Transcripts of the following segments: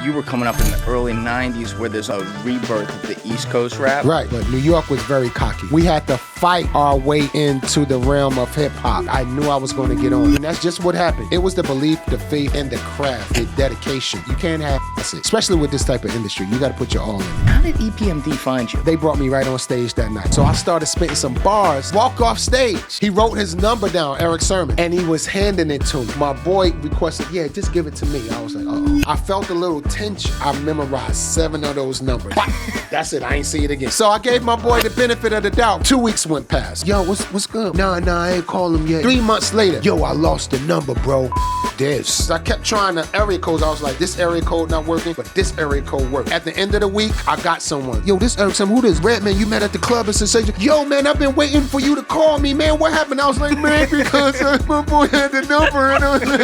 you were coming up in the early 90s where there's a rebirth of the East Coast rap. Right, but New York was very cocky. We had to fight our way into the realm of hip hop. I knew I was going to get on, and that's just what happened. It was the belief, the faith, and the craft, the dedication. You can't have it, especially with this type of industry. You got to put your all in. How did EPMD find you? They brought me right on stage that night. So I started spitting some bars, walk off stage. He wrote his number down, Eric Sermon, and he was handing it to me. My boy requested, yeah, just give it to me. I was like, uh-oh. I felt a little tension. I memorized 7 of those numbers. That's it, I ain't see it again. So I gave my boy the benefit of the doubt. 2 weeks went past. Yo, what's good? Nah, I ain't call him yet. 3 months later, yo, I lost the number, bro. This. I kept trying the area codes. I was like, this area code not working, but this area code worked. At the end of the week, I got someone. Yo, this Eric, who this? Redman, you met at the club in Sensation. Yo, man, I've been waiting for you to call me, man. What happened? I was like, man, because my boy had the number. And I was like,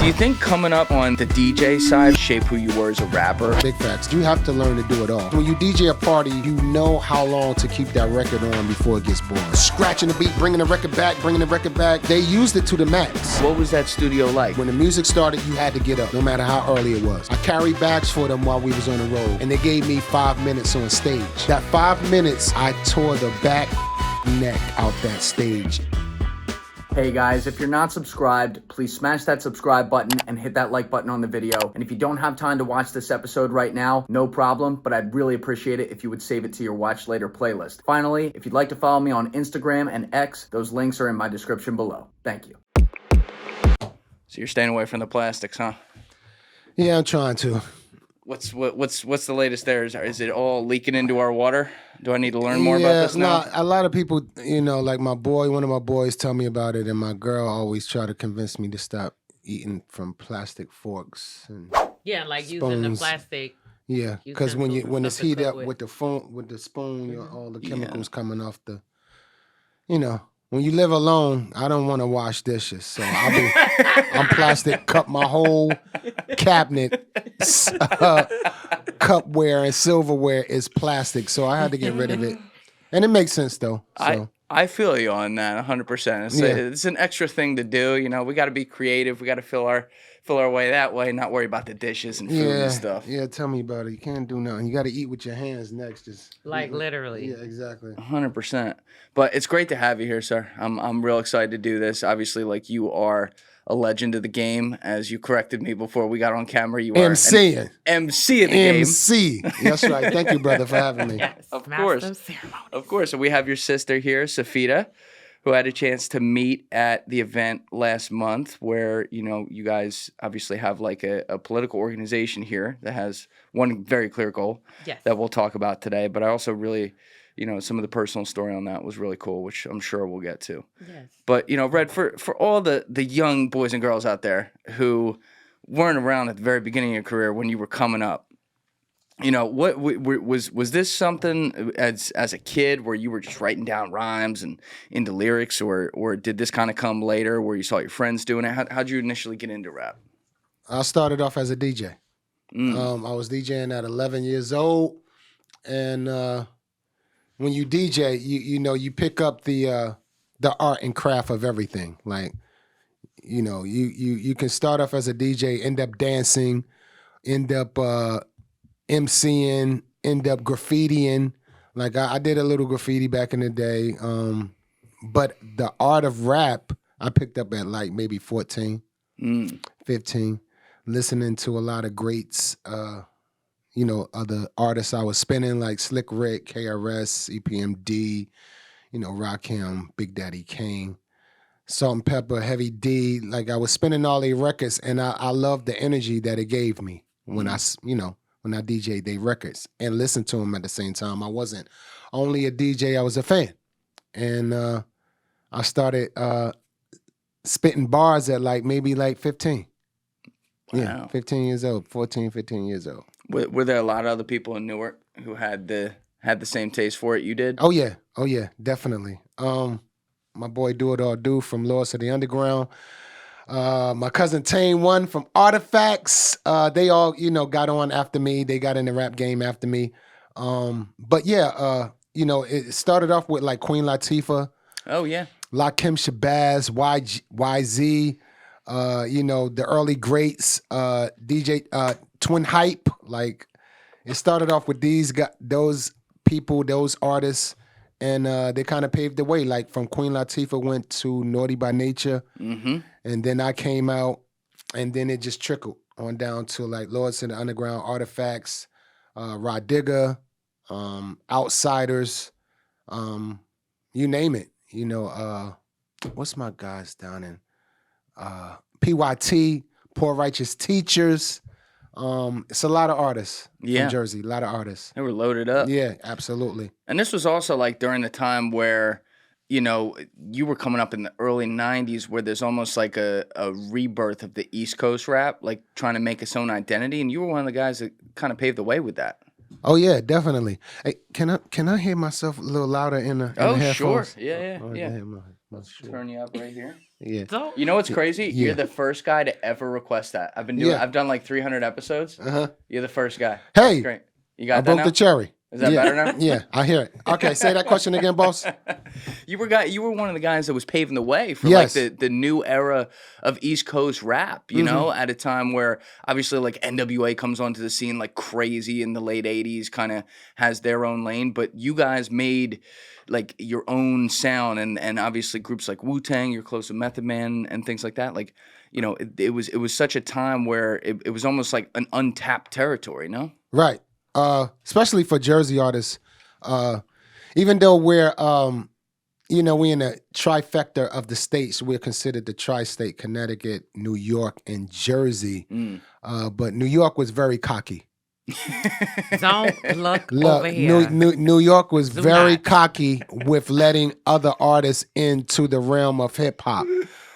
do you think coming up on the DJ side shaped who you were as a rapper? Big facts. You have to learn to do it all. When you DJ a party, you know how long to keep that record on before it gets boring. Scratching the beat, bringing the record back. They used it to the max. What was that studio like? When the music started, you had to get up, no matter how early it was. I carried bags for them while we was on the road, and they gave me 5 minutes on stage. That 5 minutes, I tore the back neck out that stage. Hey guys, if you're not subscribed, please smash that subscribe button and hit that like button on the video. And if you don't have time to watch this episode right now, no problem, but I'd really appreciate it if you would save it to your watch later playlist. Finally, if you'd like to follow me on Instagram and X, those links are in my description below. Thank you. So you're staying away from the plastics, huh? Yeah, I'm trying to. What's the latest there? Is it all leaking into our water? Do I need to learn more about this now? No, a lot of people, like one of my boys tell me about it, and my girl always try to convince me to stop eating from plastic forks and like spoons. using the plastic. Yeah, because when it's heated up with the spoon, all the chemicals coming off the, When you live alone, I don't want to wash dishes, so I'm plastic cup my whole cabinet, cupware and silverware is plastic, so I had to get rid of it, and it makes sense though. So. I feel you on that 100%. It's an extra thing to do. We got to be creative. We got to fill our way that way, not worry about the dishes and food and stuff. Yeah, tell me about it. You can't do nothing. You got to eat with your hands next. Literally. Yeah, exactly. 100%. But it's great to have you here, sir. I'm real excited to do this. Obviously, you are a legend of the game. As you corrected me before we got on camera, you are MC an MC of the game. MC. That's right. Thank you, brother, for having me. Yes, of course. And we have your sister here, Safita, who had a chance to meet at the event last month where, you guys obviously have a political organization here that has one very clear goal that we'll talk about today. But I also really, some of the personal story on that was really cool, which I'm sure we'll get to. Yes. But, Red, for all the young boys and girls out there who weren't around at the very beginning of your career when you were coming up, what was this something as a kid where you were just writing down rhymes and into lyrics, or did this kind of come later where you saw your friends doing it? How'd you initially get into rap? I started off as a DJ. I was DJing at 11 years old, and when you DJ, you pick up the art and craft of everything. You can start off as a DJ, end up dancing, end up MCing, end up graffitiing. I did a little graffiti back in the day. But the art of rap, I picked up at maybe 14, 15, listening to a lot of greats, other artists I was spinning like Slick Rick, KRS, EPMD, Rakim, Big Daddy Kane, Salt and Pepper, Heavy D. I was spinning all their records, and I loved the energy that it gave me when I DJ'd their records and listened to them at the same time. I wasn't only a DJ, I was a fan. And I started spitting bars at maybe 15. Wow. Yeah, 15 years old, 14, 15 years old. Were there a lot of other people in Newark who had the same taste for it you did? Oh yeah, definitely. My boy Do It All Do from Lyor to the Underground. My cousin Tane One from Artifacts. They all, got on after me. They got in the rap game after me. But yeah, it started off with Queen Latifah. Oh yeah. Lakim Shabazz, YZ. You know, the early greats, DJ Twin Hype. Like, it started off with those people, those artists, and they kind of paved the way. Like, from Queen Latifah went to Naughty by Nature, and then I came out, and then it just trickled on down to like Lords in the Underground, Artifacts, Rod Digger, Outsiders, you name it. You know, what's my guys down in PYT, Poor Righteous Teachers. It's a lot of artists from Jersey, a lot of artists. They were loaded up. Yeah, absolutely. And this was also like during the time where, you know, you were coming up in the early 90s where there's almost like a rebirth of the East Coast rap, like trying to make its own identity. And you were one of the guys that kind of paved the way with that. Oh yeah, definitely. Hey, can I hear myself a little louder in the headphones? Sure. Yeah. Let's Turn you up right here. Yeah. So, You know what's crazy? Yeah. You're the first guy to ever request that. I've done like 300 episodes. You're the first guy. Hey, That's great. You got I that broke now? the cherry. Is that better now? Yeah, I hear it. Okay, say that question again, boss. You were one of the guys that was paving the way for Yes. like the new era of East Coast rap, you know, at a time where obviously like NWA comes onto the scene like crazy in the late 80s, kind of has their own lane, but you guys made like your own sound and obviously groups like Wu-Tang, you're close to Method Man and things like that. Like, you know, it was such a time where it was almost like an untapped territory, no? Right. Especially for Jersey artists. Even though we're you know, we in a trifecta of the states, we're considered the tri-state, Connecticut, New York, and Jersey. But New York was very cocky. don't look over here. New York was Do very not. cocky with letting other artists into the realm of hip hop.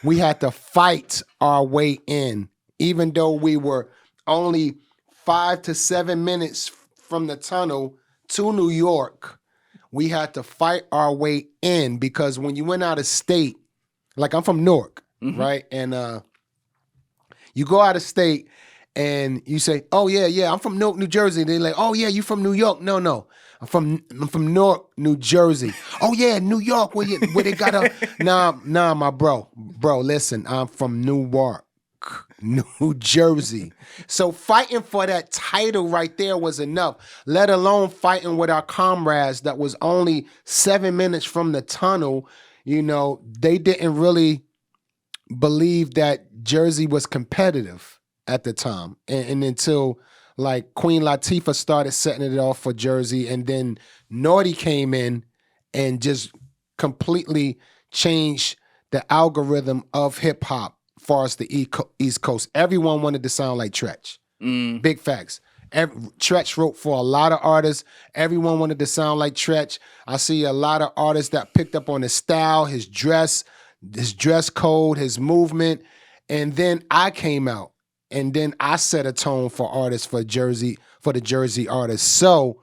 We had to fight our way in, even though we were only 5 to 7 minutes from the tunnel to New York. We had to fight our way in because when you went out of state, like I'm from Newark, right? And you go out of state and you say, "Oh yeah, I'm from Newark, New Jersey." They're like, "Oh yeah, you from New York?" No, I'm from Newark, New Jersey. "Oh yeah, New York, where they got a nah, my bro, listen, I'm from Newark, New Jersey." So fighting for that title right there was enough, let alone fighting with our comrades that was only 7 minutes from the tunnel. You know, they didn't really believe that Jersey was competitive at the time. And until like Queen Latifah started setting it off for Jersey, and then Naughty came in and just completely changed the algorithm of hip hop far as the East Coast. Everyone wanted to sound like Tretch. Big facts. Tretch wrote for a lot of artists. Everyone wanted to sound like Tretch. I see a lot of artists that picked up on his style, his dress code, his movement. And then I came out, and then I set a tone for artists for the Jersey artists. So,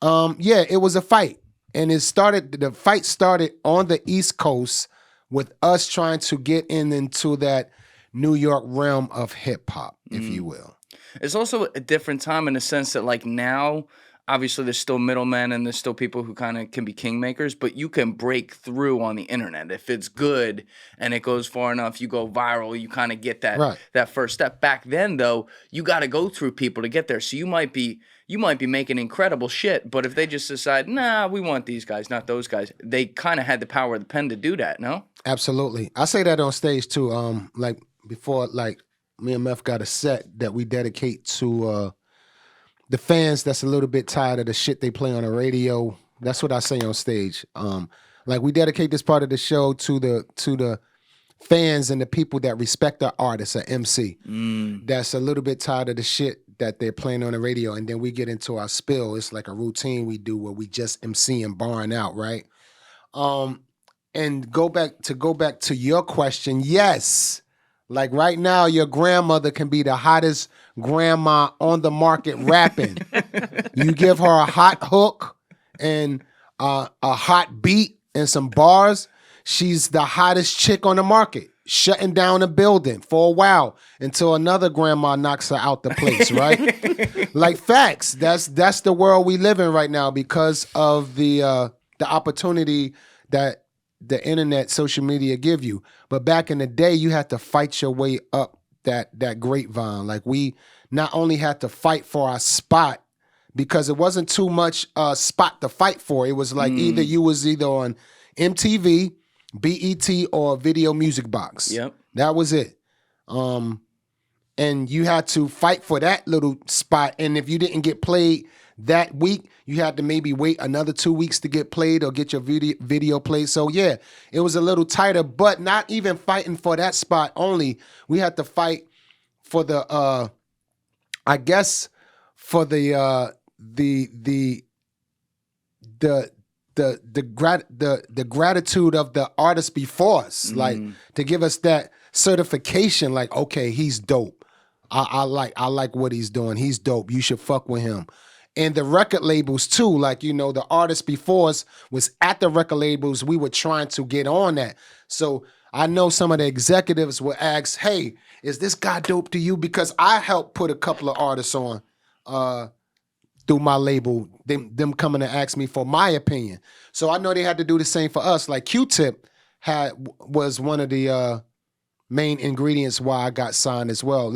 yeah, it was a fight. And the fight started on the East Coast with us trying to get into that New York realm of hip hop, if you will. It's also a different time in the sense that like now, obviously there's still middlemen and there's still people who kind of can be kingmakers, but you can break through on the internet. If it's good and it goes far enough, you go viral, you kind of get that first step. Back then though, you got to go through people to get there. So you might be making incredible shit, but if they just decide, nah, we want these guys, not those guys, they kind of had the power of the pen to do that, no? Absolutely. I say that on stage too. Like before, like me and Meth got a set that we dedicate to the fans that's a little bit tired of the shit they play on the radio. That's what I say on stage. Like we dedicate this part of the show to the fans and the people that respect our artists, our MC. That's a little bit tired of the shit that they're playing on the radio. And then we get into our spill. It's like a routine we do where we just MC and barring out, right? And go back to your question, yes. Like right now, your grandmother can be the hottest grandma on the market rapping. You give her a hot hook and a hot beat and some bars, she's the hottest chick on the market, shutting down a building for a while until another grandma knocks her out the place, right? Like facts. That's the world we live in right now because of the opportunity that the internet, social media give you. But back in the day, you had to fight your way up that grapevine. Like we not only had to fight for our spot, because it wasn't too much spot to fight for. It was like either you was either on MTV, BET, or Video Music Box. Yep. That was it. And you had to fight for that little spot. And if you didn't get played that week, you had to maybe wait another 2 weeks to get played or get your video played. So yeah, it was a little tighter, but not even fighting for that spot only. We had to fight for the I guess for the gratitude of the artists before us, like to give us that certification, like, okay, he's dope. I like what he's doing. He's dope. You should fuck with him. And the record labels too, like, you know, the artists before us was at the record labels. We were trying to get on that. So I know some of the executives would ask, hey, is this guy dope to you? Because I helped put a couple of artists on through my label, them coming to ask me for my opinion. So I know they had to do the same for us. Like Q-Tip was one of the main ingredients why I got signed as well.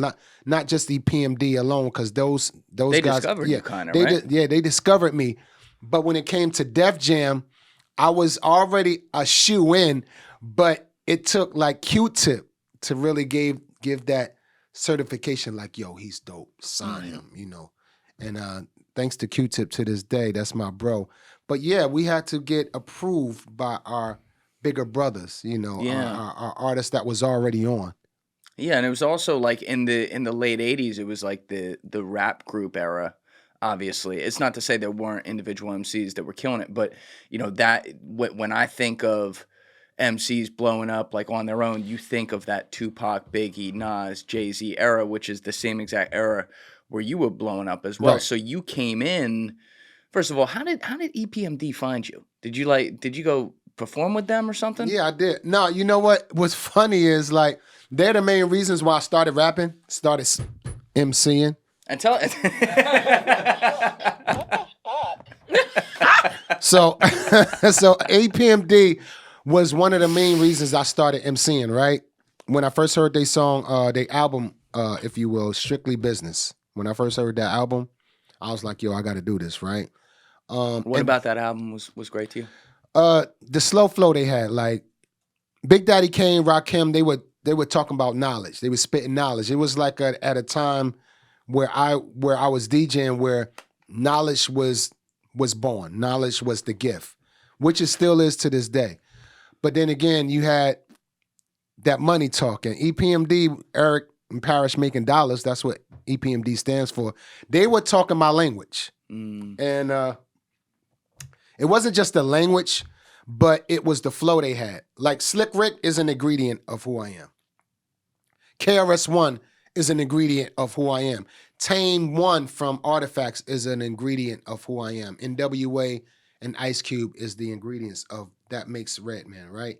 Not just the EPMD alone, because those They guys discovered you kind of, right? they discovered me. But when it came to Def Jam, I was already a shoe-in, but it took like Q-Tip to really give that certification, like, yo, he's dope, sign him, you know. And thanks to Q-Tip to this day, that's my bro. But yeah, we had to get approved by our bigger brothers, you know, our artists that was already on. Yeah, and it was also like in the late 80s, it was like the rap group era, obviously. It's not to say there weren't individual MCs that were killing it, but, you know, that when I think of MCs blowing up like on their own, you think of that Tupac, Biggie, Nas, Jay-Z era, which is the same exact era where you were blowing up as well. Right. So you came in, first of all, how did EPMD find you? Did you go perform with them or something? Yeah, I did. No, you know what? What's funny is like they're the main reasons why I started rapping, started MCing. And tell it. So EPMD was one of the main reasons I started MCing, right? When I first heard their song, their album, if you will, Strictly Business. When I first heard that album, I was like, yo, I got to do this, right? What about that album was great to you? The slow flow they had, like Big Daddy Kane, Rakim, they were talking about knowledge. They were spitting knowledge. It was like at a time where I was DJing, where knowledge was born. Knowledge was the gift, which it still is to this day. But then again, you had that money talk, and EPMD, Eric and Parrish making dollars. That's what EPMD stands for. They were talking my language, and it wasn't just the language, but it was the flow they had. Like Slick Rick is an ingredient of who I am. KRS-One is an ingredient of who I am. Tame One from Artifacts is an ingredient of who I am. NWA and Ice Cube is the ingredients of that makes Redman, right?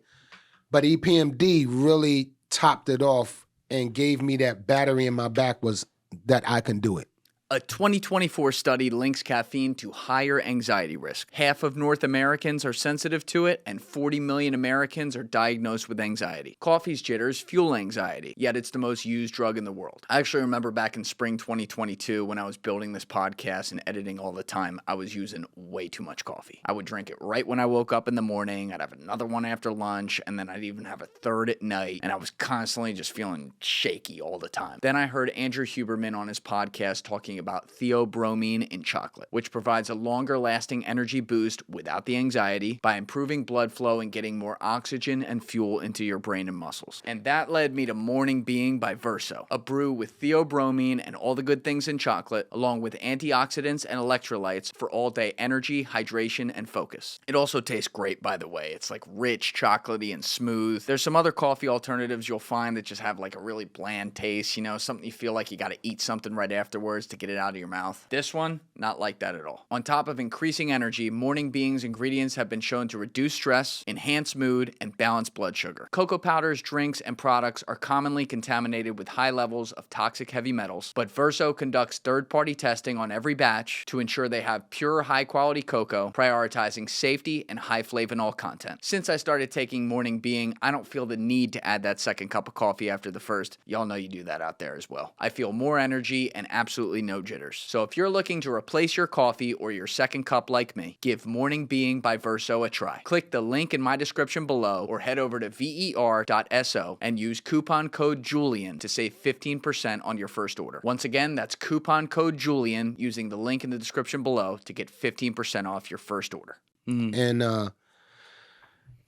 But EPMD really topped it off and gave me that battery in my back was that I can do it. A 2024 study links caffeine to higher anxiety risk. Half of North Americans are sensitive to it, and 40 million Americans are diagnosed with anxiety. Coffee's jitters fuel anxiety, yet it's the most used drug in the world. I actually remember back in spring 2022 when I was building this podcast and editing all the time, I was using way too much coffee. I would drink it right when I woke up in the morning, I'd have another one after lunch, and then I'd even have a third at night, and I was constantly just feeling shaky all the time. Then I heard Andrew Huberman on his podcast talking about theobromine in chocolate, which provides a longer lasting energy boost without the anxiety by improving blood flow and getting more oxygen and fuel into your brain and muscles. And that led me to Morning Being by VERZUZ, a brew with theobromine and all the good things in chocolate, along with antioxidants and electrolytes for all day energy, hydration, and focus. It also tastes great, by the way. It's like rich, chocolatey, and smooth. There's some other coffee alternatives you'll find that just have like a really bland taste, you know, something you feel like you gotta eat something right afterwards to get it it out of your mouth. This one, not like that at all. On top of increasing energy, Morning Being's ingredients have been shown to reduce stress, enhance mood, and balance blood sugar. Cocoa powders, drinks, and products are commonly contaminated with high levels of toxic heavy metals, but VERZUZ conducts third-party testing on every batch to ensure they have pure, high-quality cocoa, prioritizing safety and high flavanol content. Since I started taking Morning Being, I don't feel the need to add that second cup of coffee after the first. Y'all know you do that out there as well. I feel more energy and absolutely no jitters. So if you're looking to replace your coffee or your second cup like me, give Morning Being by VERZUZ a try. Click the link in my description below or head over to ver.so and use coupon code Julian to save 15% on your first order. Once again, that's coupon code Julian using the link in the description below to get 15% off your first order. And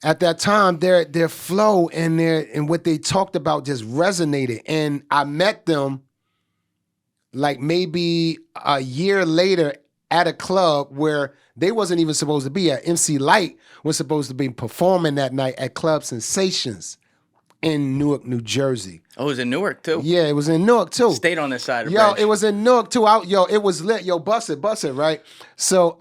at that time, their flow and what they talked about just resonated. And I met them like maybe a year later at a club where they wasn't even supposed to be at. MC Lyte was supposed to be performing that night at Club Sensations in Newark, New Jersey. Oh, it was in Newark too? Yeah, it was in Newark too. Stayed on this side of Yo, bridge. it was in Newark too. It was lit. Yo, bust it, right? So,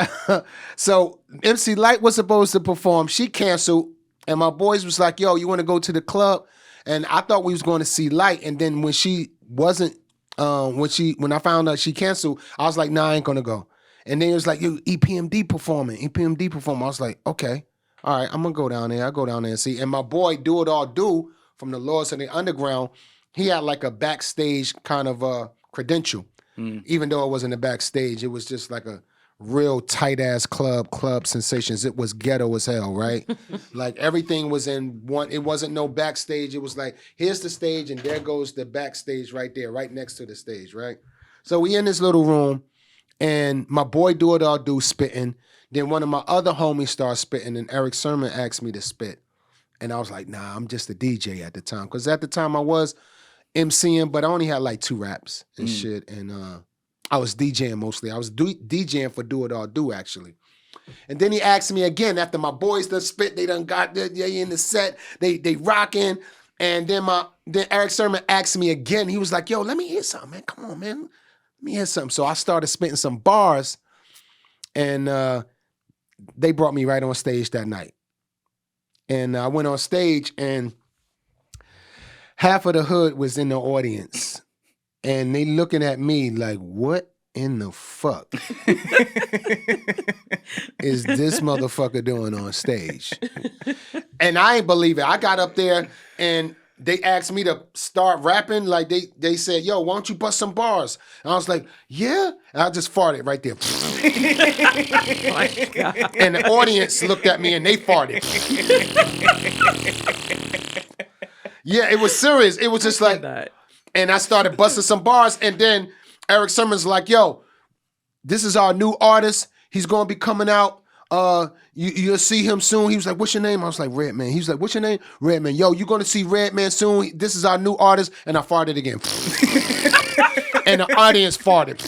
so MC Lyte was supposed to perform. She canceled, and my boys was like, "Yo, you want to go to the club?" And I thought we was going to see Lyte. And then when she wasn't, when I found out she canceled, I was like, "Nah, I ain't gonna go." And then it was like, "Yo, EPMD performing." I was like, "Okay, all right, I'm gonna go down there." I go down there and see. And my boy Do It All Do from the Lords of the Underground, he had like a backstage kind of credential. Even though it wasn't a backstage, it was just like a real tight ass club sensations. It was ghetto as hell, right? Like everything was in one. It wasn't no backstage. It was like, here's the stage and there goes the backstage right there, right next to the stage, right? So we in this little room and my boy Do It All Do spitting. Then one of my other homies started spitting and Eric Sermon asked me to spit. And I was like, nah, I'm just a DJ at the time. Because at the time I was MCing, but I only had like 2 raps and shit. And I was DJing mostly. I was DJing for Do It All Do, actually. And then he asked me again, after my boys done spit, they done got they in the set, they rocking. And then Eric Sermon asked me again. He was like, yo, let me hear something, man. Come on, man. Let me hear something. So I started spitting some bars. And they brought me right on stage that night. And I went on stage and half of the hood was in the audience. And they looking at me like, what in the fuck is this motherfucker doing on stage? And I ain't believe it. I got up there and they asked me to start rapping. Like they said, yo, why don't you bust some bars? And I was like, yeah. And I just farted right there. Oh my God. And the audience looked at me and they farted. Yeah, it was serious. It was just like, and I started busting some bars. And then Eric Sermon's like, yo, this is our new artist. He's going to be coming out. You'll see him soon. He was like, what's your name? I was like, Redman. He was like, what's your name? Redman. Yo, you're going to see Redman soon. This is our new artist. And I farted again. And the audience farted.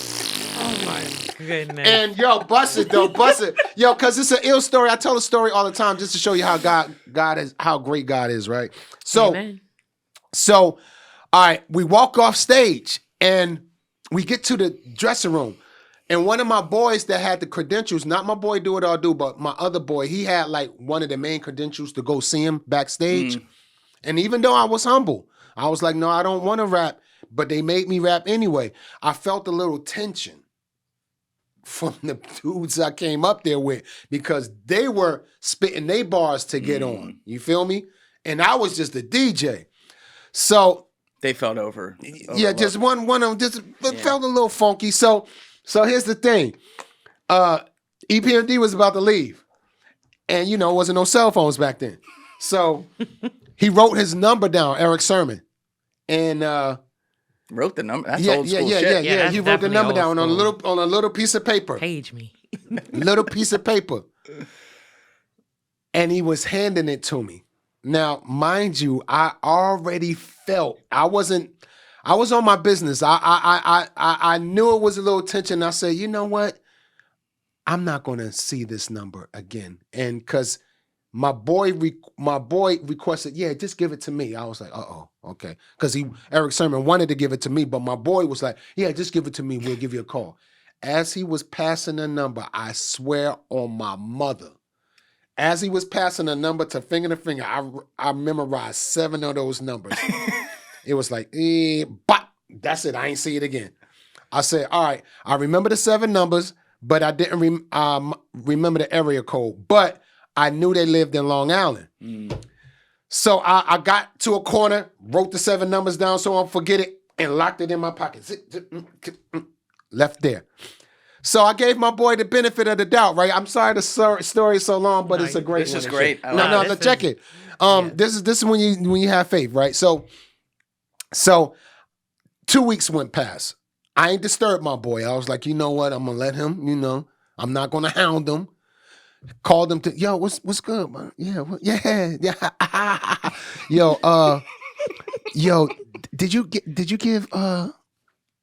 Oh my goodness. And yo, bust it though, bust it. Yo, cause it's an ill story. I tell a story all the time just to show you how God is, how great God is, right? So, Amen. all right, we walk off stage and we get to the dressing room. And one of my boys that had the credentials, not my boy Do It All Do, but my other boy, he had like one of the main credentials to go see him backstage. And even though I was humble, I was like, no, I don't want to rap. But they made me rap anyway. I felt a little tension from the dudes I came up there with because they were spitting their bars to get on. You feel me? And I was just a DJ. So They felt over. yeah, just one of them just felt a little funky. So here's the thing. EPMD was about to leave. And, it wasn't no cell phones back then. So he wrote his number down, Eric Sermon. And Wrote the number. That's old school shit. Yeah, He that's wrote the number definitely down old on a little piece of paper. Page me. Little piece of paper. And he was handing it to me. Now, mind you, I already felt I was on my business. I knew it was a little tension. I said, you know what? I'm not gonna see this number again. And because my boy requested, yeah, just give it to me. I was like, okay. Because Eric Sermon wanted to give it to me, but my boy was like, yeah, just give it to me. We'll give you a call. As he was passing the number, I swear on my mother, as he was passing the number to finger, I memorized 7 of those numbers. It was like, but that's it. I ain't see it again. I said, all right, I remember the 7 numbers, but I didn't remember the area code. But I knew they lived in Long Island. So I got to a corner, wrote the 7 numbers down so I don't forget it, and locked it in my pocket. Left there. So I gave my boy the benefit of the doubt, right? I'm sorry the story is so long, but it's a great one. This is great. No, check it. This is when you have faith, right? So 2 weeks went past. I ain't disturbed my boy. I was like, you know what? I'm gonna let him. I'm not gonna hound him. Called him to, yo, what's good, man? Yeah, yeah. Yo, did you give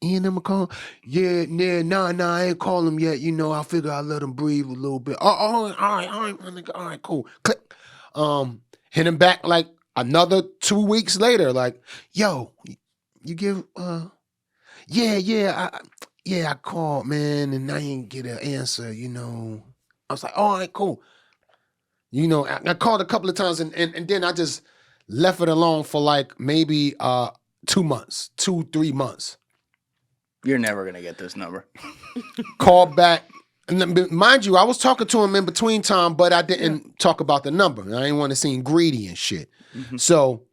Ian a call? Yeah, nah, I ain't call him yet. I figure I'll let him breathe a little bit. Oh, all right, cool. Click. Hit him back like another 2 weeks later, like, yo, you give I called, man, and I didn't get an answer, I was like, all right, cool. I called a couple of times and then I just left it alone for like maybe 2 months, 3 months. You're never going to get this number. Called back. And mind you, I was talking to him in between time, but I didn't talk about the number. I didn't want to seem greedy and shit. Mm-hmm. So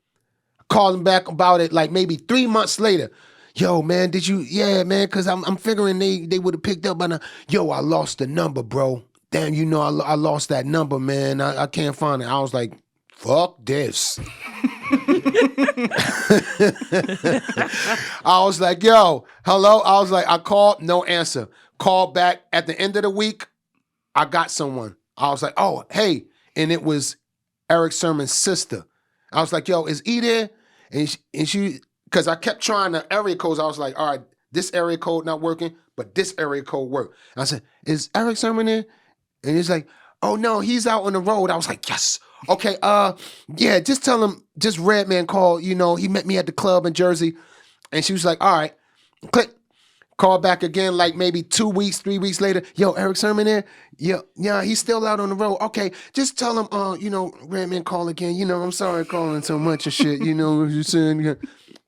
I called him back about it like maybe 3 months later. Yo, man, did you? Yeah, man, because I'm figuring they would have picked up by now. Yo, I lost the number, bro. Damn, I lost that number, man. I can't find it. I was like, fuck this. I was like, yo, hello? I was like, I called, no answer. Called back at the end of the week, I got someone. I was like, oh, hey. And it was Eric Sermon's sister. I was like, yo, is E there? And she, because I kept trying the area codes. I was like, all right, this area code not working, but this area code worked. I said, is Eric Sermon there? And he's like, oh no, he's out on the road. I was like, yes. Okay, yeah, just tell him, just Redman called, he met me at the club in Jersey. And she was like, all right, click. Call back again, like maybe 2 weeks, 3 weeks later. Yo, Eric Sermon there? Yeah, he's still out on the road. Okay, just tell him, Redman call again. I'm sorry calling so much and shit. What you're saying?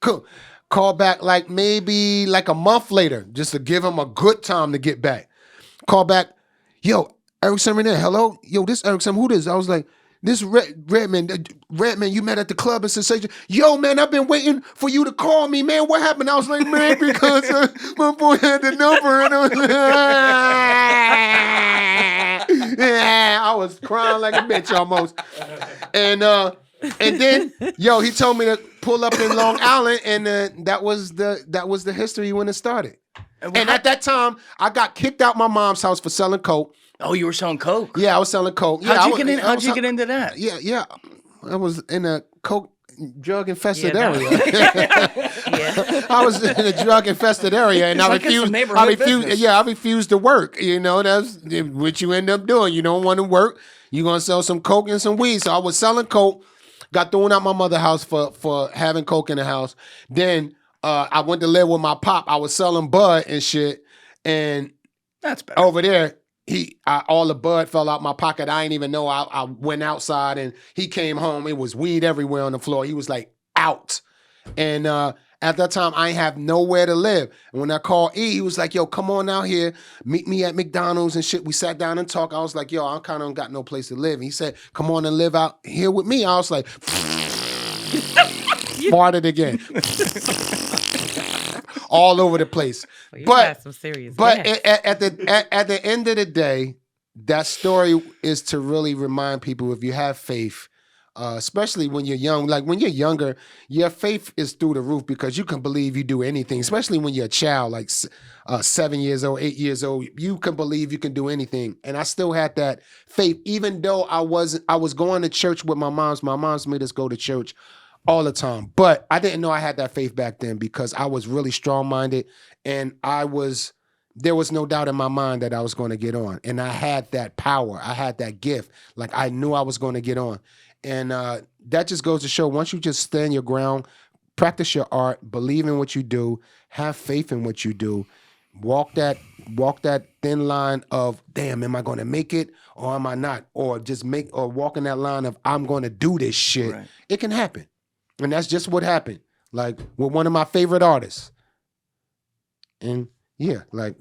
Cool. Call back like maybe like a month later, just to give him a good time to get back. Call back, yo, Eric Sermon there. Hello? Yo, this Eric Sermon, who this? I was like, this Redman, you met at the club in Sensation. Yo, man, I've been waiting for you to call me, man. What happened? I was like, man, because my boy had the number. And I was like, I was crying like a bitch almost. And then, yo, he told me to pull up in Long Island, and that was the history when it started. And at that time, I got kicked out my mom's house for selling coke. Oh, you were selling coke? Yeah, I was selling coke. How'd you get into that? Yeah. I was in a coke drug infested area. I was in a drug infested area, and I refused to work. That's what you end up doing. You don't want to work. You're gonna sell some coke and some weed. So I was selling coke. Got thrown out my mother's house for having coke in the house. Then I went to live with my pop. I was selling bud and shit, and that's better. Over there. All the bud fell out my pocket. I didn't even know. I went outside and he came home. It was weed everywhere on the floor. He was like out. And at that time, I ain't have nowhere to live. And when I called E, he was like, yo, come on out here. Meet me at McDonald's and shit. We sat down and talked. I was like, yo, I kind of got no place to live. And he said, come on and live out here with me. I was like, farted again. All over the place. Well, you got some serious at the end of the day, that story is to really remind people, if you have faith, especially when you're young, like when you're younger, your faith is through the roof because you can believe you do anything, especially when you're a child, like 7 years old, 8 years old, you can believe you can do anything. And I still had that faith, even though I was going to church with my mom's. My mom's made us go to church all the time. But I didn't know I had that faith back then because I was really strong-minded, and there was no doubt in my mind that I was going to get on. And I had that power. I had that gift. Like, I knew I was going to get on. And that just goes to show, once you just stand your ground, practice your art, believe in what you do, have faith in what you do, walk that thin line of, damn, am I going to make it or am I not? Or just walk in that line of, I'm going to do this shit. Right. It can happen. And that's just what happened. Like with one of my favorite artists. And yeah, like.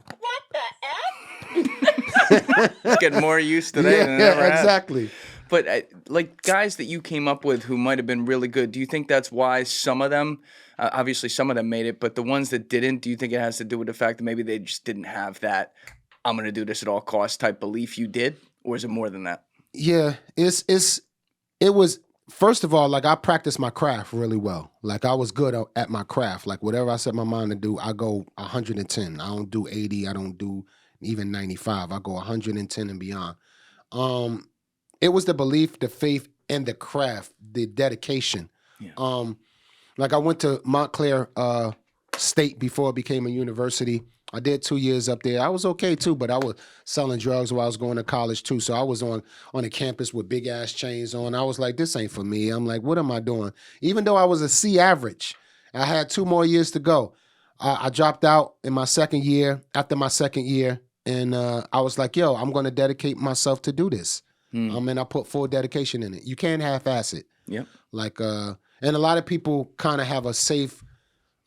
Getting more used to that than I ever had. Exactly. But like guys that you came up with who might have been really good, do you think that's why some of them, obviously some of them made it, but the ones that didn't, do you think it has to do with the fact that maybe they just didn't have that I'm going to do this at all costs type belief you did? Or is it more than that? Yeah, it was, first of all, like I practiced my craft really well. Like I was good at my craft. Like whatever I set my mind to do, I go 110. I don't do 80. I don't do even 95. I go 110 and beyond. It was the belief, the faith, and the craft, the dedication. Yeah. Like I went to Montclair State before it became a university. I did 2 years up there. I was okay too, but I was selling drugs while I was going to college too. So I was on a campus with big ass chains on. I was like, this ain't for me. I'm like, what am I doing? Even though I was a C average, I had 2 more years to go. I dropped out in my second year, after my second year. And I was like, yo, I'm going to dedicate myself to do this. And I put full dedication in it. You can't half-ass it. Yep. Like, and a lot of people kind of have a safe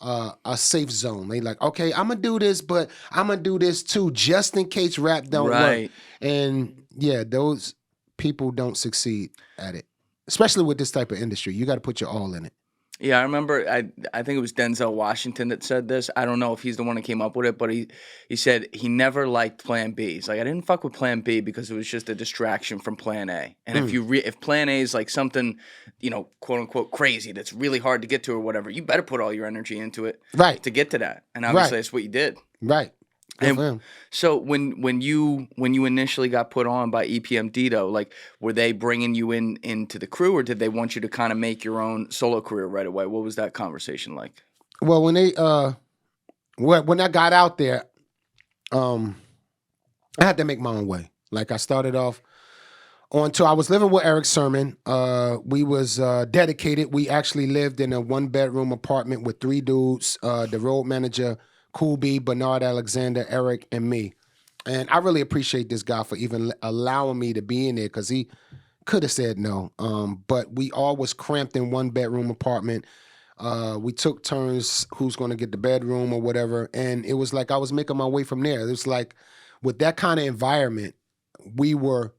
zone. They like, okay, I'm gonna do this, but I'm gonna do this too, just in case rap don't work. And yeah, those people don't succeed at it, especially with this type of industry. You got to put your all in it. Yeah, I remember, I think it was Denzel Washington that said this. I don't know if he's the one that came up with it, but he said he never liked Plan B. He's like, I didn't fuck with Plan B because it was just a distraction from Plan A. And if Plan A is like something, you know, quote unquote crazy that's really hard to get to or whatever, you better put all your energy into it to get to that. And obviously that's what you did. Right. And so when you initially got put on by EPMD though, like were they bringing you into the crew, or did they want you to kind of make your own solo career right away? What was that conversation like? Well, when they when I got out there, I had to make my own way. Like I started off on tour. I was living with Eric Sermon. We was dedicated. We actually lived in a 1-bedroom apartment with 3 dudes. The road manager, Cool B, Bernard Alexander, Eric, and me. And I really appreciate this guy for even allowing me to be in there, because he could have said no. But we all was cramped in 1-bedroom apartment. We took turns who's going to get the bedroom or whatever. And it was like I was making my way from there. It was like with that kind of environment, we were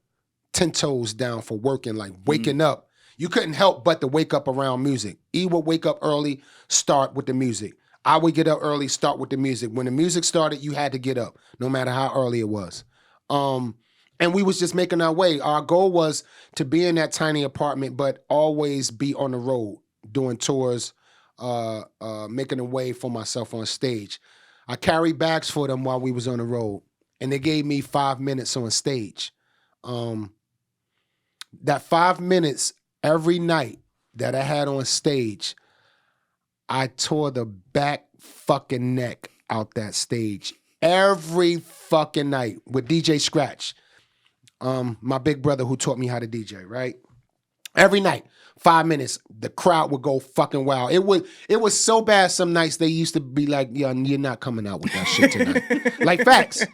10 toes down for working, like waking up. You couldn't help but to wake up around music. E would wake up early, start with the music. I would get up early, start with the music. When the music started, you had to get up, no matter how early it was. And we was just making our way. Our goal was to be in that tiny apartment, but always be on the road, doing tours, making a way for myself on stage. I carried bags for them while we was on the road, and they gave me 5 minutes on stage. That 5 minutes every night that I had on stage, I tore the back fucking neck out that stage every fucking night with DJ Scratch, my big brother who taught me how to DJ, right? Every night, 5 minutes, the crowd would go fucking wild. It was so bad some nights they used to be like, yeah, you're not coming out with that shit tonight. Like facts.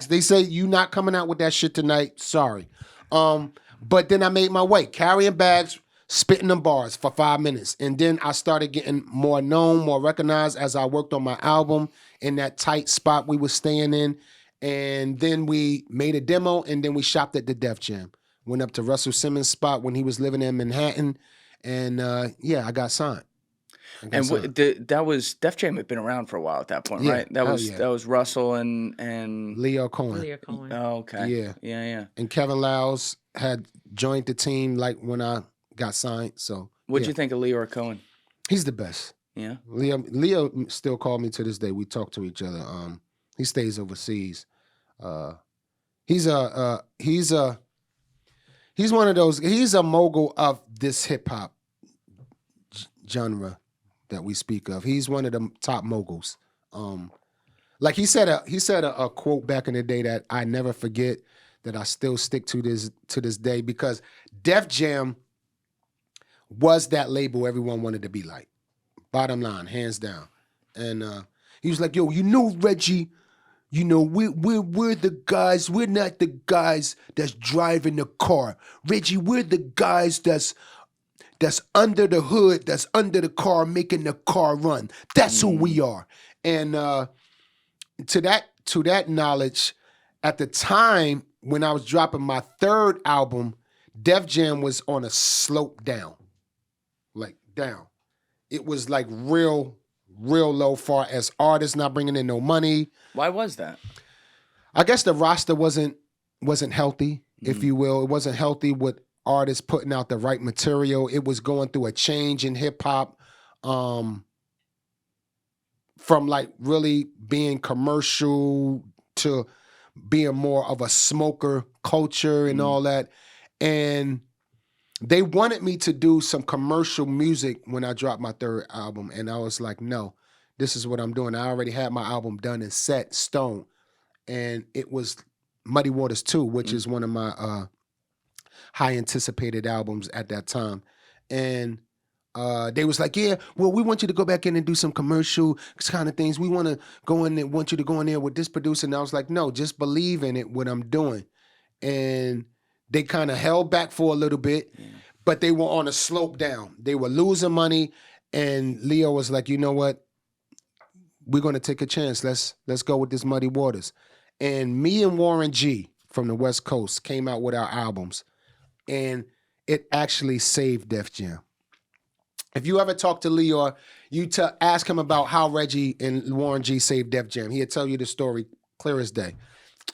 They say, you not coming out with that shit tonight, sorry. But then I made my way, carrying bags, spitting them bars for 5 minutes. And then I started getting more known, more recognized as I worked on my album in that tight spot we were staying in. And then we made a demo, and then we shopped at the Def Jam. Went up to Russell Simmons' spot when he was living in Manhattan. And I got signed. That was Def Jam had been around for a while at that point, right? That was Russell and Lyor Cohen. Lyor Cohen. Oh, okay. Yeah. And Kevin Lyles had joined the team like when I got signed. So what'd you think of Lyor Cohen? He's the best. Yeah. Leo still called me to this day. We talk to each other. He stays overseas. He's one of those. He's a mogul of this hip hop genre that we speak of. He's one of the top moguls. Like he said a quote back in the day that I never forget, that I still stick to this day, because Def Jam was that label everyone wanted to be like. Bottom line, hands down. And he was like, yo, Reggie, we're the guys. We're not the guys that's driving the car. Reggie, we're the guys that's under the hood, that's under the car, making the car run. That's who we are. And to that knowledge, at the time when I was dropping my third album, Def Jam was on a slope down, like down. It was like real low far as artists not bringing in no money. Why was that? I guess the roster wasn't healthy, if you will. It wasn't healthy with artists putting out the right material. It was going through a change in hip hop, from like really being commercial to being more of a smoker culture and all that. And they wanted me to do some commercial music when I dropped my third album. And I was like, no, this is what I'm doing. I already had my album done and set, stone. And it was Muddy Waters 2, which is one of my high anticipated albums at that time. And they was like, yeah, well, we want you to go back in and do some commercial kind of things. We want to go in and want you to go in there with this producer. And I was like, no, just believe in it, what I'm doing. And they kind of held back for a little bit, but they were on a slope down. They were losing money. And Lyor was like, you know what? We're going to take a chance. Let's go with this Muddy Waters. And me and Warren G from the West Coast came out with our albums. And it actually saved Def Jam. If you ever talk to Lyor, ask him about how Reggie and Warren G saved Def Jam. He'll tell you the story clear as day.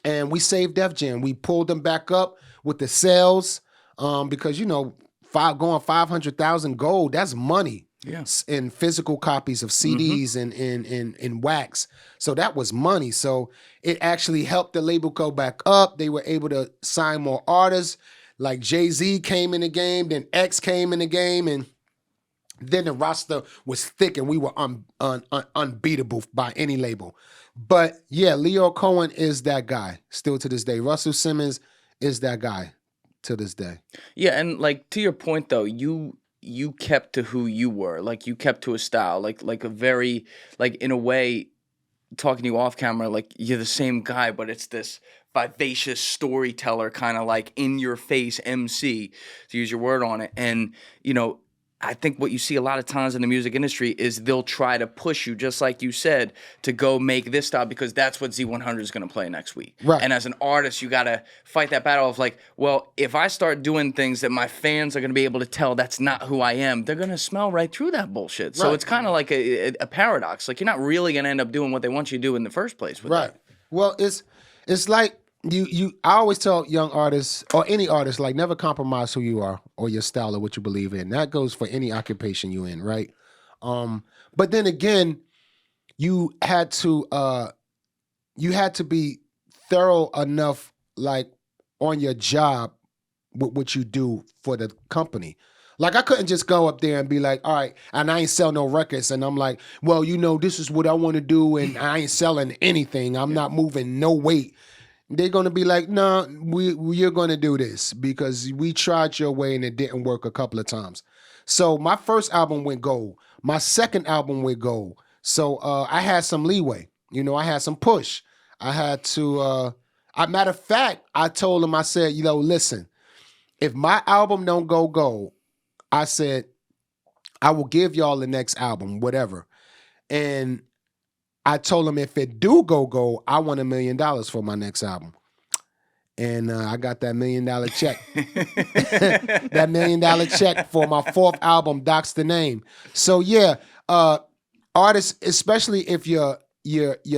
And we saved Def Jam. We pulled them back up with the sales because, going 500,000 gold, that's money. Yeah. In physical copies of CDs and in wax. So that was money. So it actually helped the label go back up. They were able to sign more artists. Like Jay-Z came in the game, then X came in the game, and then the roster was thick and we were unbeatable by any label. But yeah, Lyor Cohen is that guy still to this day. Russell Simmons is that guy to this day. Yeah, and like to your point though, you kept to who you were. Like you kept to a style, like a very, like in a way, talking to you off camera, like you're the same guy, but it's this vivacious storyteller, kind of like in your face MC, to use your word on it. And I think what you see a lot of times in the music industry is they'll try to push you, just like you said, to go make this style because that's what Z100 is going to play next week. Right. And as an artist, you got to fight that battle of like, well, if I start doing things that my fans are going to be able to tell that's not who I am, they're going to smell right through that bullshit. So it's kind of like a paradox. Like you're not really going to end up doing what they want you to do in the first place. With that. Well, it's like, I always tell young artists or any artist, like never compromise who you are or your style or what you believe in. That goes for any occupation you're in, right? But then again, you had to be thorough enough, like on your job with what you do for the company. Like I couldn't just go up there and be like, all right, and I ain't sell no records. And I'm like, well, this is what I want to do. And I ain't selling anything. I'm not moving no weight. They're going to be like, no, you're going to do this because we tried your way and it didn't work a couple of times. So my first album went gold. My second album went gold. So I had some leeway. I had some push. I had to, matter of fact, I told them, I said, listen, if my album don't go gold, I said, I will give y'all the next album, whatever. And I told him if it do go gold, I want $1 million for my next album. And I got that $1 million check. That $1 million check for my fourth album, Doc's the Name. So yeah, artists, especially if you're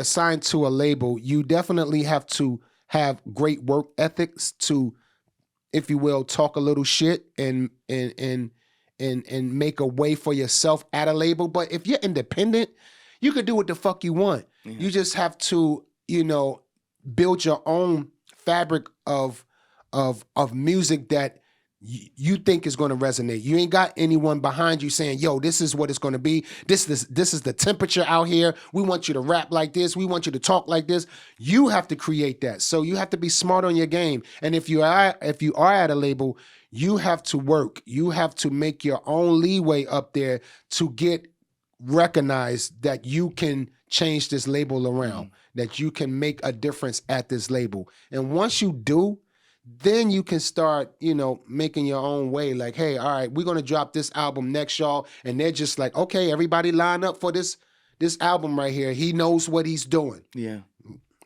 signed to a label, you definitely have to have great work ethics to, if you will, talk a little shit and make a way for yourself at a label. But if you're independent, you could do what the fuck you want. Yeah. You just have to, build your own fabric of music that you think is going to resonate. You ain't got anyone behind you saying, yo, this is what it's going to be. This is the temperature out here. We want you to rap like this. We want you to talk like this. You have to create that. So you have to be smart on your game. And if you are at a label, you have to work. You have to make your own leeway up there to get recognize that you can change this label around, that you can make a difference at this label. And once you do, then you can start, making your own way. Like, hey, all right, we're going to drop this album next, y'all. And they're just like, okay, everybody line up for this album right here. He knows what he's doing. Yeah.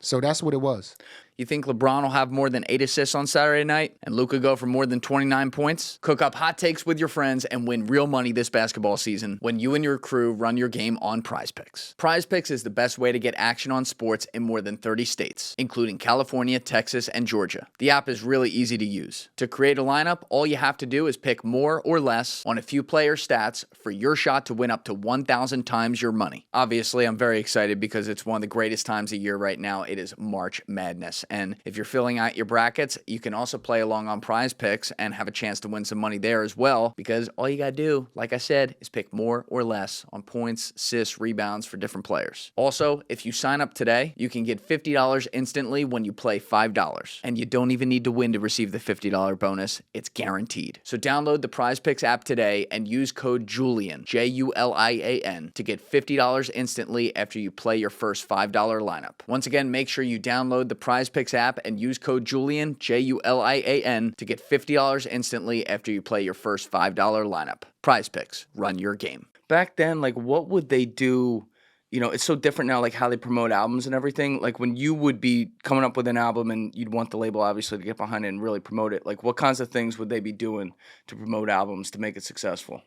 So that's what it was. You think LeBron will have more than 8 assists on Saturday night and Luka go for more than 29 points? Cook up hot takes with your friends and win real money this basketball season when you and your crew run your game on Prize Picks. Prize Picks is the best way to get action on sports in more than 30 states, including California, Texas, and Georgia. The app is really easy to use. To create a lineup, all you have to do is pick more or less on a few player stats for your shot to win up to 1,000 times your money. Obviously, I'm very excited because it's one of the greatest times of year right now. It is March Madness. And if you're filling out your brackets, you can also play along on Prize Picks and have a chance to win some money there as well, because all you got to do, like I said, is pick more or less on points, assists, rebounds for different players. Also, if you sign up today, you can get $50 instantly when you play $5. And you don't even need to win to receive the $50 bonus. It's guaranteed. So download the Prize Picks app today and use code JULIAN, Julian, to get $50 instantly after you play your first $5 lineup. Once again, make sure you download the Prize Picks app and use code Julian, Julian, to get $50 instantly after you play your first $5 lineup. Prize Picks, run your game. Back then, like, what would they do? It's so different now, like how they promote albums and everything. Like when you would be coming up with an album and you'd want the label obviously to get behind it and really promote it, like what kinds of things would they be doing to promote albums to make it successful?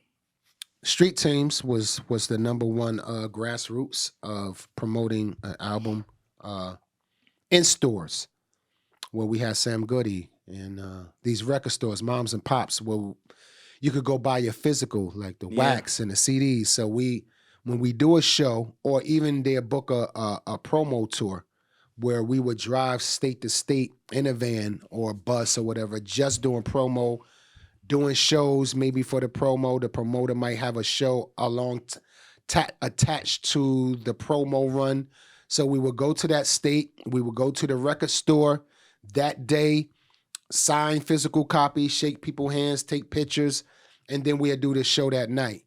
Street Teams was the number one grassroots of promoting an album in stores, where we had Sam Goody and these record stores, Moms and Pops, where you could go buy your physical, like the wax and the CDs. So when we do a show, or even they book a promo tour, where we would drive state to state in a van or a bus or whatever, just doing promo, doing shows maybe for the promo. The promoter might have a show attached to the promo run. So we would go to that state, we would go to the record store that day, sign physical copies, shake people's hands, take pictures, and then we'd do the show that night.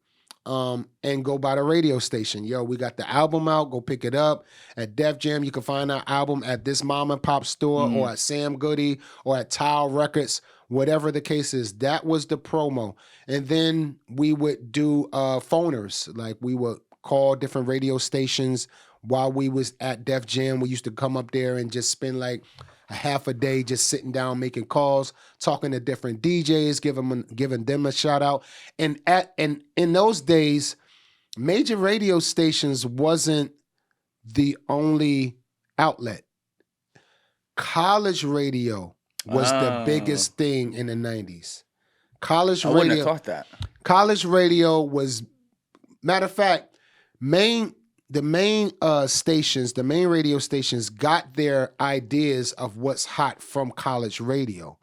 And go by the radio station. Yo, we got the album out, go pick it up. At Def Jam, you can find our album at this mom and pop store or at Sam Goody or at Tile Records, whatever the case is. That was the promo. And then we would do phoners. Like we would call different radio stations while we was at Def Jam. We used to come up there and just spend like a half a day just sitting down, making calls, talking to different DJs, giving them a shout out. And in those days, major radio stations wasn't the only outlet. College radio was the biggest thing in the 90s. College I radio. wouldn't have thought that. College radio was, matter of fact, the main stations, the main radio stations got their ideas of what's hot from college radio.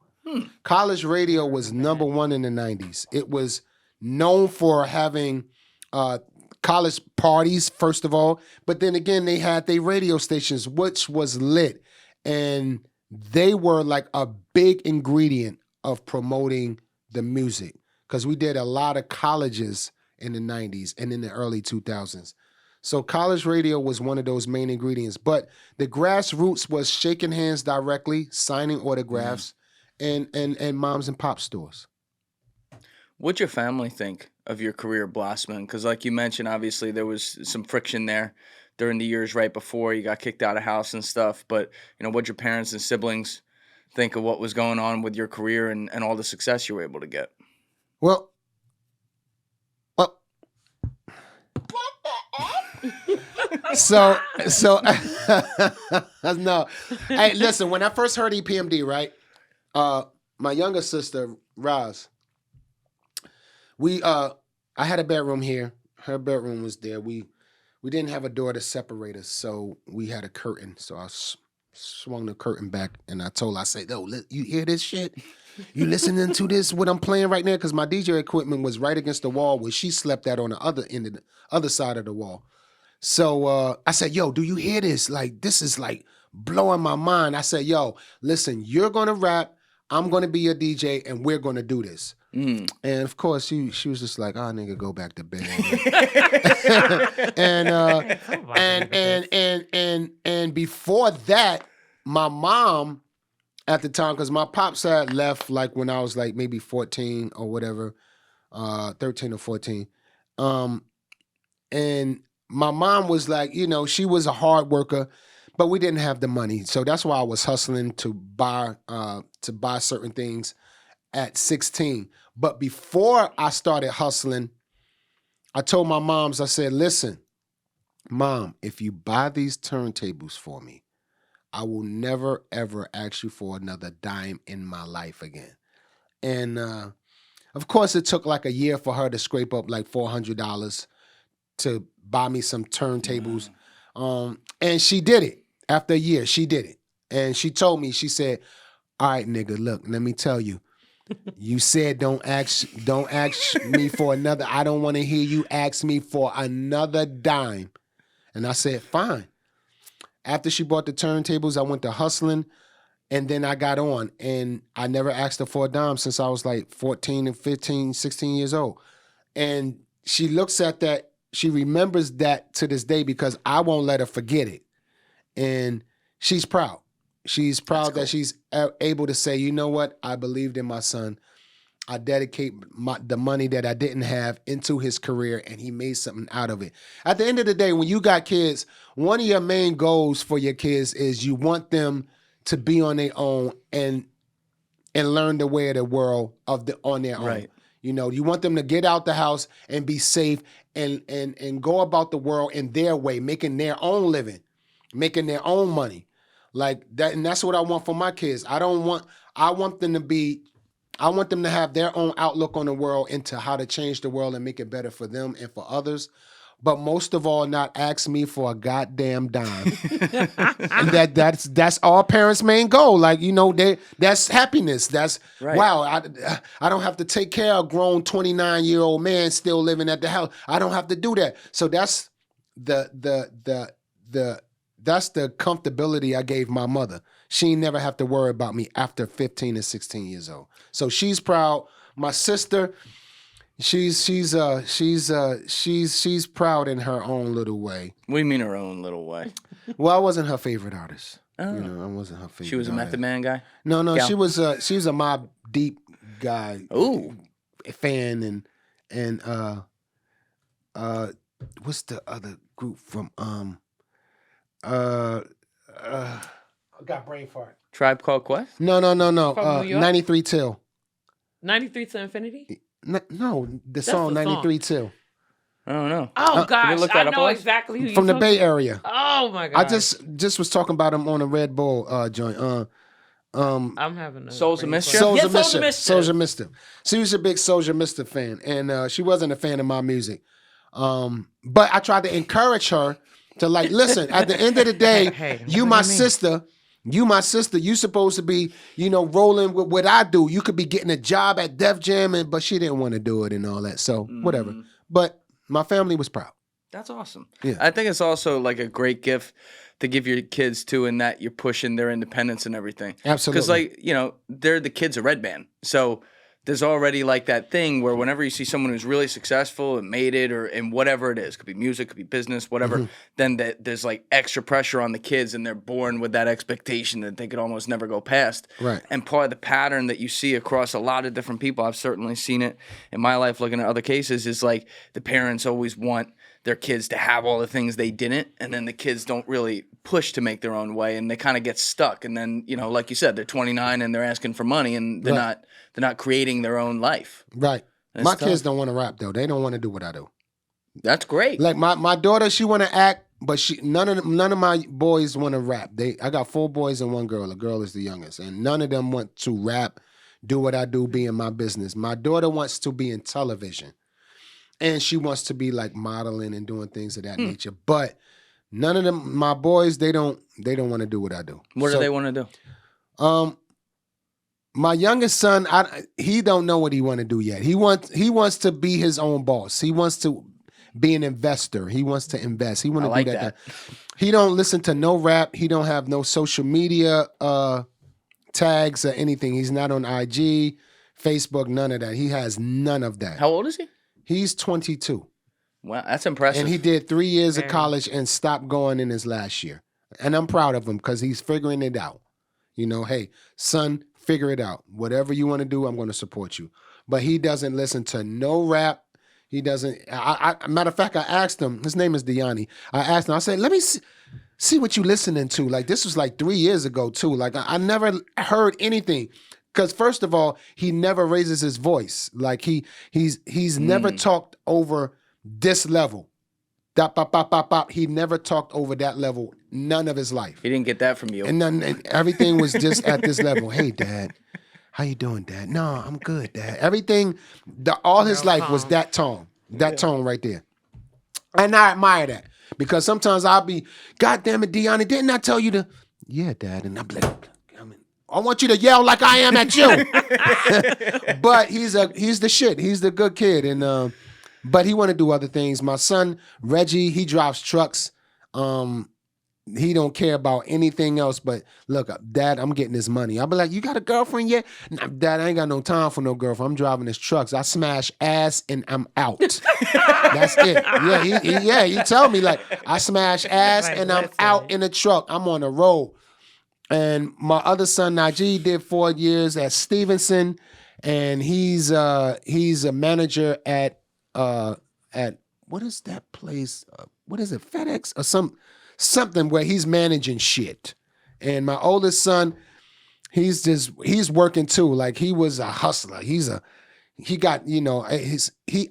College radio was number one in the 90s. It was known for having college parties, first of all, but then again, they had their radio stations, which was lit. And they were like a big ingredient of promoting the music, because we did a lot of colleges in the 90s and in the early 2000s. So college radio was one of those main ingredients. But the grassroots was shaking hands directly, signing autographs, and moms and pop stores. What'd your family think of your career blossoming? Because like you mentioned, obviously there was some friction there during the years right before you got kicked out of house and stuff. But, what'd your parents and siblings think of what was going on with your career and all the success you were able to get? Well, So no. Hey, listen, when I first heard EPMD, right? My younger sister, Roz, I had a bedroom here. Her bedroom was there. We didn't have a door to separate us, so we had a curtain. So I swung the curtain back, and I told her, I said, "Yo, you hear this shit? You listening to this? What I'm playing right now?" Because my DJ equipment was right against the wall where she slept at on the other end of the other side of the wall. So I said, "Yo, do you hear this? Like, this is like blowing my mind." I said, "Yo, listen, you're gonna rap. I'm gonna be your DJ, and we're gonna do this." And of course, she was just like, "Oh, nigga, go back to bed." and before that, my mom at the time, because my pops had left like when I was like maybe 14 or whatever, 13 or 14. And my mom was like, you know, she was a hard worker, but we didn't have the money. So that's why I was hustling to buy certain things at 16. But before I started hustling, I told my moms, I said, listen, Mom, if you buy these turntables for me, I will never, ever ask you for another dime in my life again. And of course, it took like a year for her to scrape up like $400 to buy me some turntables. And she did it. After a year, she did it. And she told me, she said, all right, nigga, look, let me tell you. You said don't ask me for another. I don't want to hear you ask me for another dime. And I said, fine. After she bought the turntables, I went to hustling, and then I got on. And I never asked her for a dime since I was like 14 and 15, 16 years old. And she looks at that. She remembers that to this day because I won't let her forget it. And she's proud. She's proud that she's able to say, you know what? I believed in my son. I dedicate the money that I didn't have into his career, and he made something out of it. At the end of the day, when you got kids, one of your main goals for your kids is you want them to be on their own and learn the way of the world on their own. Right. You know, you want them to get out the house and be safe and go about the world in their way, making their own living, making their own money. Like that, and that's what I want for my kids. I want them to have their own outlook on the world into how to change the world and make it better for them and for others. But most of all, not ask me for a goddamn dime. And that's all parents' main goal. Like, you know, that's happiness. That's right. Wow. I don't have to take care of a grown 29-year-old man still living at the house. I don't have to do that. So that's that's the comfortability I gave my mother. She never have to worry about me after 15 and 16 years old. So she's proud. My sister, she's proud in her own little way. What do you mean her own little way? Well, I wasn't her favorite artist. Oh. You know, I wasn't her favorite. She was a Method Man guy? No, Gal? she was a Mobb Deep guy. Ooh. Fan and what's the other group from I got brain fart. Tribe Called Quest? No. From New York? 93 Till. 93 to Infinity? No, the song 93 Till. I don't know. Oh, gosh. look I that up, know Alex? exactly who you're From the talking Bay Area. Oh, my God. I just was talking about him on a Red Bull joint. I'm having a Souls of brain Mischief? fart. Soulja Yeah, Soulja Mischief. Soulja Mischief. She was a big Soulja Mischief fan, and she wasn't a fan of my music. But I tried to encourage her to like, listen, at the end of the day, Hey, you my sister, you supposed to be, you know, rolling with what I do. You could be getting a job at Def Jam, but she didn't want to do it and all that. So whatever. But my family was proud. That's awesome. Yeah. I think it's also like a great gift to give your kids too, in that you're pushing their independence and everything. Absolutely. Because like, you know, they're the kids of Redman. So there's already like that thing where whenever you see someone who's really successful and made it, or in whatever it is, could be music, could be business, whatever, then there's like extra pressure on the kids, and they're born with that expectation that they could almost never go past. Right. And part of the pattern that you see across a lot of different people, I've certainly seen it in my life looking at other cases, is like the parents always want their kids to have all the things they didn't, and then the kids don't really push to make their own way, and they kind of get stuck. And then, you know, like you said, they're 29 and they're asking for money, and they're not creating their own life. Right. That's My tough. kids don't want to rap though. They don't want to do what I do. That's great. Like my daughter, she want to act, but none of my boys want to rap. I got 4 boys and 1 girl. A girl is the youngest, and none of them want to rap, do what I do, be in my business. My daughter wants to be in television, and she wants to be like modeling and doing things of that nature. But none of them, my boys, they don't want to do what I do. What do they want to do? My youngest son, he don't know what he want to do yet. He wants to be his own boss. He wants to be an investor. He wants to invest. He want to do that. He don't listen to no rap. He don't have no social media tags or anything. He's not on IG, Facebook, none of that. He has none of that. How old is he? He's 22. Wow, that's impressive. And he did 3 years of college and stopped going in his last year. And I'm proud of him because he's figuring it out. You know, hey, son, figure it out. Whatever you want to do, I'm going to support you. But he doesn't listen to no rap. He doesn't. Matter of fact, I asked him. His name is Deani. I asked him. I said, let me see what you listening to. Like, this was like 3 years ago, too. Like, I never heard anything. Because first of all, he never raises his voice. Like, he's never talked over this level. Dop, bop, bop, bop, bop. He never talked over that level none of his life. He didn't get that from you. And everything was just at this level. Hey, Dad, how you doing, Dad? No, I'm good, Dad. Everything, all his life was that tone. That tone right there. And I admire that. Because sometimes I'll be, God damn it, Deani, didn't I tell you to? Yeah, Dad. And I'm like, I want you to yell like I am at you. But he's the shit. He's the good kid. And but he want to do other things. My son, Reggie, he drives trucks. He don't care about anything else. But look, Dad, I'm getting this money. I'll be like, you got a girlfriend yet? Nah, Dad, I ain't got no time for no girlfriend. I'm driving his trucks. I smash ass and I'm out. That's it. Yeah, he told me like, I smash ass and I'm out in the truck. I'm on the road. And my other son, Najee, did 4 years at Stevenson, and he's a manager at what is that place? What is it? FedEx or something where he's managing shit. And my oldest son, he's working too. Like he was a hustler.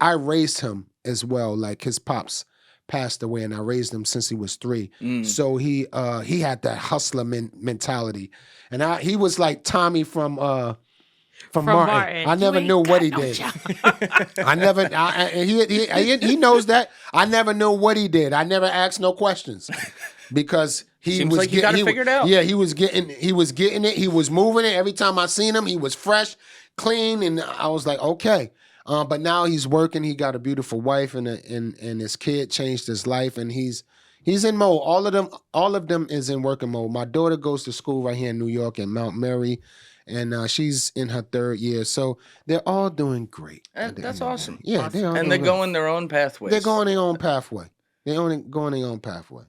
I raised him as well. Like his pops passed away, and I raised him since he was 3. So he had that hustler mentality, and he was like Tommy from Martin. I never knew what he did. He knows that. I never knew what he did. I never asked no questions because he Seems was like you got it figured out. Yeah, he was getting it. He was moving it. Every time I seen him, he was fresh, clean, and I was like, okay. But now he's working. He got a beautiful wife, and his kid changed his life, and he's in mode. All of them is in working mode. My daughter goes to school right here in New York at Mount Mary, and she's in her 3rd year. So they're all doing great. That's awesome. Yeah, awesome. They're going their own pathways. They're going their own pathway. They're only going their own pathway.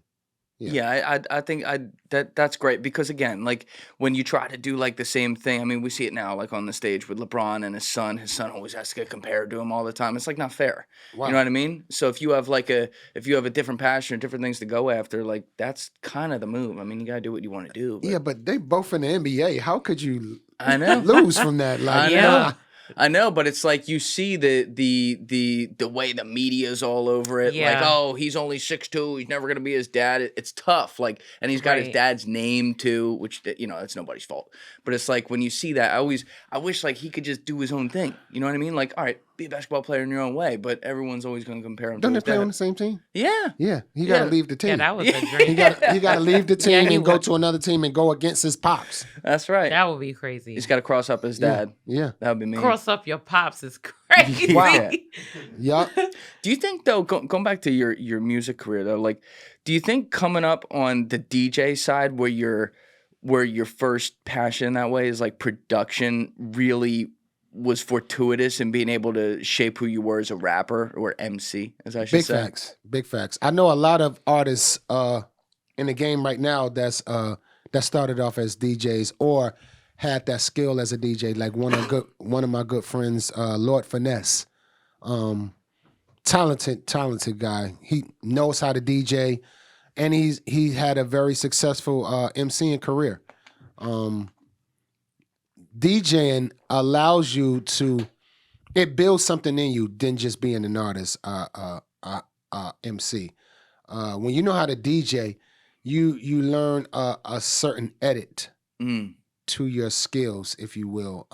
Yeah, I think that's great because again, like when you try to do like the same thing, I mean, we see it now like on the stage with LeBron and his son. His son always has to get compared to him all the time. It's like not fair. Wow. You know what I mean? So if you have a different passion or different things to go after, like that's kind of the move. I mean, you gotta do what you want to do. But... Yeah, but they both in the NBA. How could you? I know. Lose from that? Like, I know, but it's like you see the way the media's all over it. Yeah. Like, oh, he's only 6'2", he's never gonna be his dad. It's tough. Like, and he's got his dad's name too, which it's nobody's fault. But it's like when you see that, I wish like he could just do his own thing. You know what I mean? Like, all right, be a basketball player in your own way, but everyone's always gonna compare him. Don't to they play his dad. on the same team? Yeah. Yeah. He gotta leave the team. Yeah, that was a dream. He gotta leave the team and go to another team and go against his pops. That's right. That would be crazy. He's got to cross up his dad. Yeah. That would be me. Cross up your pops is crazy. Wow. Yeah. Do you think though, going back to your music career though, like, do you think coming up on the DJ side where your first passion that way is like production really was fortuitous in being able to shape who you were as a rapper or MC, as I should say? Big facts. I know a lot of artists in the game right now that started off as DJs or had that skill as a DJ. Like one of my good friends, Lord Finesse, talented guy. He knows how to DJ, and he had a very successful MCing career. DJing allows you it builds something in you than just being an artist, MC. When you know how to DJ, you learn a certain edit to your skills, if you will.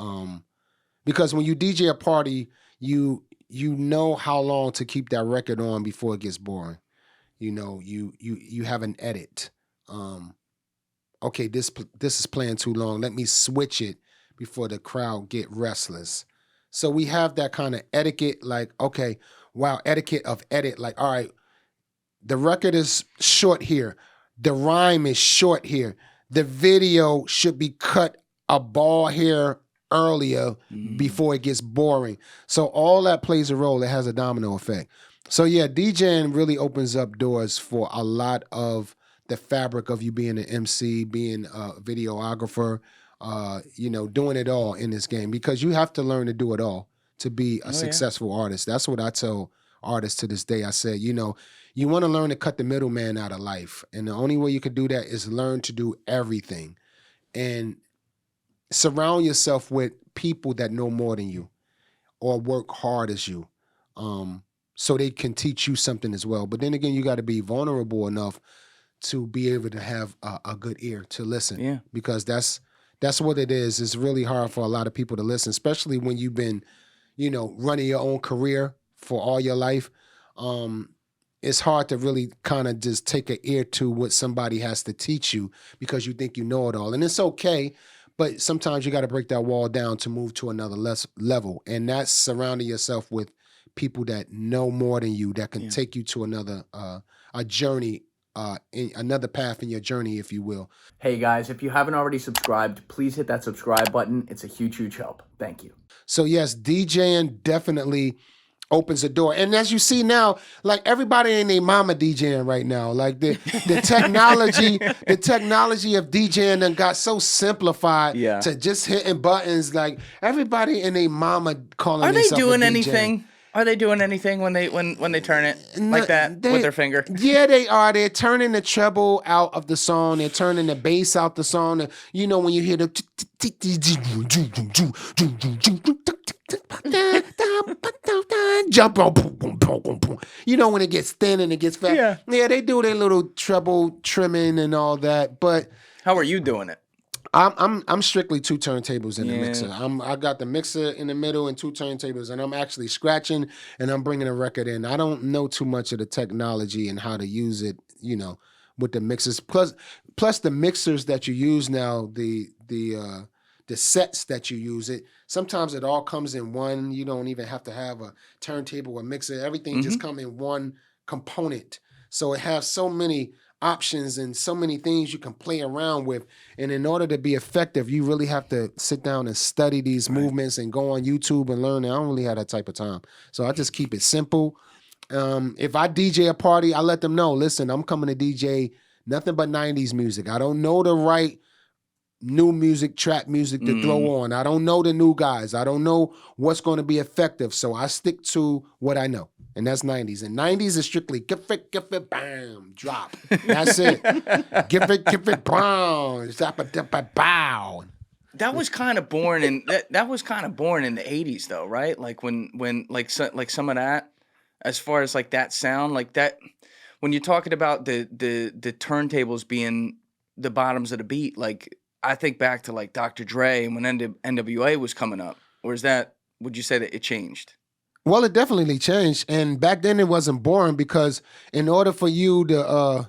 Because when you DJ a party, you know how long to keep that record on before it gets boring. You know, you have an edit. Okay, this is playing too long. Let me switch it before the crowd get restless. So we have that kind of etiquette, like, okay, wow, etiquette of edit. Like, all right, the record is short here. The rhyme is short here. The video should be cut a ball here earlier before it gets boring. So all that plays a role. It has a domino effect. So yeah, DJing really opens up doors for a lot of the fabric of you being an MC, being a videographer, doing it all in this game, because you have to learn to do it all to be a successful artist. That's what I tell artists to this day. I said, you want to learn to cut the middleman out of life. And the only way you can do that is learn to do everything. And surround yourself with people that know more than you or work hard as you, so they can teach you something as well. But then again, you got to be vulnerable enough to be able to have a good ear to listen, because that's what it is. It's really hard for a lot of people to listen, especially when you've been, running your own career for all your life. It's hard to really kind of just take an ear to what somebody has to teach you because you think you know it all. And it's okay, but sometimes you got to break that wall down to move to another level. And that's surrounding yourself with people that know more than you, that can take you to another a journey, another path in your journey, if you will. Hey guys, if you haven't already subscribed, please hit that subscribe button. It's a huge, huge help. Thank you. So yes, DJing definitely opens the door. And as you see now, like everybody ain't their mama DJing right now. Like the technology, the technology of DJing done got so simplified to just hitting buttons. Like everybody and their mama calling themselves a DJ. Are they doing anything? Are they doing anything when they turn it like that with their finger? Yeah, they are. They're turning the treble out of the song. They're turning the bass out the song. You know, when you hear the jump on, you know, when it gets thin and it gets fat. Yeah, they do their little treble trimming and all that. But how are you doing it? I'm strictly two turntables in the mixer. I got the mixer in the middle and two turntables, and I'm actually scratching and I'm bringing a record in. I don't know too much of the technology and how to use it, with the mixers. Plus the mixers that you use now, the sets that you use it. Sometimes it all comes in one. You don't even have to have a turntable or mixer. Everything just come in one component. So it has so many options and so many things you can play around with. And in order to be effective, you really have to sit down and study these movements and go on YouTube and learn. I don't really have that type of time. So I just keep it simple. If I DJ a party, I let them know, listen, I'm coming to DJ nothing but 90s music. I don't know the right new music, trap music to throw on. I don't know the new guys. I don't know what's going to be effective. So I stick to what I know. And that's 90s. And 90s is strictly give it, bam, drop. That's it. give it, bam, zap it, bow. That was kind of born in that was kind of born in the 80s though, right? Like when like some of that, as far as like that sound, like that, when you're talking about the turntables being the bottoms of the beat, like I think back to like Dr. Dre and when NWA was coming up. Or is that, would you say that it changed? Well, it definitely changed. And back then it wasn't boring because in order for you to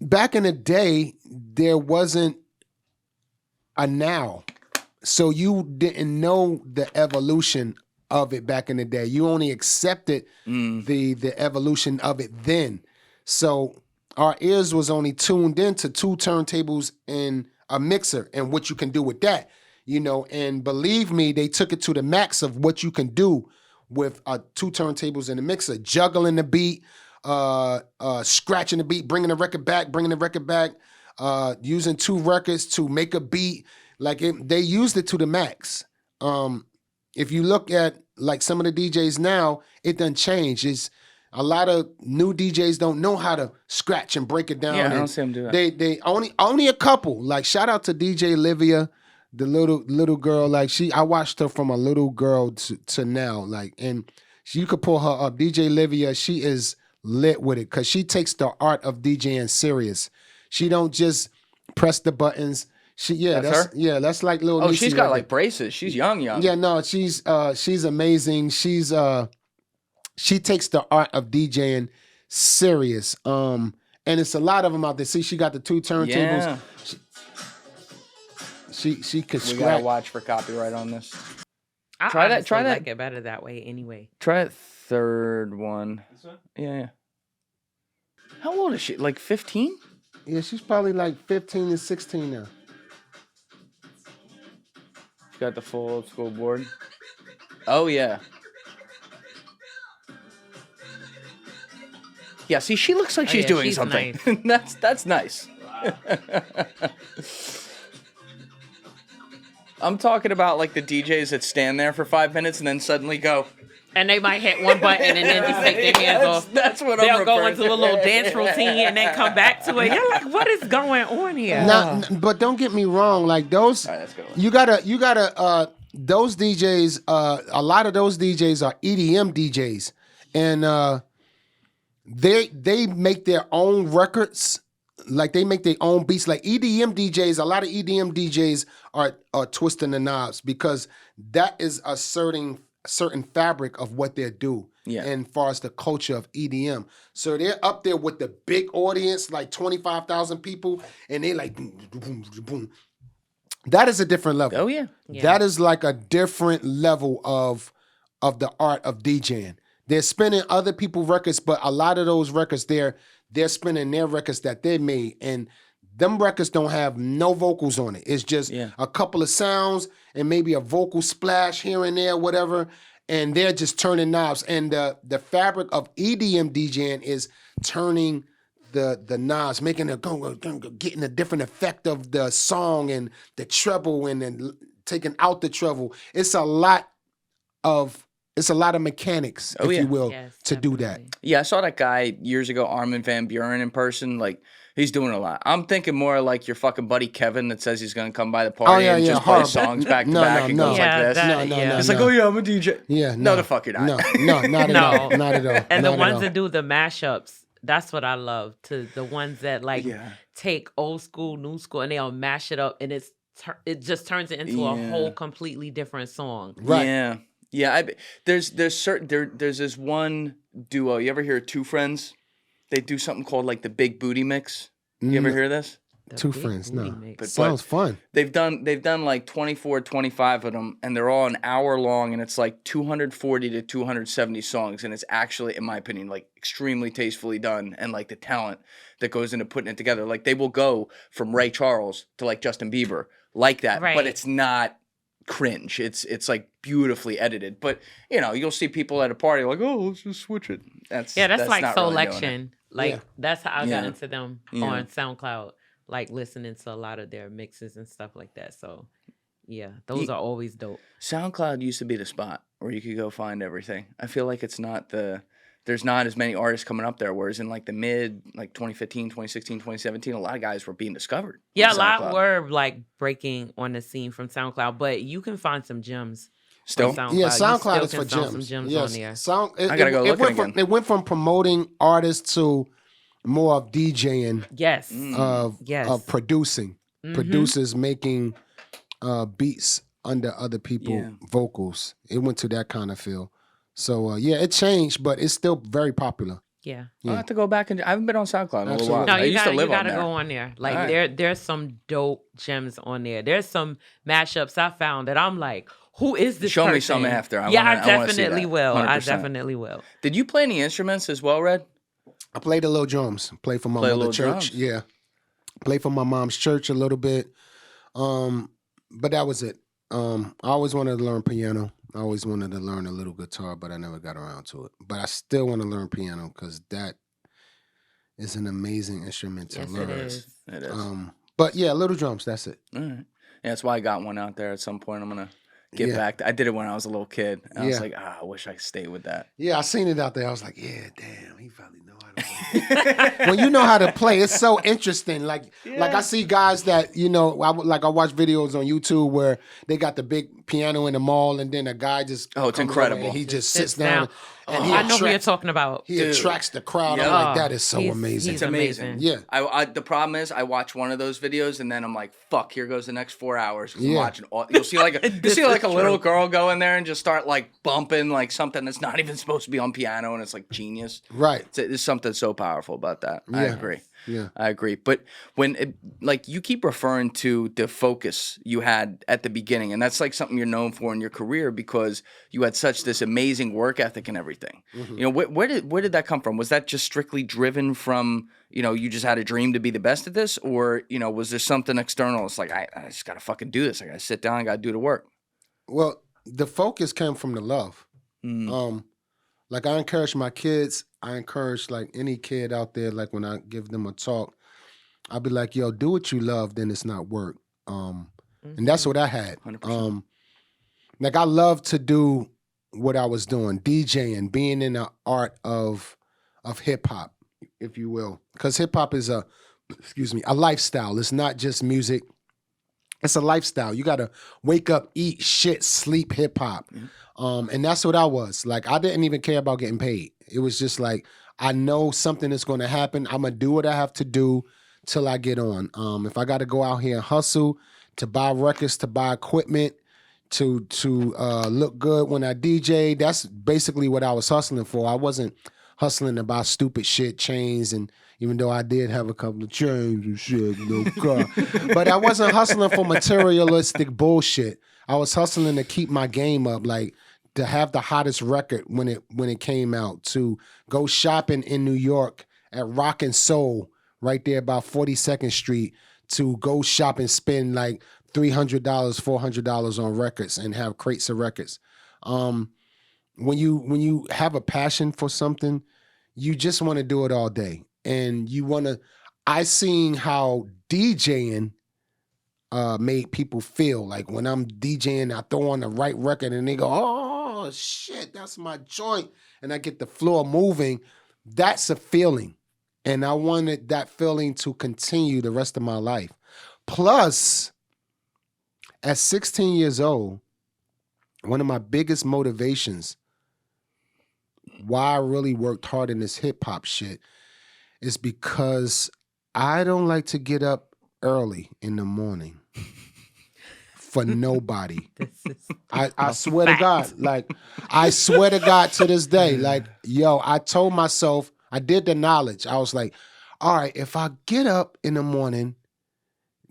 back in the day, there wasn't a now. So you didn't know the evolution of it back in the day. You only accepted the evolution of it then. So our ears was only tuned into two turntables and a mixer and what you can do with that. And believe me, they took it to the max of what you can do with two turntables and a mixer, juggling the beat, scratching the beat, bringing the record back, using two records to make a beat. They used it to the max. If you look at like some of the DJs now, it done changed. It's a lot of new DJs don't know how to scratch and break it down. Yeah, I don't see them do that. They only a couple. Like shout out to DJ Livia. The little girl, I watched her from a little girl to now, and you could pull her up. DJ Livia, she is lit with it because she takes the art of DJing serious. She don't just press the buttons. That's her? Yeah, that's like little. Oh, she's got like braces. She's young. Yeah, no, she's amazing. She takes the art of DJing serious. And it's a lot of them out there. See, she got the two turntables. Yeah. She could scratch. We gotta watch for copyright on this. I Try that. like it better that way anyway. Try that third one. This one? Yeah. How old is she? Like 15? Yeah, she's probably like 15 and 16 now. Got the full old school board. Oh yeah. Yeah, see, she looks like she's doing she's something. nice. That's nice. I'm talking about like the DJs that stand there for 5 minutes and then suddenly go. And they might hit one button and then just take their hands off. That's what I'm They'll go referring into to. a little dance routine and then come back to it. You're like, what is going on here? But don't get me wrong, like those, All right, let's go. you gotta, those DJs, a lot of those DJs are EDM DJs, and they make their own records, like they make their own beats. Like EDM DJs, a lot of EDM DJs are twisting the knobs because that is a certain fabric of what they do. Yeah. And far as the culture of EDM. So they're up there with the big audience, like 25,000 people, and they like boom, boom, boom, boom. That is a different level. Oh yeah. That is like a different level of the art of DJing. They're spinning other people's records, but a lot of those records they're spinning their records that they made, and them records don't have no vocals on it. It's just a couple of sounds and maybe a vocal splash here and there, whatever. And they're just turning knobs. And the fabric of EDM DJing is turning the knobs, making it go, getting a different effect of the song and the treble and then taking out the treble. It's a lot of mechanics, if you will, to do that. Yeah, I saw that guy years ago, Armin van Buuren, in person. Like, he's doing a lot. I'm thinking more like your fucking buddy Kevin that says he's going to come by the party and just play songs back to back and goes like this. It's like, oh yeah, I'm a DJ. Yeah, no, the fuck you're not. No, not at all. Not at all. And not the ones all. that do the mashups, that's what I love. To the ones that like take old school, new school, and they'll mash it up, and it just turns it into a whole completely different song. Right. Yeah. Yeah, there's this one duo. You ever hear of Two Friends? They do something called like the Big Booty Mix. You ever hear this? Two Friends, no. But Sounds fun. They've done like 24, 25 of them, and they're all an hour long, and it's like 240 to 270 songs, and it's actually, in my opinion, like extremely tastefully done, and like the talent that goes into putting it together. Like they will go from Ray Charles to like Justin Bieber like that, but it's not cringe. It's like beautifully edited, but you know, you'll see people at a party like, oh, let's just switch it. That's like not really doing it. selection. Like that's how I got into them on SoundCloud, like listening to a lot of their mixes and stuff like that. So yeah, those are always dope. SoundCloud used to be the spot where you could go find everything. I feel like there's not as many artists coming up there, whereas in like the mid, like 2015, 2016, 2017, a lot of guys were being discovered. Yeah, a lot were like breaking on the scene from SoundCloud, but you can find some gems. Still? SoundCloud. Yeah, SoundCloud is for Some gems. gems Yes. on there. I gotta go look again. It went from promoting artists to more of DJing. Yes. Of producing. Producers making beats under other people's vocals. It went to that kind of feel. So it changed, but it's still very popular. Yeah. I'll have to go back and I haven't been on SoundCloud in a little while. No, I you used to live on gotta there. go on there. Like there's some dope gems on there. There's some mashups I found that I'm like, who is this Show person? me some after. I definitely will. 100%. I definitely will. Did you play any instruments as well, Red? I played the little drums. Played for my mother's church. Drums. Yeah. Played for my mom's church a little bit. But that was it. I always wanted to learn piano. I always wanted to learn a little guitar, but I never got around to it. But I still want to learn piano because that is an amazing instrument to learn. It is. It is. But yeah, little drums, that's it. All right. Yeah, that's why I got one out there at some point. I'm going to get back. I did it when I was a little kid. I was like, I wish I could stay with that. Yeah, I seen it out there. I was like, yeah, damn, he probably know how to play. When you know how to play, it's so interesting. Like I see guys that, you know, I watch videos on YouTube where they got the big piano in the mall and then a guy just it's incredible. And he just sits down. And I know who you're talking about. He attracts the crowd. I'm like, that is so amazing. He's It's amazing. Yeah. The problem is I watch one of those videos and then I'm like, fuck, here goes the next 4 hours. 'Cause I'm Yeah. watching you'll see like a little girl go in there and just start like bumping like something that's not even supposed to be on piano and it's like genius. Right. There's something so powerful about that. I agree. Yeah. I agree. But like you keep referring to the focus you had at the beginning, and that's like something you're known for in your career because you had such this amazing work ethic and everything. Mm-hmm. You know, where did that come from? Was that just strictly driven from, you know, you just had a dream to be the best at this, or, you know, was there something external? It's like I just gotta fucking do this. I gotta sit down. I gotta do the work. Well, the focus came from the love. Like I encourage my kids. I encourage like any kid out there. Like when I give them a talk, I'll be like, "Yo, do what you love. Then it's not work." And that's what I had. 100%. Like I love to do what I was doing, DJing, being in the art of hip hop, if you will, because hip hop is a lifestyle. It's not just music. It's a lifestyle. You got to wake up, eat, shit, sleep hip hop. And that's what I was. Like, I didn't even care about getting paid. It was just like, I know something is going to happen. I'm going to do what I have to do till I get on. If I got to go out here and hustle to buy records, to buy equipment, to look good when I DJ, that's basically what I was hustling for. I wasn't hustling to buy stupid shit, chains, and even though I did have a couple of chains and shit, no car. But I wasn't hustling for materialistic bullshit. I was hustling to keep my game up, like to have the hottest record when it came out, to go shopping in New York at Rock and Soul, right there about 42nd Street, to go shop and spend like $300, $400 on records and have crates of records. When you have a passion for something, you just want to do it all day. And you want to, I seen how DJing made people feel. Like when I'm DJing, I throw on the right record and they go, oh shit, that's my joint. And I get the floor moving. That's a feeling. And I wanted that feeling to continue the rest of my life. Plus, at 16 years old, one of my biggest motivations why I really worked hard in this hip hop shit is because I don't like to get up early in the morning for nobody. I swear to God, like, I swear to God to this day, like, yo, I told myself, I did the knowledge. I was like, all right, if I get up in the morning,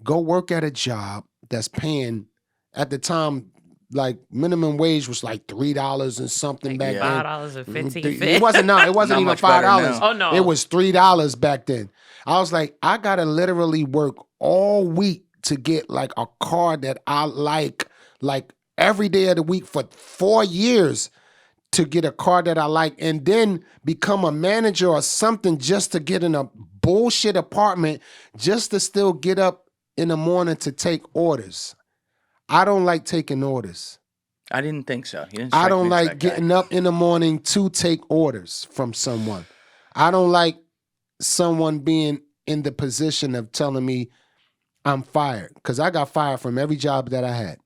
go work at a job that's paying, at the time, like minimum wage was like $3 and something back then. $5.15. It wasn't even $5. Oh no, it was $3 back then. I was like, I gotta literally work all week to get like a car that I like every day of the week for 4 years to get a car that I like, and then become a manager or something just to get in a bullshit apartment just to still get up in the morning to take orders. I don't like taking orders. I didn't think so. I don't like getting up in the morning to take orders from someone. I don't like someone being in the position of telling me I'm fired, because I got fired from every job that I had.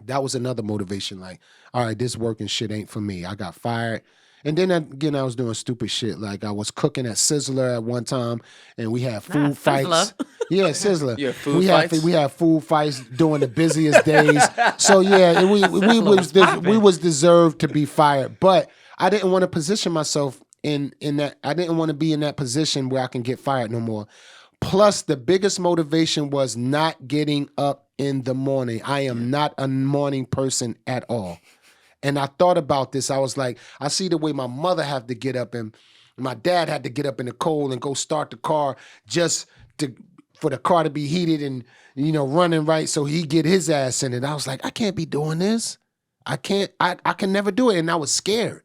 That was another motivation. Like, all right, this working shit ain't for me. I got fired. And then again, I was doing stupid shit. Like I was cooking at Sizzler at one time, and we had food fights. Yeah, Sizzler. Yeah, food fights. We had food fights during the busiest days. So yeah, we was deserved to be fired. But I didn't want to position myself in that. I didn't want to be in that position where I can get fired no more. Plus, the biggest motivation was not getting up in the morning. I am not a morning person at all. And I thought about this. I was like, I see the way my mother had to get up and my dad had to get up in the cold and go start the car just for the car to be heated and, running right so he get his ass in it. I was like, I can't be doing this. I can never do it. And I was scared.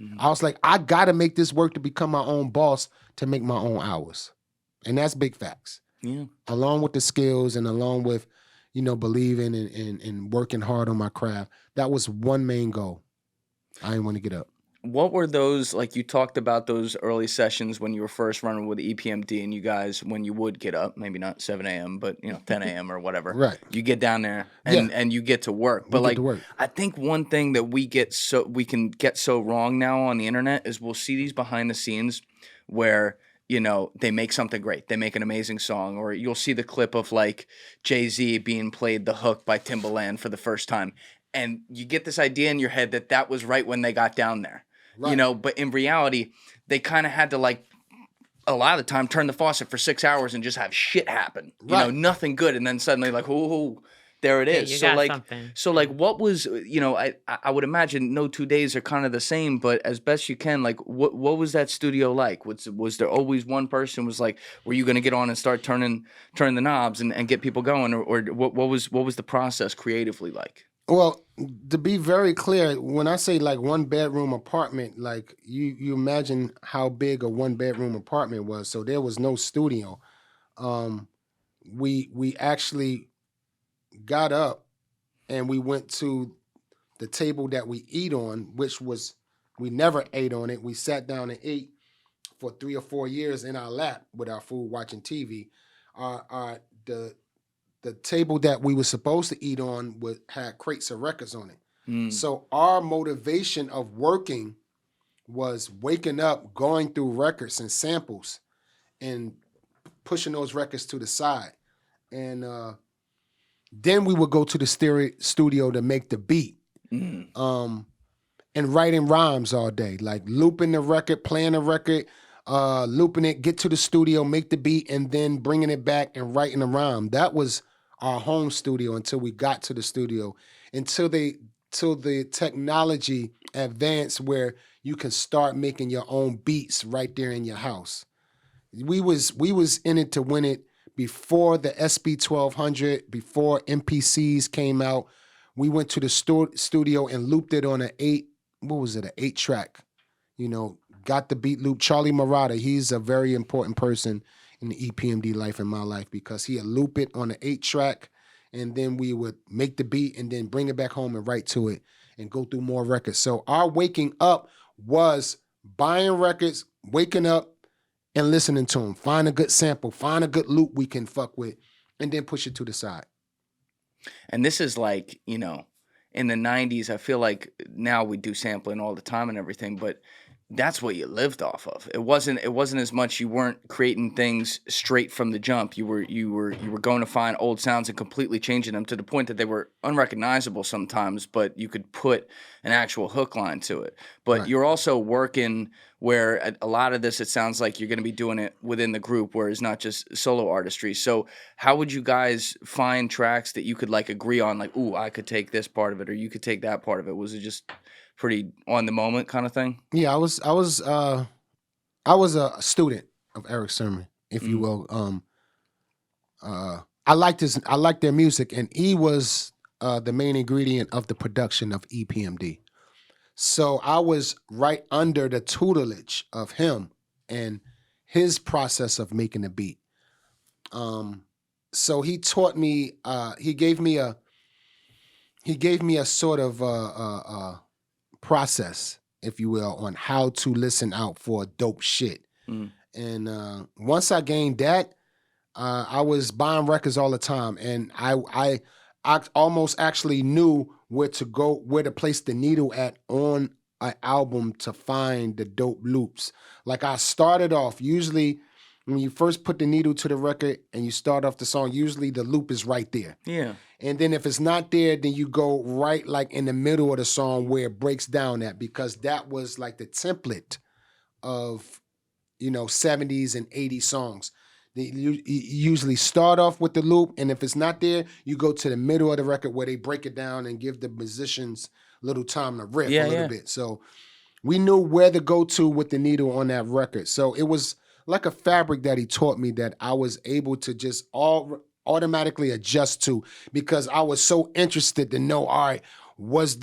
Mm-hmm. I was like, I got to make this work to become my own boss, to make my own hours. And that's big facts. Yeah. Along with the skills and along with, believing and working hard on my craft. That was one main goal. I didn't want to get up. What were those, like you talked about those early sessions when you were first running with EPMD and you guys, when you would get up, maybe not 7 a.m., but 10 a.m. or whatever. Right. You get down there and you get to work. But I think one thing that we can get so wrong now on the internet is we'll see these behind the scenes where they make something great. They make an amazing song. Or you'll see the clip of like Jay-Z being played The Hook by Timbaland for the first time. And you get this idea in your head that was right when they got down there. Right. But in reality, they kind of had to a lot of the time turn the faucet for 6 hours and just have shit happen. You know, nothing good, and then suddenly like, oh, there it is. you So got like, something. so like, what was, you know, I would imagine no 2 days are kind of the same, but as best you can, like, what was that studio like? Was there always one person was like, were you gonna get on and start turning the knobs and get people going, or what was the process creatively like? Well, to be very clear, when I say like 1-bedroom apartment, like you imagine how big a 1-bedroom apartment was. So there was no studio. We actually got up and we went to the table that we eat on, which was, we never ate on it. We sat down and ate for 3 or 4 years in our lap with our food, watching TV. The table that we were supposed to eat on had crates of records on it. So our motivation of working was waking up, going through records and samples and pushing those records to the side. And then we would go to the studio to make the beat. And writing rhymes all day, like looping the record, playing the record, looping it, get to the studio, make the beat, and then bringing it back and writing a rhyme. That was our home studio until we got to the studio, until the technology advanced where you can start making your own beats right there in your house. We was in it to win it before the SB 1200, before MPCs came out. We went to the studio and looped it on an 8-track, you know, got the beat loop. Charlie Murata, he's a very important person in the EPMD life, in my life, because he'd loop it on an 8-track, and then we would make the beat and then bring it back home and write to it and go through more records. So our waking up was buying records, waking up and listening to them. Find a good sample, find a good loop we can fuck with, and then push it to the side. And this is like, you know, in the 90s, I feel like now we do sampling all the time and everything, but that's what you lived off of. It wasn't as much, you weren't creating things straight from the jump. You were going to find old sounds and completely changing them to the point that they were unrecognizable sometimes, but you could put an actual hook line to it. But you're also working where a lot of this, it sounds like you're going to be doing it within the group, where it's not just solo artistry. So how would you guys find tracks that you could like agree on, like, ooh, I could take this part of it, or you could take that part of it? Was it just pretty on the moment kind of thing? Yeah, I was a student of Eric Sermon, if you will. I liked their music, and he was the main ingredient of the production of EPMD. So I was right under the tutelage of him and his process of making a beat. So he taught me. He gave me a sort of process, if you will, on how to listen out for dope shit. And once I gained that, I was buying records all the time, and I almost actually knew where to place the needle at on an album to find the dope loops. Like I started off, usually when you first put the needle to the record and you start off the song, usually the loop is right there. Yeah. And then if it's not there, then you go right like in the middle of the song where it breaks down at, because that was like the template of, you know, 70s and 80s songs. You usually start off with the loop, and if it's not there, you go to the middle of the record where they break it down and give the musicians a little time to riff a little bit. So we knew where to go to with the needle on that record. So it was like a fabric that he taught me that I was able to just automatically adjust to, because I was so interested to know, all right, what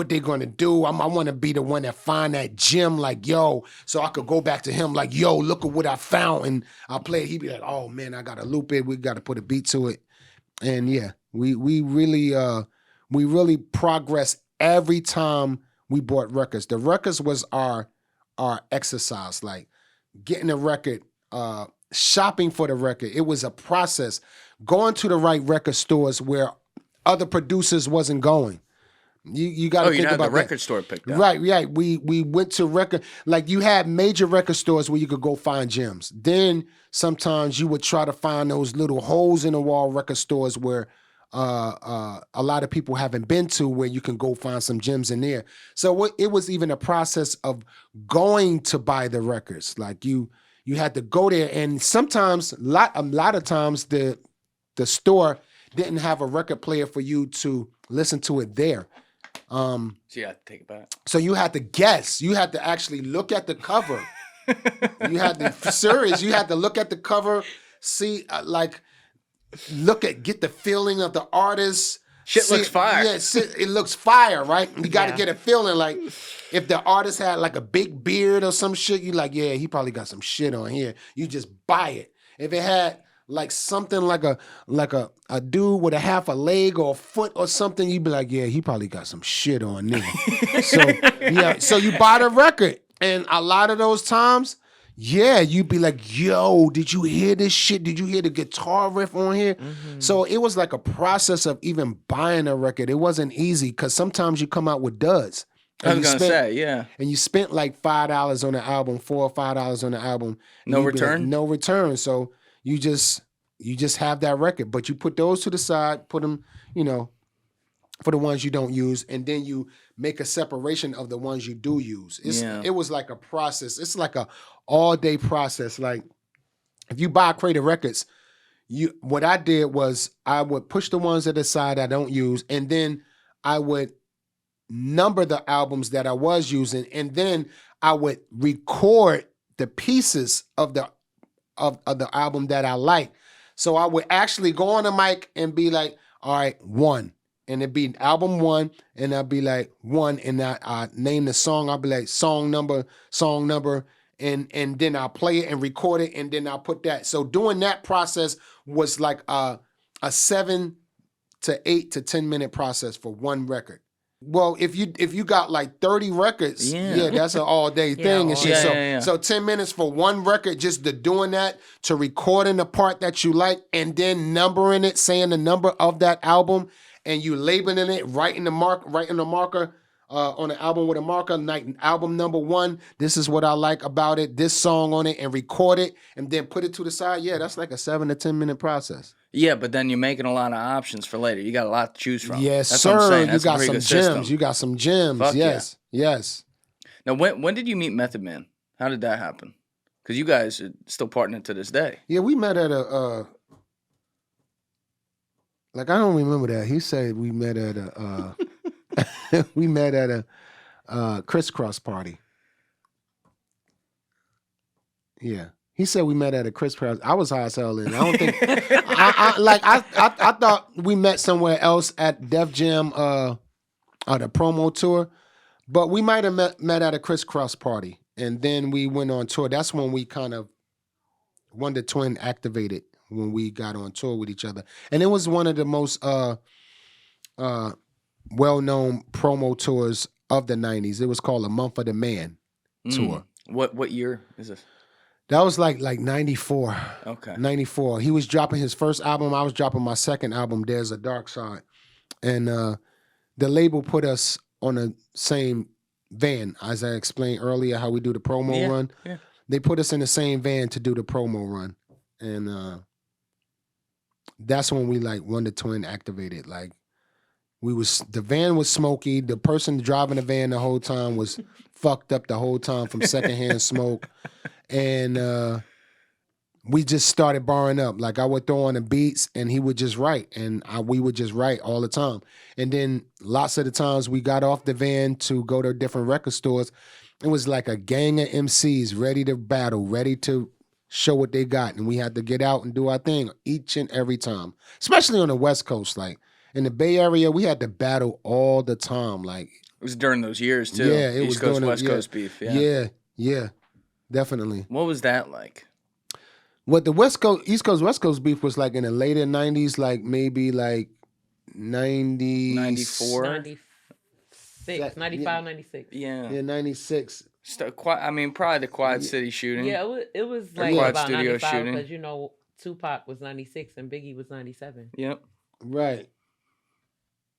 they're gonna do. I want to be the one that find that gem, like, yo, so I could go back to him like, yo, look at what I found, and I'll play it. He'd be like, oh man, I gotta loop it. We gotta put a beat to it. And yeah, we really progressed every time we bought records. The records was our exercise, like getting a record, shopping for the record. It was a process. Going to the right record stores where other producers wasn't going. You got to think about the record store picked up. Right. We went to record, like you had major record stores where you could go find gems. Then sometimes you would try to find those little holes in the wall record stores where a lot of people haven't been to, where you can go find some gems in there. So it was even a process of going to buy the records. Like you you had to go there, and sometimes a lot of times the store didn't have a record player for you to listen to it there. So you had to take it back. So you had to guess. You had to actually look at the cover. You had to look at the cover, see get the feeling of the artist. Shit looks fire. Yeah, it looks fire, right? You got to get a feeling like if the artist had like a big beard or some shit, you like, yeah, he probably got some shit on here. You just buy it. If it had like something like a dude with a half a leg or a foot or something, you'd be like, yeah, he probably got some shit on there. So you buy the record. And a lot of those times, yeah, you'd be like, yo, did you hear this shit? Did you hear the guitar riff on here? Mm-hmm. So it was like a process of even buying a record. It wasn't easy because sometimes you come out with duds. I was going to say, yeah. And you spent like $5 on the album, $4 or $5 on the album. No return? Like, no return. So you just have that record. But you put those to the side, put them, for the ones you don't use, and then you make a separation of the ones you do use. It was like a process. It's like a all-day process. Like if you buy Creative Records, what I did was I would push the ones to the side I don't use, and then I would number the albums that I was using, and then I would record the pieces of the album that I like. So I would actually go on the mic and be like, all right, 1. And it'd be album 1, and I'd be like 1, and I name the song. I'll be like song number, and then I'll play it and record it, and then I'll put that. So doing that process was like a 7 to 8 to 10 minute process for one record. Well, if you got like 30 records, that's an all day thing and shit. So 10 minutes for one record, just to doing that, to recording the part that you like, and then numbering it, saying the number of that album. And you labeling it, writing the marker on the album with a marker, like album number 1, this is what I like about it, this song on it, and record it, and then put it to the side. Yeah, that's like a 7 to 10 minute process. Yeah, but then you're making a lot of options for later. You got a lot to choose from. Yes, that's sir. What I'm saying. You got some gems. System. You got some gems. Fuck yes, yes. Now, when did you meet Method Man? How did that happen? Because you guys are still partnering to this day. Yeah, we met at a... Like, I don't remember that. He said we met at a crisscross party. Yeah. He said we met at a crisscross. I was high as hell then. I don't think I thought we met somewhere else at Def Jam the promo tour. But we might have met at a crisscross party. And then we went on tour. That's when we kind of Wonder Twin activated. When we got on tour with each other. And it was one of the most well-known promo tours of the 90s. It was called A Month of the Man tour. What year is this? That was like 94. Okay. 94. He was dropping his first album. I was dropping my second album, There's a Dark Side. And the label put us on the same van, as I explained earlier, how we do the promo run. Yeah. They put us in the same van to do the promo run. And that's when we like Wonder Twin activated. Like the van was smoky. The person driving the van the whole time was fucked up the whole time from secondhand smoke. And we just started barring up. Like I would throw on the beats and he would just write. And we would just write all the time. And then lots of the times we got off the van to go to different record stores. It was like a gang of MCs ready to battle, ready to show what they got, and we had to get out and do our thing each and every time, especially on the West Coast. Like in the Bay Area, we had to battle all the time. Like it was during those years too. Yeah, it was East Coast, West Coast beef. Yeah, definitely. What was that like? What the East Coast, West Coast beef was like in the later 90s, like maybe like 90... 94? 96, 95, 96. Yeah. Yeah, 96. Probably the Quad City shooting. Yeah, it was like Quad about Studio 95 shooting. because Tupac was 96 and Biggie was 97. Yep. Right.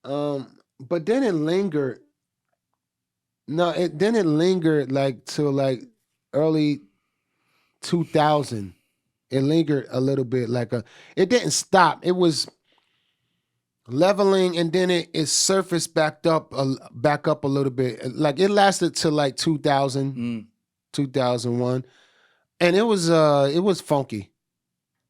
But then it lingered. Then it lingered like till like early 2000. It lingered a little bit. It didn't stop. It was leveling, and then it surfaced back up a little bit. Like it lasted till like 2000, 2001. And it was funky.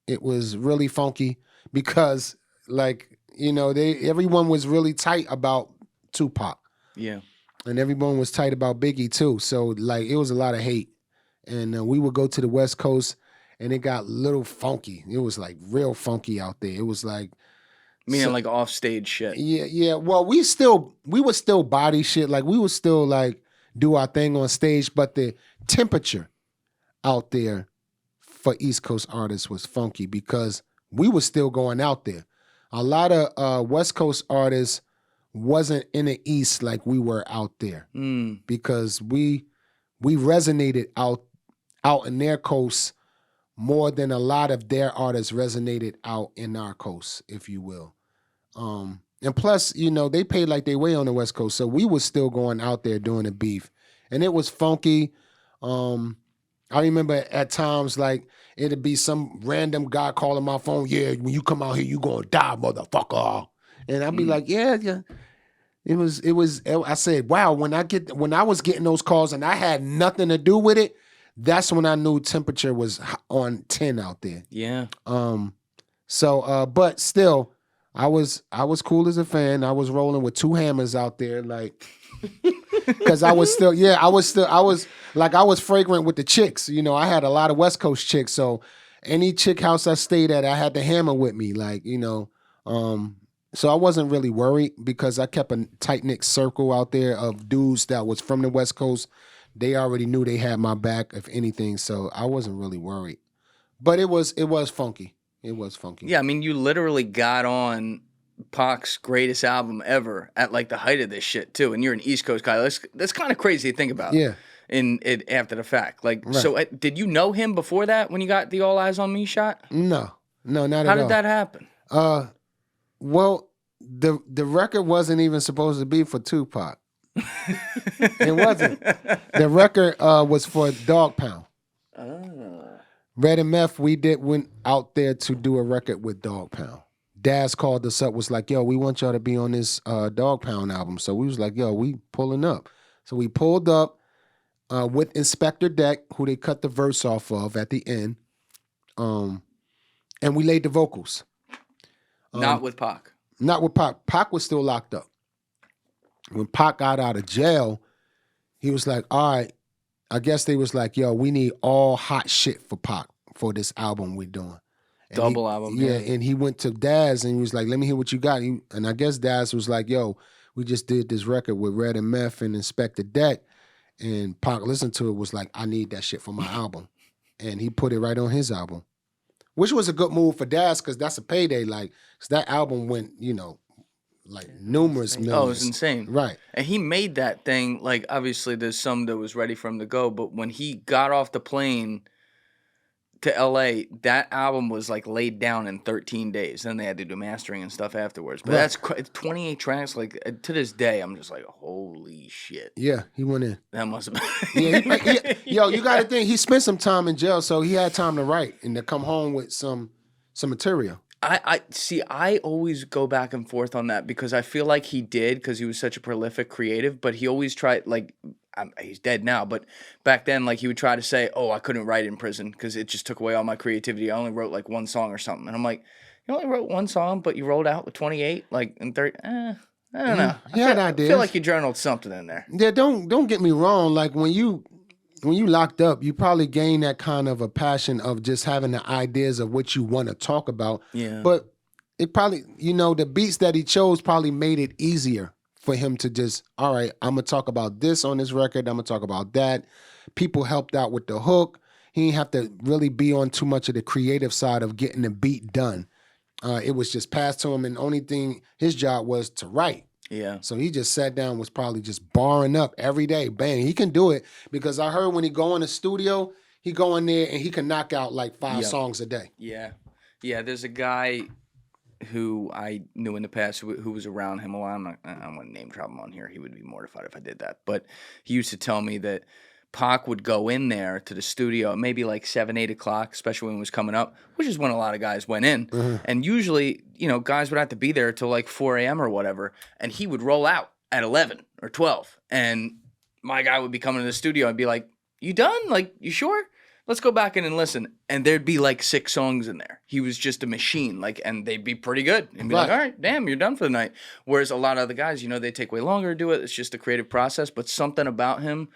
It was really funky because, like, you know, everyone was really tight about Tupac. Yeah. And everyone was tight about Biggie too. So like it was a lot of hate. And we would go to the West Coast and it got a little funky. It was like real funky out there. It was like Meaning like off stage shit. Yeah. Well, we would still body shit. Like we would still like do our thing on stage, but the temperature out there for East Coast artists was funky because we were still going out there. A lot of West Coast artists wasn't in the East like we were out there because we resonated out in their coast more than a lot of their artists resonated out in our coast, if you will. And plus, you know, they paid like they way on the West Coast, so we was still going out there doing the beef, and it was funky. I remember at times like it'd be some random guy calling my phone. Yeah, when you come out here, you gonna die, motherfucker. And I'd be like, yeah. It was. I said, wow. When I was getting those calls and I had nothing to do with it, that's when I knew temperature was on 10 out there. Yeah. So, but still, I was cool as a fan. I was rolling with two hammers out there, like, because I was fragrant with the chicks. You know, I had a lot of West Coast chicks, so any chick house I stayed at, I had the hammer with me, like, you know. So I wasn't really worried because I kept a tight-knit circle out there of dudes that was from the West Coast. They already knew they had my back, if anything, so I wasn't really worried. But it was funky. It was funky. Yeah, I mean, you literally got on Pac's greatest album ever at like the height of this shit too, and you're an East Coast guy. That's kind of crazy to think about. Yeah. In it after the fact, like, right. So did you know him before that when you got the All Eyes on Me shot? No, not at all. How did that happen? Well, the record wasn't even supposed to be for Tupac. It wasn't. The record was for Dog Pound. Red and Meth, we went out there to do a record with Dog Pound. Daz called us up, was like, yo, we want y'all to be on this Dog Pound album. So we was like, yo, we pulling up. So we pulled up with Inspector Deck, who they cut the verse off of at the end. And we laid the vocals. Not with Pac. Not with Pac. Pac was still locked up. When Pac got out of jail, he was like, all right, I guess they was like, yo, we need all hot shit for Pac for this album we're doing. And Double album. Yeah, and he went to Daz and he was like, let me hear what you got. And I guess Daz was like, yo, we just did this record with Red and Meth and Inspector Deck. And Pac listened to it, was like, I need that shit for my album. And he put it right on his album. Which was a good move for Daz because that's a payday. Like, 'cause that album went, you know, like numerous millions. Oh, it was insane. Right. And he made that thing, like, obviously there's some that was ready for him to go, but when he got off the plane to LA, that album was like laid down in 13 days. Then they had to do mastering and stuff afterwards. But that's 28 tracks. Like, to this day, I'm just like, holy shit. Yeah, he went in. That must have been. Yo, you got to think, he spent some time in jail, so he had time to write and to come home with some material. I see. I always go back and forth on that because I feel like he did because he was such a prolific creative. But he always tried, like, he's dead now. But back then, like, he would try to say, "Oh, I couldn't write in prison because it just took away all my creativity. I only wrote like one song or something." And I'm like, "You only wrote one song, but you rolled out with 28, like in 30." I don't know. I feel like you journaled something in there. Yeah, don't get me wrong. Like when you locked up, you probably gain that kind of a passion of just having the ideas of what you want to talk about. Yeah. But it probably, you know, the beats that he chose probably made it easier for him to just, all right, I'm going to talk about this on this record. I'm going to talk about that. People helped out with the hook. He didn't have to really be on too much of the creative side of getting the beat done. It was just passed to him, and the only thing his job was to write. Yeah. So he just sat down, was probably just barring up every day. Bang, he can do it because I heard when he go in the studio, he go in there and he can knock out like 5 songs a day. Yeah. Yeah, there's a guy who I knew in the past who was around him a lot. I don't want to name drop him on here. He would be mortified if I did that. But he used to tell me that Pac would go in there to the studio at maybe like 7, 8 o'clock, especially when it was coming up, which is when a lot of guys went in. Mm-hmm. And usually, you know, guys would have to be there till like 4 a.m. or whatever. And he would roll out at 11 or 12. And my guy would be coming to the studio and be like, "You done? Like, you sure?" let's go back in and listen. And there'd be like 6 songs in there. He was just a machine, like, and they'd be pretty good. And be like, all right, damn, you're done for the night. Whereas a lot of other guys, you know, they take way longer to do it. It's just a creative process. But something about him,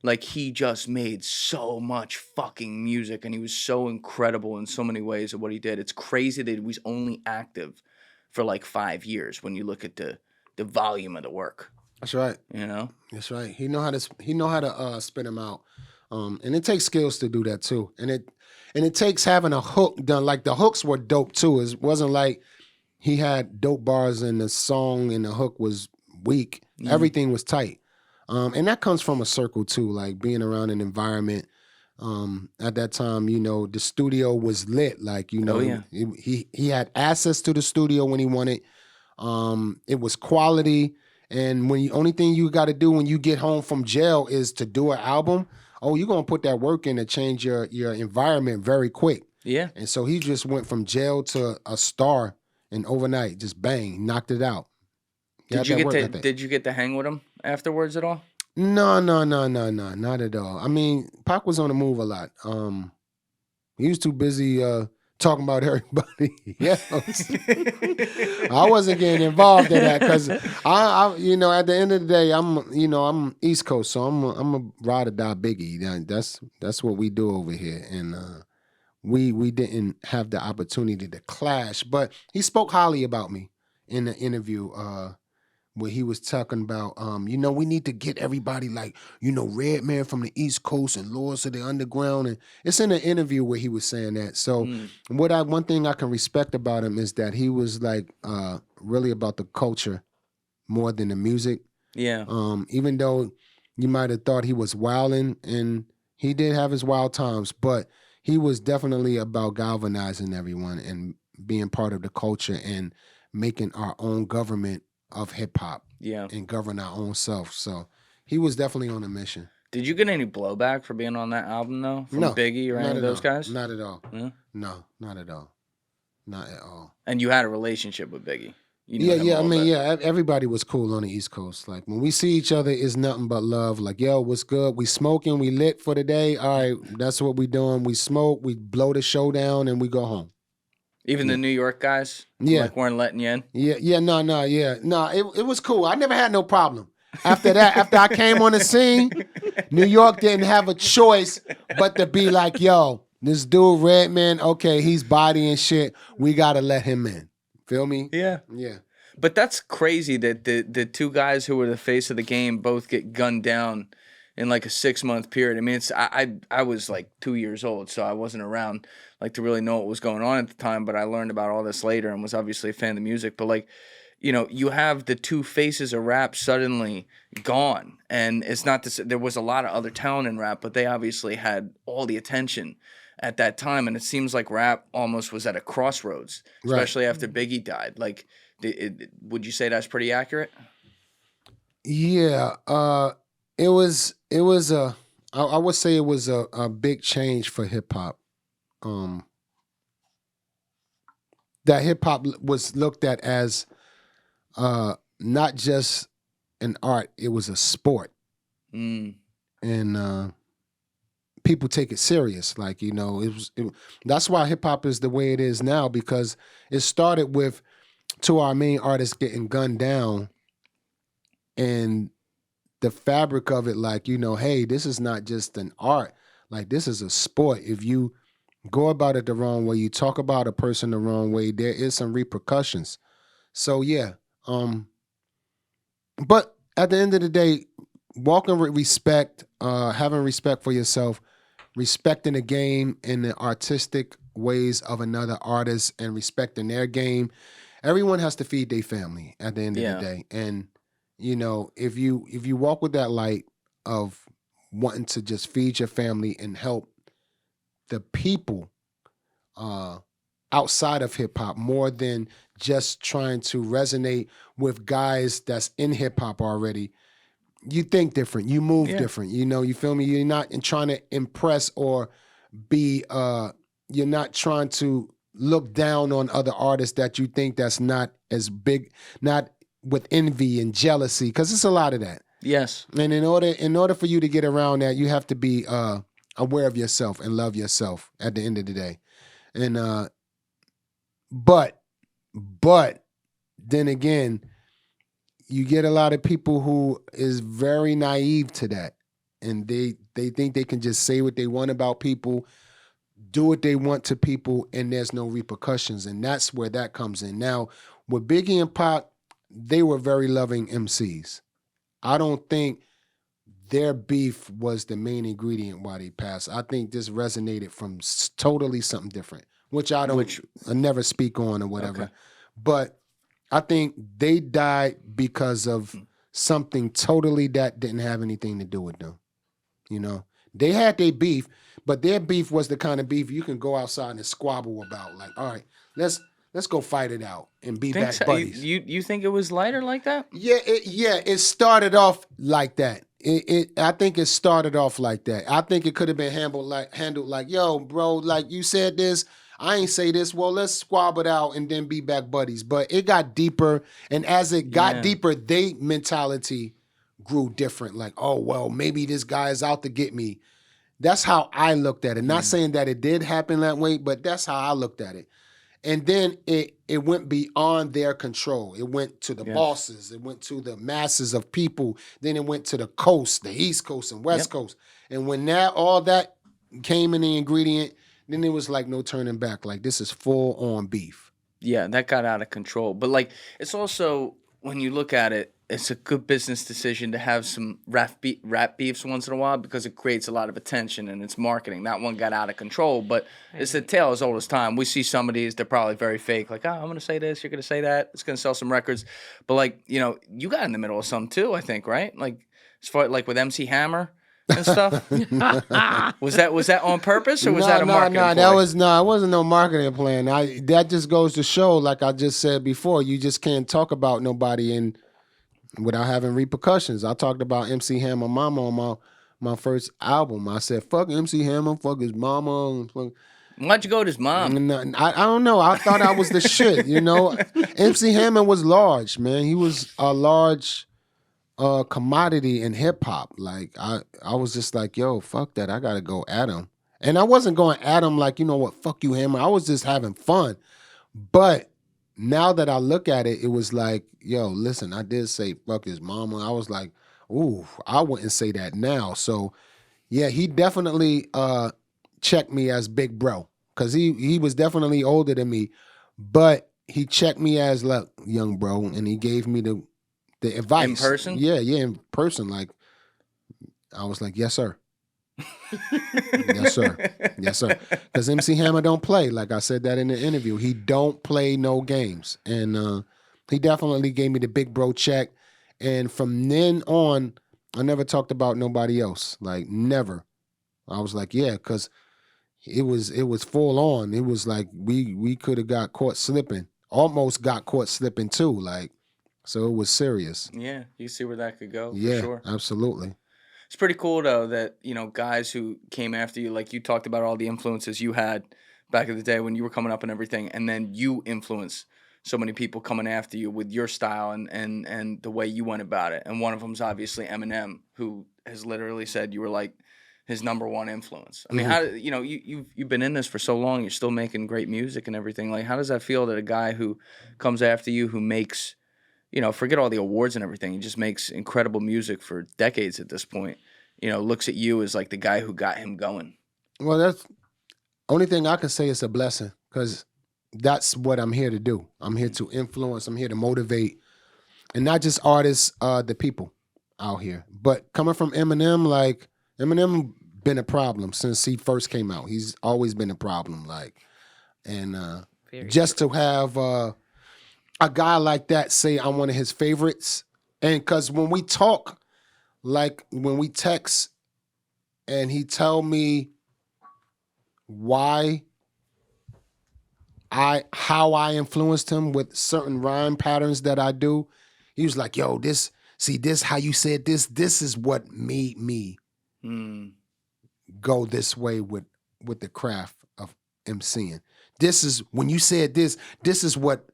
like, he just made so much fucking music, and he was so incredible in so many ways of what he did. It's crazy that he was only active for like 5 years when you look at the volume of the work. That's right. You know? That's right. He know how to spin them out. And it takes skills to do that too. And it takes having a hook done. Like the hooks were dope too. It wasn't like he had dope bars and the song and the hook was weak. Mm-hmm. Everything was tight. And that comes from a circle too, like being around an environment. At that time, you know, the studio was lit. Like, you know, he had access to the studio when he wanted. It was quality. And only thing you got to do when you get home from jail is to do an album. Oh, you're going to put that work in to change your environment very quick. Yeah. And so he just went from jail to a star and overnight, just bang, knocked it out. Did you get to hang with him afterwards at all? No, not at all. I mean, Pac was on the move a lot. He was too busy talking about everybody else. I wasn't getting involved in that because I, you know, at the end of the day, I'm I'm East Coast, so I'm a ride or die Biggie. That's what we do over here, and we didn't have the opportunity to clash. But he spoke highly about me in the interview. Where he was talking about, you know, we need to get everybody like, you know, Redman from the East Coast and Lord to the underground. And it's in an interview where he was saying that. So one thing I can respect about him is that he was like really about the culture more than the music. Yeah. Even though you might have thought he was wilding, and he did have his wild times, but he was definitely about galvanizing everyone and being part of the culture and making our own government of hip hop, and govern our own self. So he was definitely on a mission. Did you get any blowback for being on that album though, from Biggie or any of those guys? Not at all. Yeah? No, not at all. Not at all. And you had a relationship with Biggie. I mean, everybody was cool on the East Coast. Like when we see each other, it's nothing but love. Like, yo, what's good? We smoking, we lit for the day. All right, that's what we doing. We smoke, we blow the show down, and we go home. Even the New York guys, like, weren't letting you in. No. It was cool. I never had no problem. After that, after I came on the scene, New York didn't have a choice but to be like, yo, this dude Redman, okay, he's bodying shit. We gotta let him in. Feel me? Yeah. But that's crazy that the two guys who were the face of the game both get gunned down in like a 6-month period. I mean, I was like 2 years old, so I wasn't around like to really know what was going on at the time, but I learned about all this later and was obviously a fan of the music. But like, you know, you have the two faces of rap suddenly gone, and it's not this. There was a lot of other talent in rap, but they obviously had all the attention at that time, and it seems like rap almost was at a crossroads, especially after Biggie died. Like, would you say that's pretty accurate? Yeah, it was I would say it was a big change for hip hop. That hip hop was looked at as not just an art, it was a sport. And people take it serious. Like, you know, that's why hip hop is the way it is now, because it started with two of our main artists getting gunned down, and the fabric of it, like, you know, hey, this is not just an art, like, this is a sport. If you go about it the wrong way, you talk about a person the wrong way, there is some repercussions. So yeah, but at the end of the day, walking with respect, having respect for yourself, respecting the game and the artistic ways of another artist, and respecting their game. Everyone has to feed their family at the end of the day. And, you know, if you walk with that light of wanting to just feed your family and help the people outside of hip hop more than just trying to resonate with guys that's in hip hop already, you think different, you move different, you know, you feel me? You're not trying to impress or be, you're not trying to look down on other artists that you think that's not as big, not with envy and jealousy, because it's a lot of that. Yes. And in order for you to get around that, you have to be aware of yourself and love yourself at the end of the day. And but then again, you get a lot of people who is very naive to that. And they think they can just say what they want about people, do what they want to people, and there's no repercussions. And that's where that comes in. Now, with Biggie and Pac, they were very loving MCs. I don't think their beef was the main ingredient why they passed. I think this resonated from totally something different, which I never speak on or whatever. Okay. But I think they died because of something totally that didn't have anything to do with them. You know, they had their beef, but their beef was the kind of beef you can go outside and squabble about. Like, all right, let's go fight it out and be back buddies. You think it was lighter like that? Yeah, it started off like that. I think it started off like that. I think it could have been handled like, yo, bro, like you said this, I ain't say this. Well, let's squabble it out and then be back buddies. But it got deeper, and as it got deeper, they mentality grew different. Like, oh, well, maybe this guy is out to get me. That's how I looked at it. Not saying that it did happen that way, but that's how I looked at it. And then it went beyond their control. It went to the bosses. It went to the masses of people. Then it went to the coast, the East Coast and West Coast. And when all that came in the ingredient, then it was like no turning back. Like, this is full on beef. Yeah, that got out of control. But like, it's also, when you look at it, it's a good business decision to have some rap beefs once in a while because it creates a lot of attention and it's marketing. That one got out of control, but it's a tale as old as time. We see some of these, they're probably very fake. Like, oh, I'm going to say this, you're going to say that. It's going to sell some records. But like, you know, you got in the middle of some too, I think, right? Like, as far like with MC Hammer and stuff. was that on purpose or was that a marketing plan? It wasn't no marketing plan. That just goes to show, like I just said before, you just can't talk about nobody without having repercussions. I talked about MC Hammer mama on my first album. I said, fuck MC Hammer, fuck his mama. Why'd you go to his mom? I don't know. I thought I was the shit, you know. MC Hammer was large, man. He was a large commodity in hip hop. Like, I was just like, yo, fuck that. I got to go at him. And I wasn't going at him like, you know what, fuck you, Hammer. I was just having fun. But now that I look at it, it was like, yo, listen, I did say fuck his mama. I was like, ooh, I wouldn't say that now. So, yeah, he definitely checked me as big bro because he was definitely older than me. But he checked me as, like, young bro, and he gave me the advice. In person? Yeah, in person. Like, I was like, yes, sir. Yes, sir. Yes, sir. Because MC Hammer don't play. Like I said that in the interview. He don't play no games. And he definitely gave me the big bro check. And from then on, I never talked about nobody else. Like, never. I was like, yeah, because it was full on. It was like we could have got caught slipping. Almost got caught slipping too. Like, so it was serious. Yeah, you see where that could go. Yeah, for sure. Absolutely. It's pretty cool, though, that, you know, guys who came after you, like you talked about all the influences you had back in the day when you were coming up and everything, and then you influenced so many people coming after you with your style and the way you went about it. And one of them's obviously Eminem, who has literally said you were like his number one influence. I mean, how, you know, you've been in this for so long, you're still making great music and everything. Like, how does that feel that a guy who comes after you, who makes, you know, forget all the awards and everything, he just makes incredible music for decades at this point, you know, looks at you as like the guy who got him going? Well, that's only thing I can say is a blessing, because that's what I'm here to do. I'm here to influence. I'm here to motivate, and not just artists, the people out here. But coming from Eminem, like, Eminem been a problem since he first came out. He's always been a problem, like, and just to have a guy like that say I'm one of his favorites. And because when we talk, like when we text and he tell me how I influenced him with certain rhyme patterns that I do, he was like, yo, this how you said this is what made me go this way with the craft of MCing. This is, when you said this is what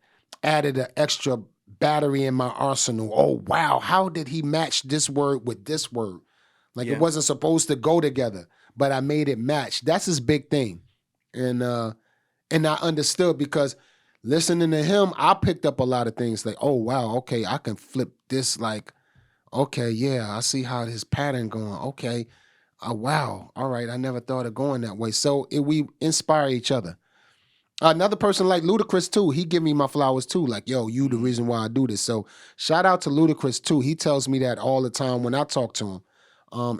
added an extra battery in my arsenal. Oh, wow. How did he match this word with this word? Like, it wasn't supposed to go together. but I made it match. That's his big thing. And I understood because listening to him, I picked up a lot of things like, oh, wow, okay, I can flip this like, okay, yeah, I see how his pattern going. Okay, wow, all right, I never thought of going that way. So we inspire each other. Another person like Ludacris too, he give me my flowers too. Like, yo, you the reason why I do this. So shout out to Ludacris too. He tells me that all the time when I talk to him.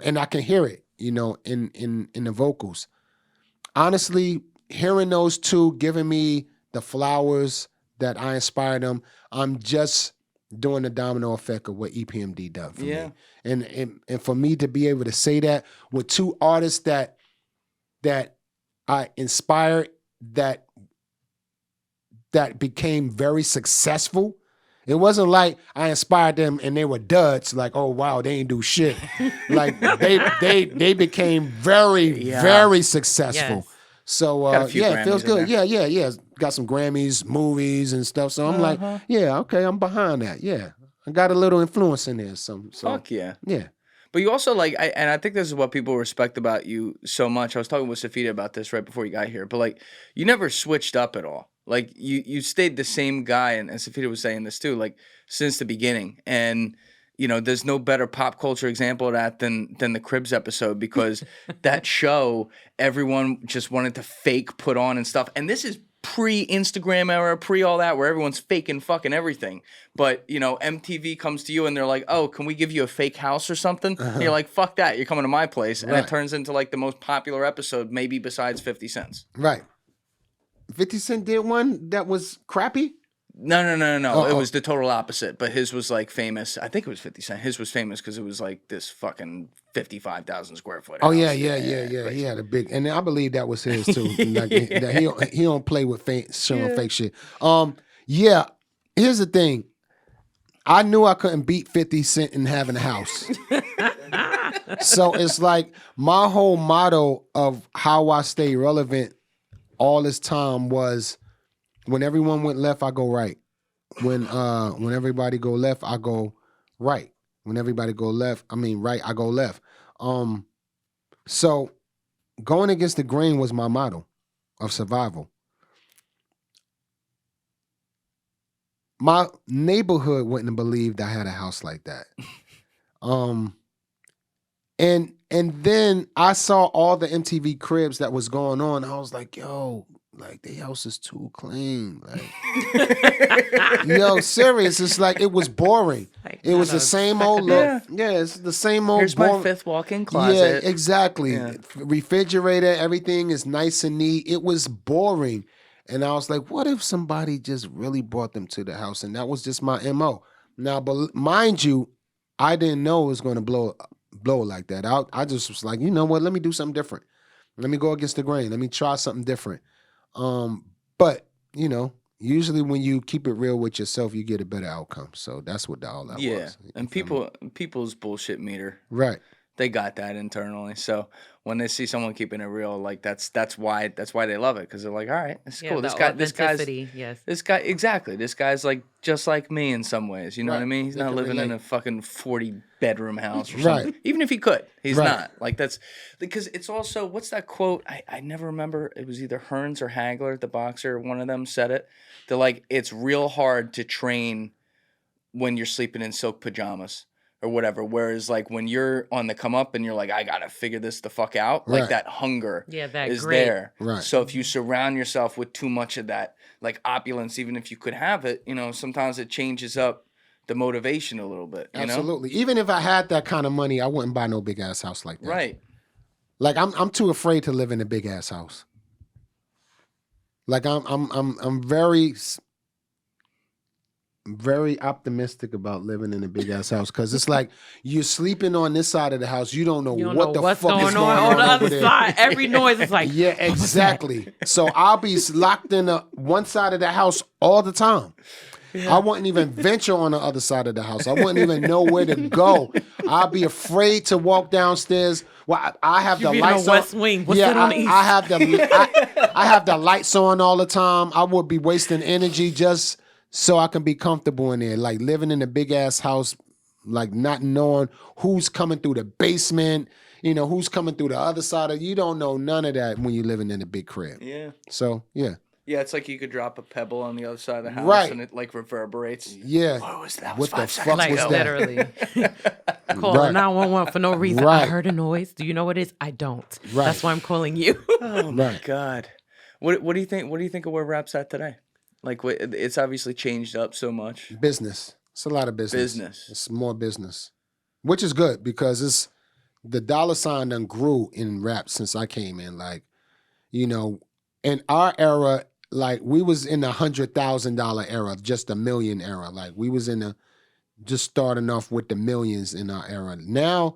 And I can hear it, you know, in the vocals. Honestly, hearing those two giving me the flowers that I inspired them, I'm just doing the domino effect of what EPMD done for me. And for me to be able to say that with two artists that I inspired that became very successful. It wasn't like I inspired them and they were duds. Like, oh wow, they ain't do shit. Like they became very successful. Yes. So it feels good. Yeah. Got some Grammys, movies, and stuff. So I'm like, yeah, okay, I'm behind that. Yeah, I got a little influence in there. So Fuck yeah. Yeah. But you also like, and I think this is what people respect about you so much. I was talking with Safita about this right before you got here, but like, you never switched up at all. Like you stayed the same guy, and Safita was saying this too, like since the beginning. And you know, there's no better pop culture example of that than the Cribs episode, because that show, everyone just wanted to fake put on and stuff. And this is pre-Instagram era, pre all that, where everyone's faking fucking everything. But, you know, MTV comes to you and they're like, oh, can we give you a fake house or something? And you're like, fuck that, you're coming to my place. And it turns into like the most popular episode, maybe besides 50 Cent's. Right. 50 Cent did one that was crappy? No. It was the total opposite. But his was like famous. I think it was 50 Cent. His was famous because it was like this fucking 55,000 square foot house. Oh yeah. He had a big, and I believe that was his too. Like he don't play with showing fake shit. Yeah. Here's the thing. I knew I couldn't beat 50 Cent in having a house. So it's like my whole motto of how I stay relevant all this time was, when everyone went left, I go right. When everybody go left, I go right. When everybody go right, I go left. So going against the grain was my motto of survival. My neighborhood wouldn't have believed I had a house like that. And then I saw all the MTV Cribs that was going on. I was like, yo, like the house is too clean. Like, yo, serious. It's like it was boring. It was the same old look. Yeah, it's the same old. Here's my fifth walk-in closet. Yeah, exactly. Yeah. Refrigerator, everything is nice and neat. It was boring. And I was like, what if somebody just really brought them to the house? And that was just my MO. Now, but mind you, I didn't know it was going to blow like that. I just was like, you know what? Let me do something different. Let me go against the grain. Let me try something different. But you know, usually when you keep it real with yourself, you get a better outcome. So that's what all that was. Yeah, and people's bullshit meter. Right. They got that internally. So when they see someone keeping it real, like that's why they love it, because they're like, all right, it's cool. This guy, exactly. This guy's like just like me in some ways. You know what I mean? He's not living in a fucking 40-bedroom house or something. Even if he could, he's not. Like that's because it's also, what's that quote? I never remember. It was either Hearns or Hagler, the boxer. One of them said it. They're like, it's real hard to train when you're sleeping in silk pajamas or whatever. Whereas like when you're on the come up and you're like, I gotta figure this the fuck out, like that hunger is grit. there. Right. So if you surround yourself with too much of that, like opulence, even if you could have it, you know, sometimes it changes up the motivation a little bit. You Absolutely. Even if I had that kind of money, I wouldn't buy no big ass house like that. Right. Like I'm too afraid to live in a big ass house. Like I'm very optimistic about living in a big ass house, because it's like you're sleeping on this side of the house, you don't know what the fuck is going on the other there. side. Every noise is like, yeah, exactly. So I'll be locked in one side of the house all the time. Yeah. I wouldn't even venture on the other side of the house. I wouldn't even know where to go. I'll be afraid to walk downstairs. Well, I have the lights on. West Wing. What's that on the east? I have the lights on all the time. I would be wasting energy just so I can be comfortable in there. Like living in a big ass house, like not knowing who's coming through the basement. who's coming through the other side of, you don't know none of that when you're living in a big crib. Yeah. So, yeah. Yeah, it's like you could drop a pebble on the other side of the house Right. and it like reverberates. Yeah. What was that? What the fuck Like was that? literally. Calling 911 for no reason. Right. I heard a noise. Do you know what it is? I don't. Right. That's why I'm calling you. Oh my Right. God. What do you think? What do you think of where rap's at today? Like, it's obviously changed up so much. Business. It's a lot of business. Business. It's more business, which is good because the dollar sign done grew in rap since I came in. Like, in our era, like we was in the $100,000 era, just a million era. Like we was in just starting off with the millions in our era. Now,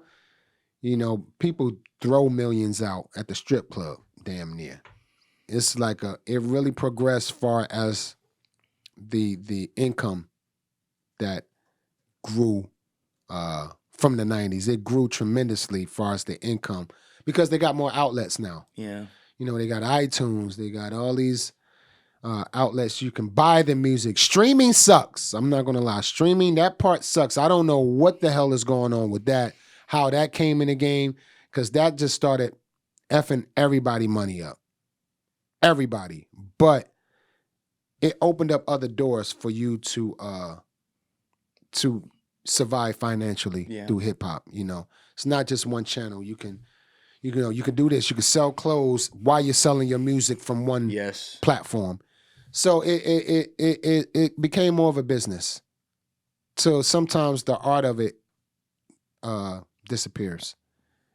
people throw millions out at the strip club, damn near. It's like it really progressed far as the income that grew from the 90s. It grew tremendously far as the income because they got more outlets now. Yeah. They got iTunes, they got all these outlets you can buy the music. Streaming sucks. I'm not gonna lie. Streaming, that part sucks. I don't know what the hell is going on with that, how that came in the game, because that just started effing everybody money up. Everybody. But it opened up other doors for you to survive financially through hip hop. It's not just one channel. You can do this. You can sell clothes while you're selling your music from one platform. So it became more of a business. So sometimes the art of it disappears,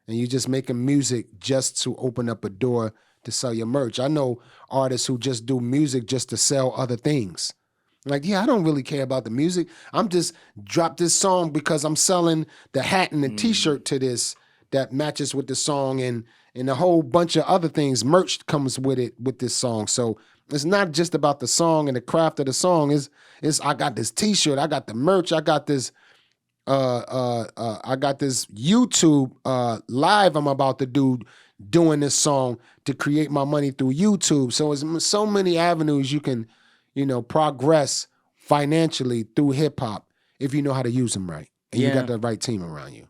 and you're just making music just to open up a door to sell your merch. I know artists who just do music just to sell other things. Like, I don't really care about the music. I'm just drop this song because I'm selling the hat and the T-shirt to this that matches with the song, and a whole bunch of other things. Merch comes with it with this song. So it's not just about the song and the craft of the song. It's I got this T-shirt, I got the merch, I got this YouTube live I'm about to doing this song to create my money through YouTube. So it's so many avenues you can, progress financially through hip hop if you know how to use them right and you got the right team around you.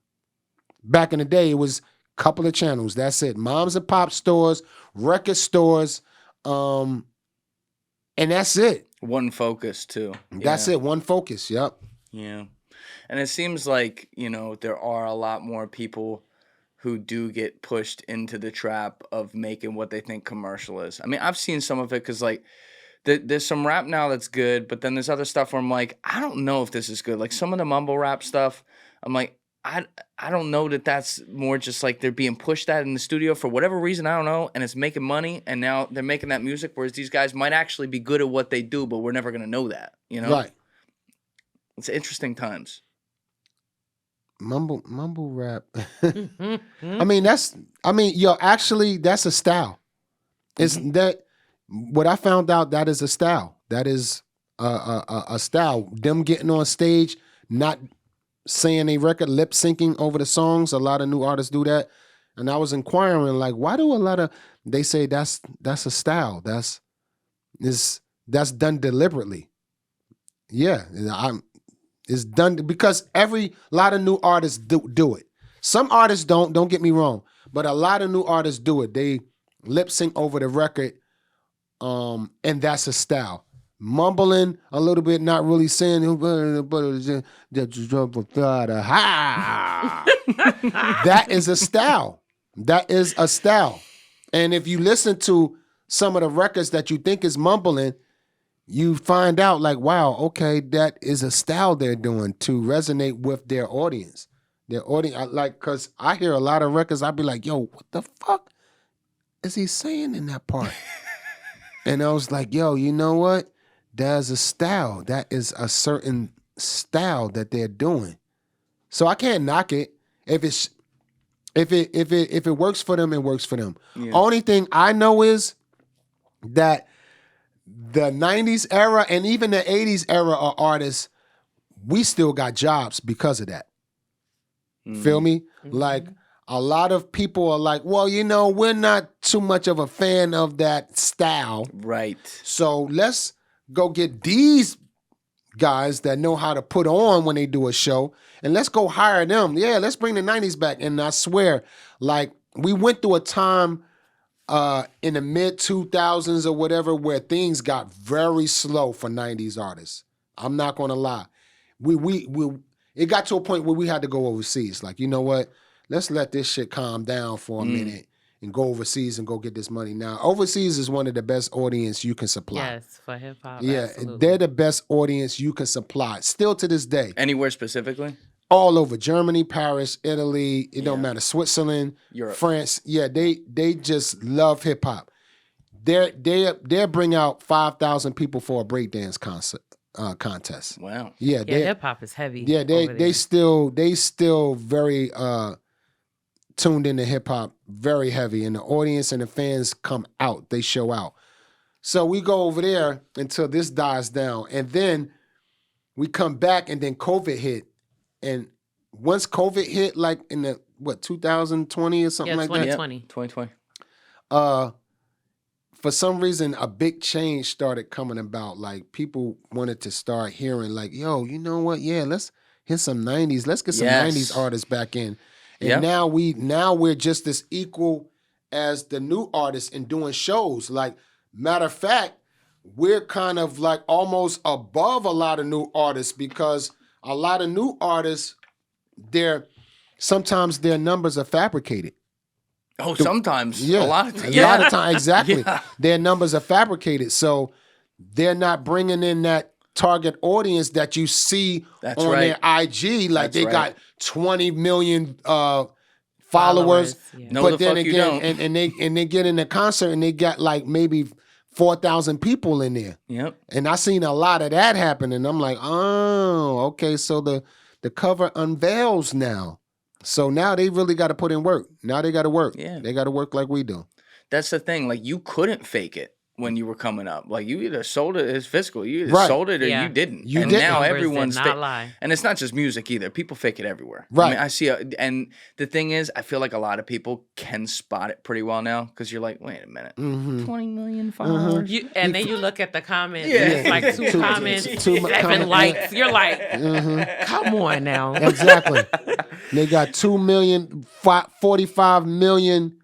Back in the day, it was a couple of channels. That's it. Moms and pop stores, record stores, and that's it. One focus too. That's it. One focus. Yep. Yeah. And it seems like, there are a lot more people who do get pushed into the trap of making what they think commercial is. I mean, I've seen some of it because, like, there's some rap now that's good, but then there's other stuff where I'm like, I don't know if this is good. Like, some of the mumble rap stuff, I'm like, I don't know that that's more just like they're being pushed at in the studio for whatever reason, I don't know, and it's making money, and now they're making that music, whereas these guys might actually be good at what they do, but we're never going to know that, Right. It's interesting times. Mumble rap. Actually, that's a style. It's that what I found out, that is a style. That is a style. Them getting on stage, not saying a record, lip syncing over the songs. A lot of new artists do that. And I was inquiring, like, why do they say that's a style. That's done deliberately. Yeah. It's done because lot of new artists do it. Some artists don't get me wrong, but a lot of new artists do it. They lip sync over the record, and that's a style. Mumbling a little bit, not really saying that is a style. That is a style. And if you listen to some of the records that you think is mumbling, you find out like, wow, okay, that is a style they're doing to resonate with their audience. Because I hear a lot of records, I'd be like, yo, what the fuck is he saying in that part? And I was like, yo, you know what? There's a style. That is a certain style that they're doing. So I can't knock it. If it works for them, it works for them. Yeah. Only thing I know is that the 90s era and even the 80s era of artists, we still got jobs because of that. Feel me? Mm-hmm. Like, a lot of people are like, well, we're not too much of a fan of that style. Right. So let's go get these guys that know how to put on when they do a show, and let's go hire them. Yeah, let's bring the 90s back. And I swear, like, we went through a time in the mid 2000s or whatever where things got very slow for 90s artists. I'm not gonna lie. It got to a point where we had to go overseas. Like, you know what? Let's let this shit calm down for a minute and go overseas and go get this money. Now, overseas is one of the best audience you can supply. Yes, for hip hop. Yeah, absolutely. they're the best audience you can supply. Still to this day. Anywhere specifically? All over. Germany, Paris, Italy, it don't matter. Switzerland, Europe. France. Yeah, they just love hip hop. They'll bring out 5,000 people for a breakdance contest. Wow. Yeah, hip hop is heavy. Yeah, over they still very tuned into hip hop, very heavy, and the audience and the fans come out. They show out. So we go over there until this dies down, and then we come back, and then COVID hit, and once COVID hit, like in the 2020 or something like that. 2020. 2020. For some reason, a big change started coming about. Like, people wanted to start hearing, like, yo, you know what? Yeah, let's hit some 90s. Let's get some 90s artists back in. And now we're just as equal as the new artists in doing shows. Like, matter of fact, we're kind of like almost above a lot of new artists, because a lot of new artists, sometimes their numbers are fabricated. Oh, sometimes. Yeah, A lot of times. A lot of times, exactly. Yeah. Their numbers are fabricated, so they're not bringing in that target audience that you see on their IG. Like, they got 20 million followers, yeah. No, but the then fuck you again, don't. and they get in the concert and they got like maybe 4,000 people in there. Yep. And I seen a lot of that happen, and I'm like, oh, okay, so the cover unveils now. So now they really got to put in work. Now they got to work. Yeah. They got to work like we do. That's the thing. Like, you couldn't fake it when you were coming up. Like, you either sold it as physical, you either Right. sold it or Yeah. you didn't. You and didn't. now Numbers everyone's did not lie. and it's not just music either. People fake it everywhere. Right. I mean, I see and the thing is, I feel like a lot of people can spot it pretty well now, because you're like, wait a minute. Mm-hmm. 20 million followers. And then you look at the comments, Yeah. and it's like two comments, two 7 comments. likes. You're like, Mm-hmm. come on now. Exactly. They got 2 million, 45 million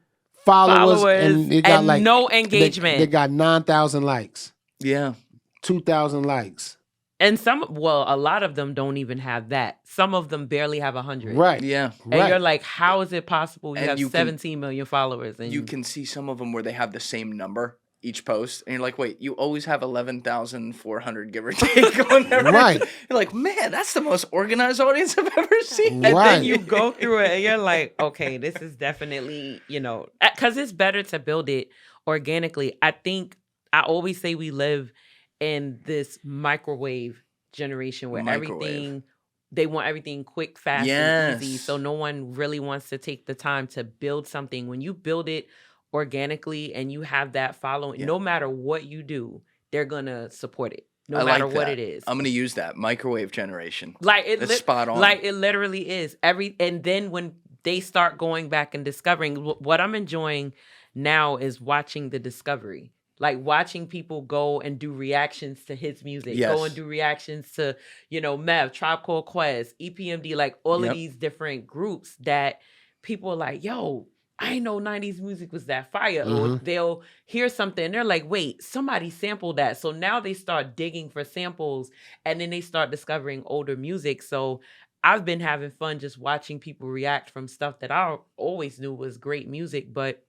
followers, and they got and like no engagement. They got 9,000 likes, Yeah. 2,000 likes. And a lot of them don't even have that. Some of them barely have 100. Right. Yeah. And Right. you're like, how is it possible you And have you can- 17 million followers? And You can see some of them where they have the same number each post, and you're like, wait, you always have 11,400, give or take, on there. Right. You're like, man, that's the most organized audience I've ever seen. And Right. then you go through it and you're like, okay, this is definitely, because it's better to build it organically. I always say we live in this microwave generation where they want everything quick, fast, and easy. Yes. So no one really wants to take the time to build something. When you build it organically and you have that following, no matter what you do, they're going to support it. No I matter like what that. it is. I'm gonna use that microwave generation. Like That's spot on. Like it literally is. And then when they start going back and discovering, what I'm enjoying now is watching the discovery. Like watching people go and do reactions to his music, Yes. go and do reactions to, Mev, Tribe Called Quest, EPMD, like all Yep. of these different groups that people are like, yo, I didn't know 90s music was that fire. Or they'll hear something and they're like, wait, somebody sampled that. So now they start digging for samples and then they start discovering older music. So I've been having fun just watching people react from stuff that I always knew was great music, but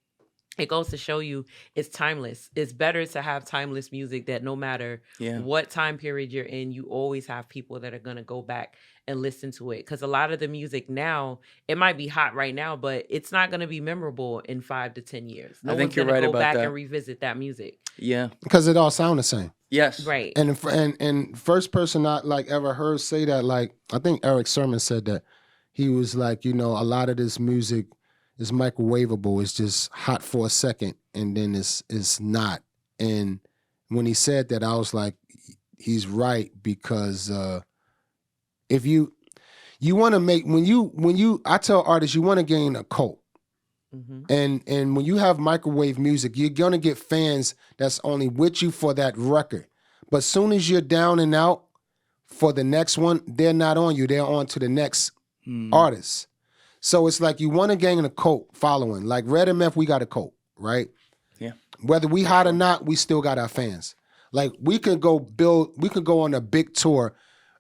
it goes to show you it's timeless. It's better to have timeless music that no matter what time period you're in, you always have people that are going to go back and listen to it. Because a lot of the music now, it might be hot right now, but it's not going to be memorable in 5 to 10 years. No I think one's you're going right to go about back that. and revisit that music. Yeah. Because it all sound the same. Yes. Right. And first person I like ever heard say that, like, I think Eric Sermon said that. He was like, a lot of this music is microwavable. It's just hot for a second and then it's not. And when he said that, I was like, he's right, because if you want to make, I tell artists, you want to gain a cult. And when you have microwave music, you're gonna get fans that's only with you for that record. But soon as you're down and out, for the next one, they're not on you. They're on to the next artist. So it's like you want to gain a cult following. Like REDMF, we got a cult, right? Yeah. Whether we hot or not, we still got our fans. Like we could go on a big tour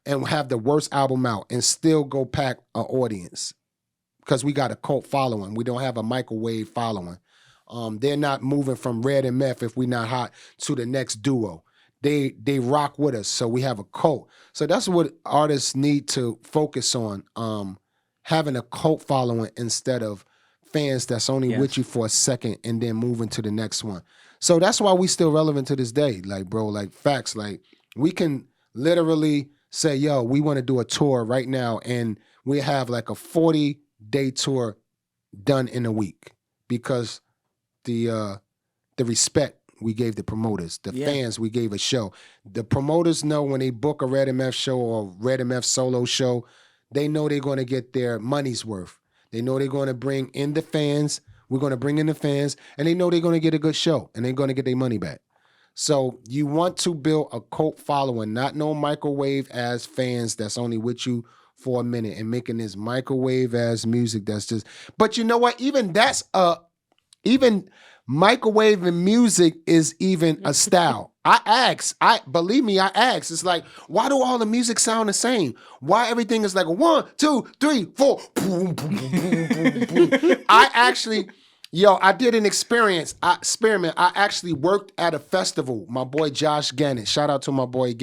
and have the worst album out and still go pack an audience because we got a cult following. We don't have a microwave following. They're not moving from Red and Meth if we not hot to the next duo. They rock with us, so we have a cult. So that's what artists need to focus on, having a cult following instead of fans that's only with you for a second and then moving to the next one. So that's why we still relevant to this day. Like, bro, like facts, like we can literally say, yo, we want to do a tour right now and we have like a 40-day tour done in a week because the respect we gave the promoters, the fans we gave a show. The promoters know when they book a Red MF show or Red MF solo show, they know they're going to get their money's worth. They know they're going to bring in the fans. We're going to bring in the fans, and they know they're going to get a good show, and they're going to get their money back. So you want to build a cult following, not no microwave as fans that's only with you for a minute and making this microwave as music that's just. But you know what? Even that's even microwave and music is even a style. Believe me, I asked. It's like, why do all the music sound the same? Why everything is like a 1, 2, 3, 4, boom, boom, boom, boom, boom, boom. I did an experiment. I actually worked at a festival. My boy Josh Gannett. Shout out to my boy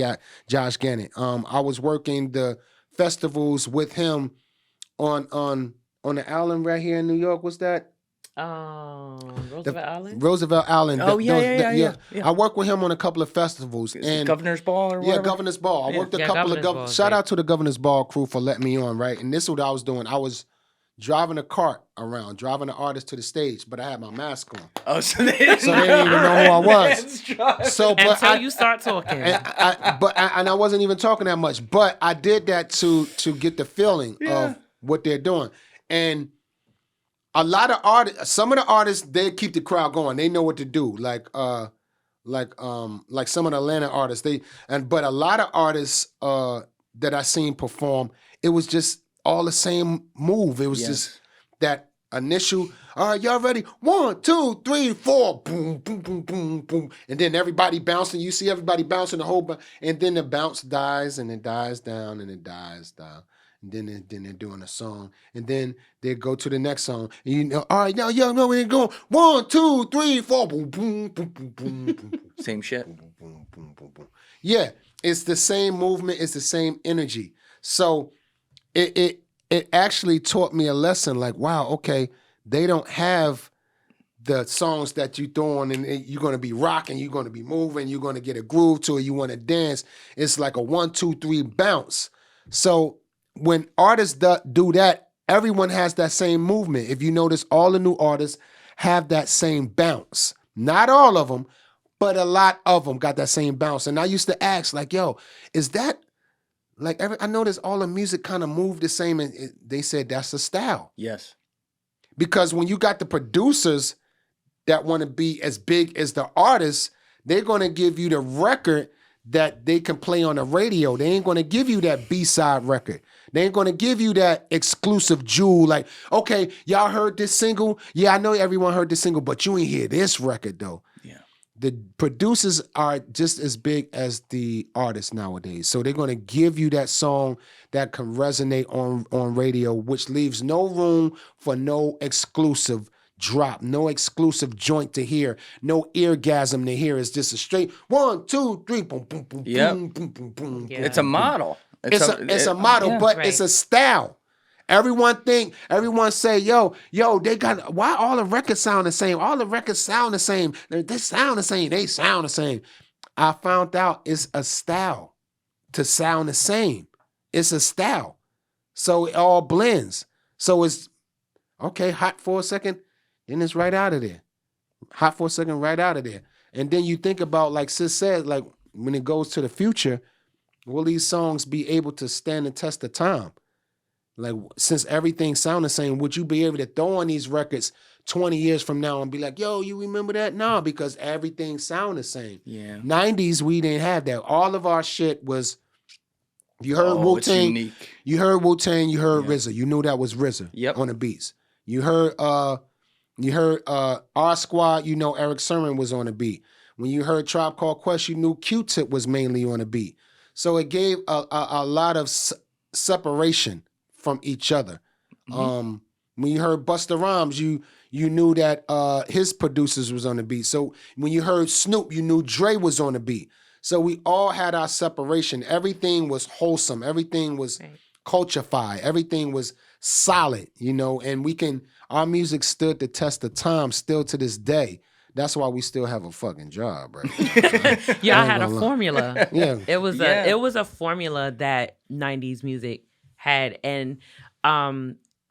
Josh Gannett. I was working the festivals with him on the island right here in New York. What's that? Roosevelt Island? Roosevelt Island. Oh, yeah. I worked with him on a couple of festivals. And Governor's Ball or whatever? Yeah, Governor's Ball. I worked a couple of shout out to the Governor's Ball crew for letting me on, right? And this is what I was doing. I was driving a cart around, driving the artist to the stage, but I had my mask on. Oh, so they didn't even know who I was. Until you start talking. And I wasn't even talking that much, but I did that to get the feeling of what they're doing. And a lot of artists, some of the artists, they keep the crowd going. They know what to do. Like some of the Atlanta artists, but a lot of artists that I seen perform, it was just all the same move. It was just that initial, all right, y'all ready? 1, 2, 3, 4, boom, boom, boom, boom, boom. And then everybody bouncing. You see everybody bouncing the whole, and then the bounce dies and it dies down and it dies down. And then they're doing a song, and then they go to the next song. And you know, all right, now y'all know we're going 1, 2, 3, 4, boom, boom, boom, boom, boom, boom. Same shit. Boom, boom, boom, boom, boom. Yeah, it's the same movement. It's the same energy. So it actually taught me a lesson. Like, wow, okay, they don't have the songs that you throw on, and you're gonna be rocking, you're gonna be moving, you're gonna get a groove to it, you want to dance. It's like a 1, 2, 3 bounce. So when artists do that, everyone has that same movement. If you notice, all the new artists have that same bounce. Not all of them, but a lot of them got that same bounce. And I used to ask, like, yo, is that, like, I noticed all the music kind of moved the same, and they said that's a style. Yes. Because when you got the producers that want to be as big as the artists, they're going to give you the record that they can play on the radio. They ain't going to give you that B-side record. They ain't going to give you that exclusive jewel. Like, okay, y'all heard this single? Yeah, I know everyone heard this single, but you ain't hear this record, though. Yeah. The producers are just as big as the artists nowadays. So they're going to give you that song that can resonate on radio, which leaves no room for no exclusive drop, no exclusive joint to hear, no eargasm to hear. It's just a straight 1, 2, 3, boom, boom, boom, boom, boom, boom, boom. Yeah. It's a model. It's a model, but it's a style. Everyone say, yo, they got, why all the records sound the same? All the records sound the same. They sound the same. They sound the same. I found out it's a style to sound the same. It's a style. So it all blends. So it's, okay, hot for a second, then it's right out of there. Hot for a second, right out of there. And then you think about, like Sis said, like when it goes to the future, will these songs be able to stand the test of time? Like, since everything sounds the same, would you be able to throw on these records 20 years from now and be like, yo, you remember that? No, because everything sounds the same. Yeah. 90s, we didn't have that. All of our shit was You heard Oh, it's Wu-Tang. unique. You heard Wu-Tang. You heard RZA. You knew that was RZA Yep. on the beats. You heard R Squad. You know Eric Sermon was on the beat. When you heard Tribe Called Quest, you knew Q-Tip was mainly on the beat. So it gave a lot of separation from each other. When you heard Busta Rhymes, you knew that his producers was on the beat. So when you heard Snoop, you knew Dre was on the beat. So we all had our separation. Everything was wholesome. Everything was culture-fied. Everything was solid, you know, and our music stood the test of time still to this day. That's why we still have a fucking job, right? Y'all had a formula. Yeah. It was a formula that 90s music had. And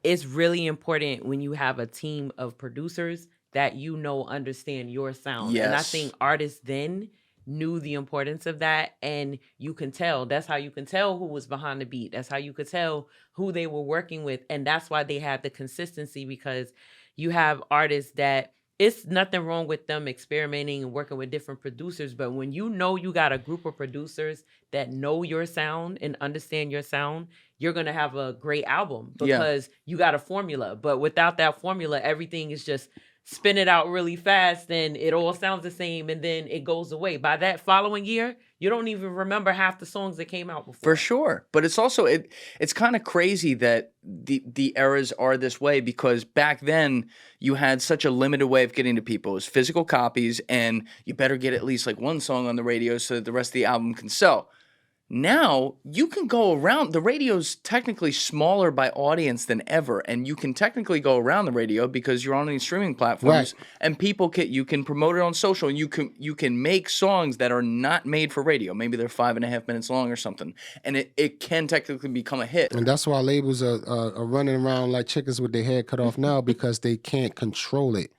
it's really important when you have a team of producers that understand your sound. Yes. And I think artists then knew the importance of that, and you can tell. That's how you can tell who was behind the beat. That's how you could tell who they were working with, and that's why they had the consistency, because you have artists that it's nothing wrong with them experimenting and working with different producers, but when you got a group of producers that know your sound and understand your sound, you're going to have a great album because you got a formula. But without that formula, everything is just spin it out really fast and it all sounds the same and then it goes away. By that following year, you don't even remember half the songs that came out before. For sure. But it's also it's kind of crazy that the eras are this way, because back then you had such a limited way of getting to people. It was physical copies, and you better get at least like one song on the radio so that the rest of the album can sell. Now, you can go around. The radio's technically smaller by audience than ever, and you can technically go around the radio because you're on these streaming platforms, Right. and you can promote it on social, and you can make songs that are not made for radio. Maybe they're 5.5 minutes long or something, and it can technically become a hit. And that's why labels are running around like chickens with their head cut off now, because they can't control it.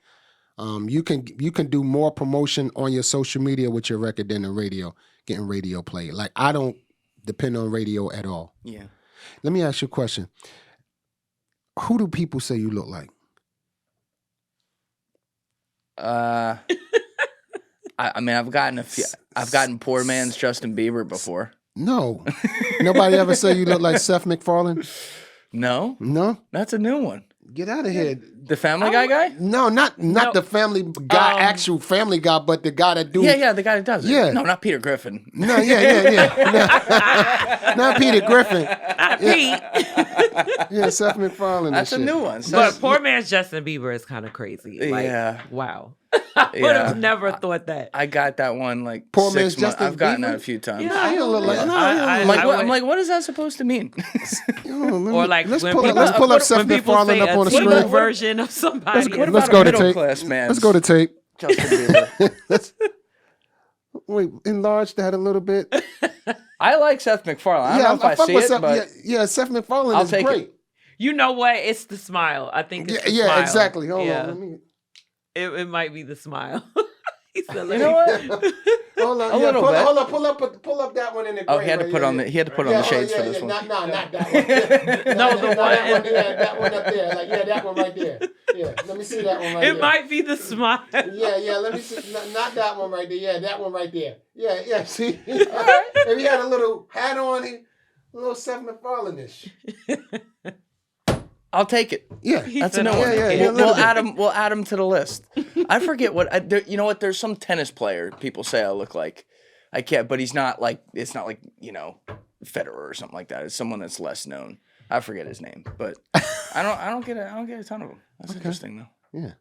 You can do more promotion on your social media with your record than the radio, getting radio play. Like, I don't depend on radio at all. Yeah. Let me ask you a question. Who do people say you look like? I mean, I've gotten poor man's Justin Bieber before. No. Nobody ever say you look like Seth MacFarlane? No, No? that's a new one. Get out of here. The Family Guy guy? No, not the Family Guy, actual Family Guy, but the guy that do. Yeah, the guy that does it. Yeah. No, not Peter Griffin. No, yeah. Not Peter Griffin. Pete. Yeah, Seth MacFarlane. That's a and shit. new one. But poor man's Justin Bieber is kind of crazy. Like, Yeah. wow. I would have never thought that. I got that one like Poor 6 man's months. Justin I've gotten Bieber? that a few times. Nah, he don't look like. No, I'm like, what is that supposed to mean? Or like let's when pull people, up Seth when people MacFarlane say up a on the Tebow screen. version of somebody. What Let's about go a to middle tape. class man? Let's go to tape. Justin Bieber. Wait, enlarge that a little bit. I like Seth MacFarlane. I don't know if I fuck see with it, Seth, but yeah, Seth MacFarlane I'll is take great. it. You know what? It's the smile. I think it's the Yeah, smile. exactly. Hold Yeah. on. Let me... It might be the smile. He said, you know what? Hold on. A little bit. Hold on. Pull up that one in the gray. Oh, he had to put on the shades for this one. Not that one. No, the one. That one up there. Like, that one right there. Yeah, let me see that one right there. It might be the smile. Yeah, let me see. Not that one right there. Yeah, that one right there. Yeah, see? And he had a little hat on, a little Seth MacFarlane-ish. I'll take it. Yeah. That's a no one. Yeah, We'll add him to the list. I forget you know what? There's some tennis player people say I look like. I can't, but he's not like. It's not like Federer or something like that. It's someone that's less known. I forget his name, but I don't get a ton of them. That's interesting though. Yeah.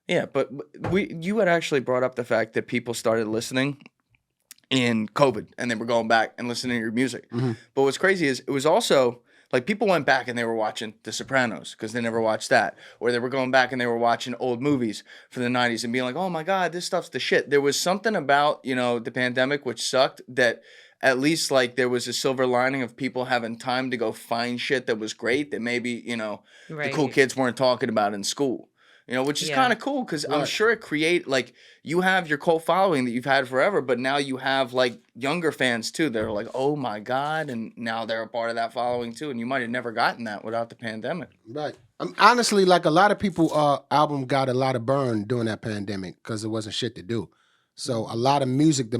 Yeah, but you had actually brought up the fact that people started listening in COVID and they were going back and listening to your music. Mm-hmm. But what's crazy is it was also. Like, people went back and they were watching The Sopranos because they never watched that. Or they were going back and they were watching old movies from the 90s and being like, oh, my God, this stuff's the shit. There was something about, the pandemic which sucked that at least, like, there was a silver lining of people having time to go find shit that was great that maybe, the cool kids weren't talking about in school. Which is kind of cool because I'm sure it you have your cult following that you've had forever, but now you have like younger fans too. They're like, oh my God. And now they're a part of that following too. And you might have never gotten that without the pandemic. Right. Honestly, like a lot of people, album got a lot of burn during that pandemic because there wasn't shit to do. So a lot of the music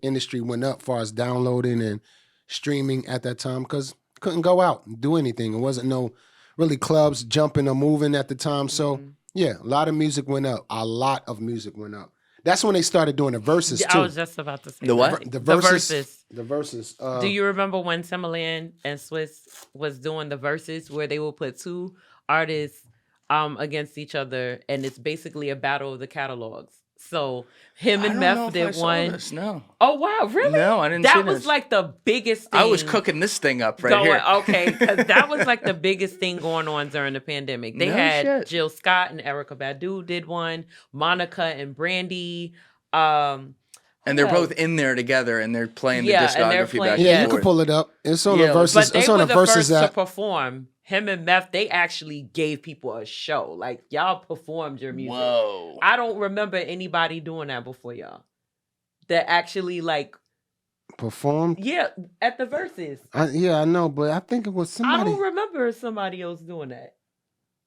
industry went up as far as downloading and streaming at that time because couldn't go out and do anything. It wasn't no really clubs jumping or moving at the time. So yeah, a lot of music went up. A lot of music went up. That's when they started doing the verses too. I was just about to say The what? The verses. The verses. Do you remember when Timbaland and Swiss was doing the verses where they would put two artists against each other, and it's basically a battle of the catalogs? So him and Meth did one. This, no. Oh wow, really? No, I didn't see That was this. like the biggest thing. I was cooking this thing up right going, here. Okay, because that was like the biggest thing going on during the pandemic. They No had shit. Jill Scott and Erykah Badu did one, Monica and Brandy. And they're both in there together, and they're playing the Yeah, and they're discography playing- back Yeah, and you can forth. pull it up. It's on Yeah, the verses. But they It's on were the the verses first to app. perform. Him and Meth, they actually gave people a show. Like, y'all performed your music. Whoa. I don't remember anybody doing that before y'all. That actually, like, Performed. yeah, at the Verses. Yeah, I know, but I think it was I somebody. don't remember somebody else doing that.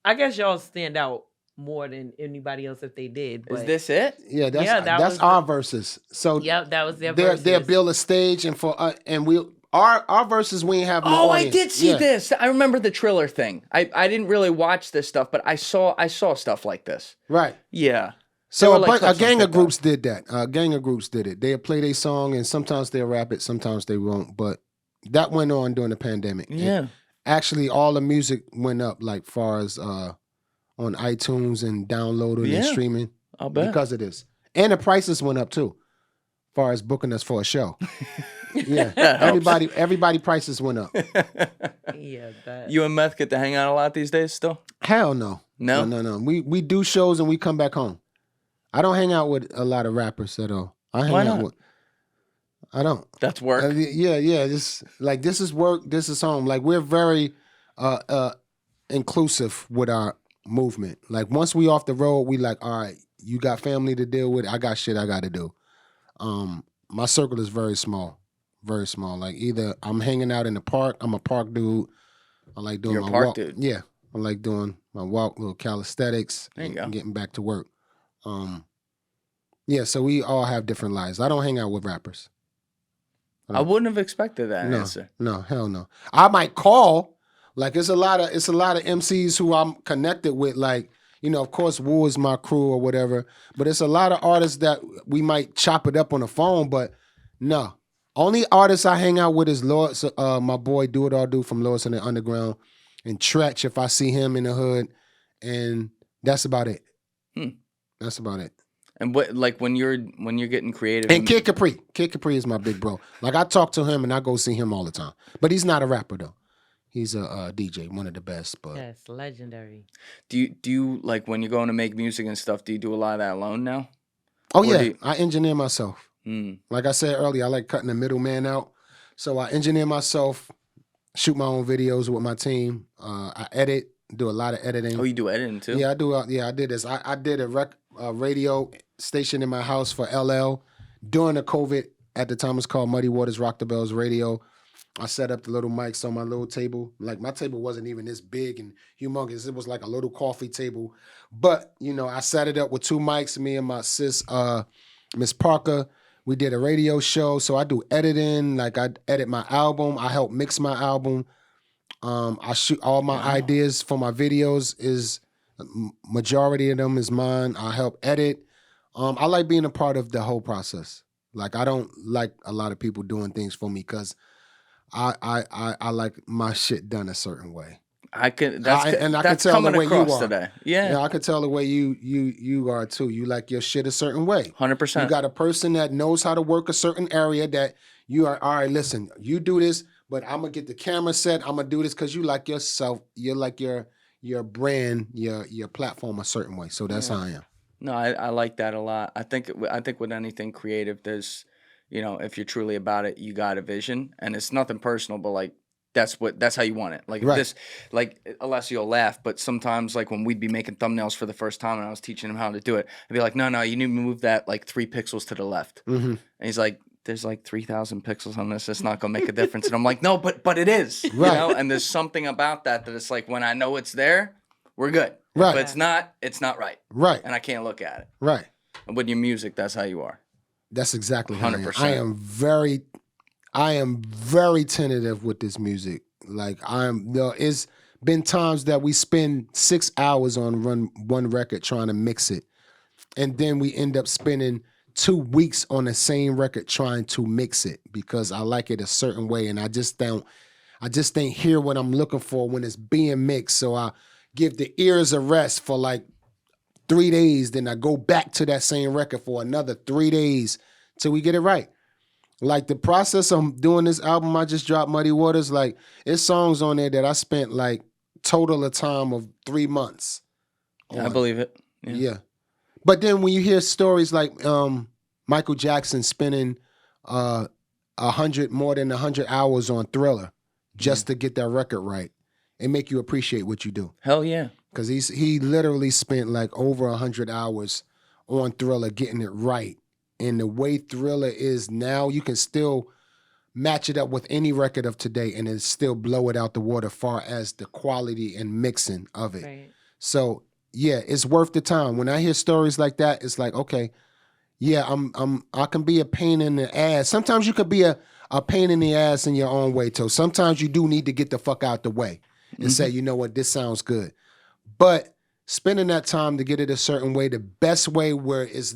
I guess y'all stand out more than anybody else if they did. But Is this it? Yeah, that's Yeah, that that's was our verses. So Yep, that was their they'll Verses. build a stage and we our verses we ain't have no Oh, I audience. did see Yeah. this. I remember the Triller thing. I didn't really watch this stuff, but I saw stuff like this. Right. Yeah. So were, like, a clips on gang of TikTok. groups did that. A gang of groups did it. They'll play their song and sometimes they'll rap it, sometimes they won't. But that went on during the pandemic. And Yeah. actually, all the music went up, like far as on iTunes and downloading and Yeah. streaming I'll bet. because of this. And the prices went up too, far as booking us for a show. Yeah, That helps. everybody prices went up. Yeah, that. You and Meth get to hang out a lot these days still? Hell no. No? No. We do shows and we come back home. I don't hang out with a lot of rappers at all. I hang Why out not? with. I don't. That's work. Yeah. This is work. This is home. Like we're very inclusive with our movement. Like once we off the road, we like, all right, you got family to deal with. I got shit I got to do. My circle is very small, very small. Like either I'm hanging out in the park. I'm a park dude. I like doing You're a my park walk. dude. Yeah, I like doing my walk, little calisthenics. There you go. And getting back to work. Yeah, so we all have different lives. I don't hang out with rappers. I wouldn't have expected that answer. No, hell no. I might call. Like it's a lot of MCs who I'm connected with. Like, you know, of course, Wu is my crew or whatever. But it's a lot of artists that we might chop it up on the phone. But no, only artists I hang out with is Lord, my boy Do It All Do from Lords in the Underground, and Tretch if I see him in the hood, and that's about it. That's about it. And what, like when you're getting creative, And Kid Capri. Kid Capri is my big bro. Like I talk to him and I go see him all the time. But he's not a rapper though. He's a DJ, one of the best. But Yes, legendary. do you like when you're going to make music and stuff? Do you do a lot of that alone now? oh Or yeah, do you- I engineer myself. Mm. Like I said earlier, I like cutting the middleman out. So I engineer myself, shoot my own videos with my team. I edit, do a lot of editing. Oh, you do editing too? Yeah, I do. I did this. I did a radio station in my house for LL during the COVID. At the time, it was called Muddy Waters Rock the Bells Radio. I set up the little mics on my little table. Like my table wasn't even this big and humongous. It was like a little coffee table. But, you know, I set it up with two mics, me and my sis, Miss Parker. We did a radio show. So I do editing. Like I edit my album. I help mix my album. I shoot all my ideas for my videos is majority of them is mine. I help edit. I like being a part of the whole process. Like I don't like a lot of people doing things for me because I like my shit done a certain way. I can. I can tell coming the way you across are. today. Yeah, Yeah, I can tell the way you are too. You like your shit a certain way. 100%. You got a person that knows how to work a certain area that you are, all right, listen, you do this, but I'm going to get the camera set. I'm going to do this because you like yourself. You like your brand, your platform a certain way. So that's how I am. No, I like that a lot. I think with anything creative, there's, you know, if you're truly about it, you got a vision, and it's nothing personal, but like that's how you want it. Like Right. this, like Alessio will laugh, but sometimes like when we'd be making thumbnails for the first time and I was teaching him how to do it, I'd be like, no, you need to move that like 3 pixels to the left, and he's like, there's like 3,000 pixels on this. It's not gonna make a difference, and I'm like, no, but it is, you Right. know. And there's something about that it's like when I know it's there, we're good. Right. But it's not right. Right. And I can't look at it. Right. And with your music, that's how you are. That's exactly how 100%. I am. I am very tentative with this music. Like it's been times that we spend 6 hours on one record trying to mix it. And then we end up spending 2 weeks on the same record trying to mix it because I like it a certain way. And I just don't hear what I'm looking for when it's being mixed. So I give the ears a rest for like 3 days. Then I go back to that same record for another 3 days till we get it right. Like the process of doing this album, I just dropped Muddy Waters. Like it's songs on there that I spent like total of time of 3 months. Yeah, I believe it. Yeah. But then when you hear stories like Michael Jackson spending more than 100 hours on Thriller just to get that record right, it make you appreciate what you do. Hell yeah. Because he literally spent like over 100 hours on Thriller getting it right. And the way Thriller is now, you can still match it up with any record of today and it still blow it out the water far as the quality and mixing of it. Right. So yeah, it's worth the time. When I hear stories like that, it's like, okay, yeah, I can be a pain in the ass. Sometimes you could be a pain in the ass in your own way too. Sometimes you do need to get the fuck out the way and say, you know what, this sounds good. But spending that time to get it a certain way, the best way where it's,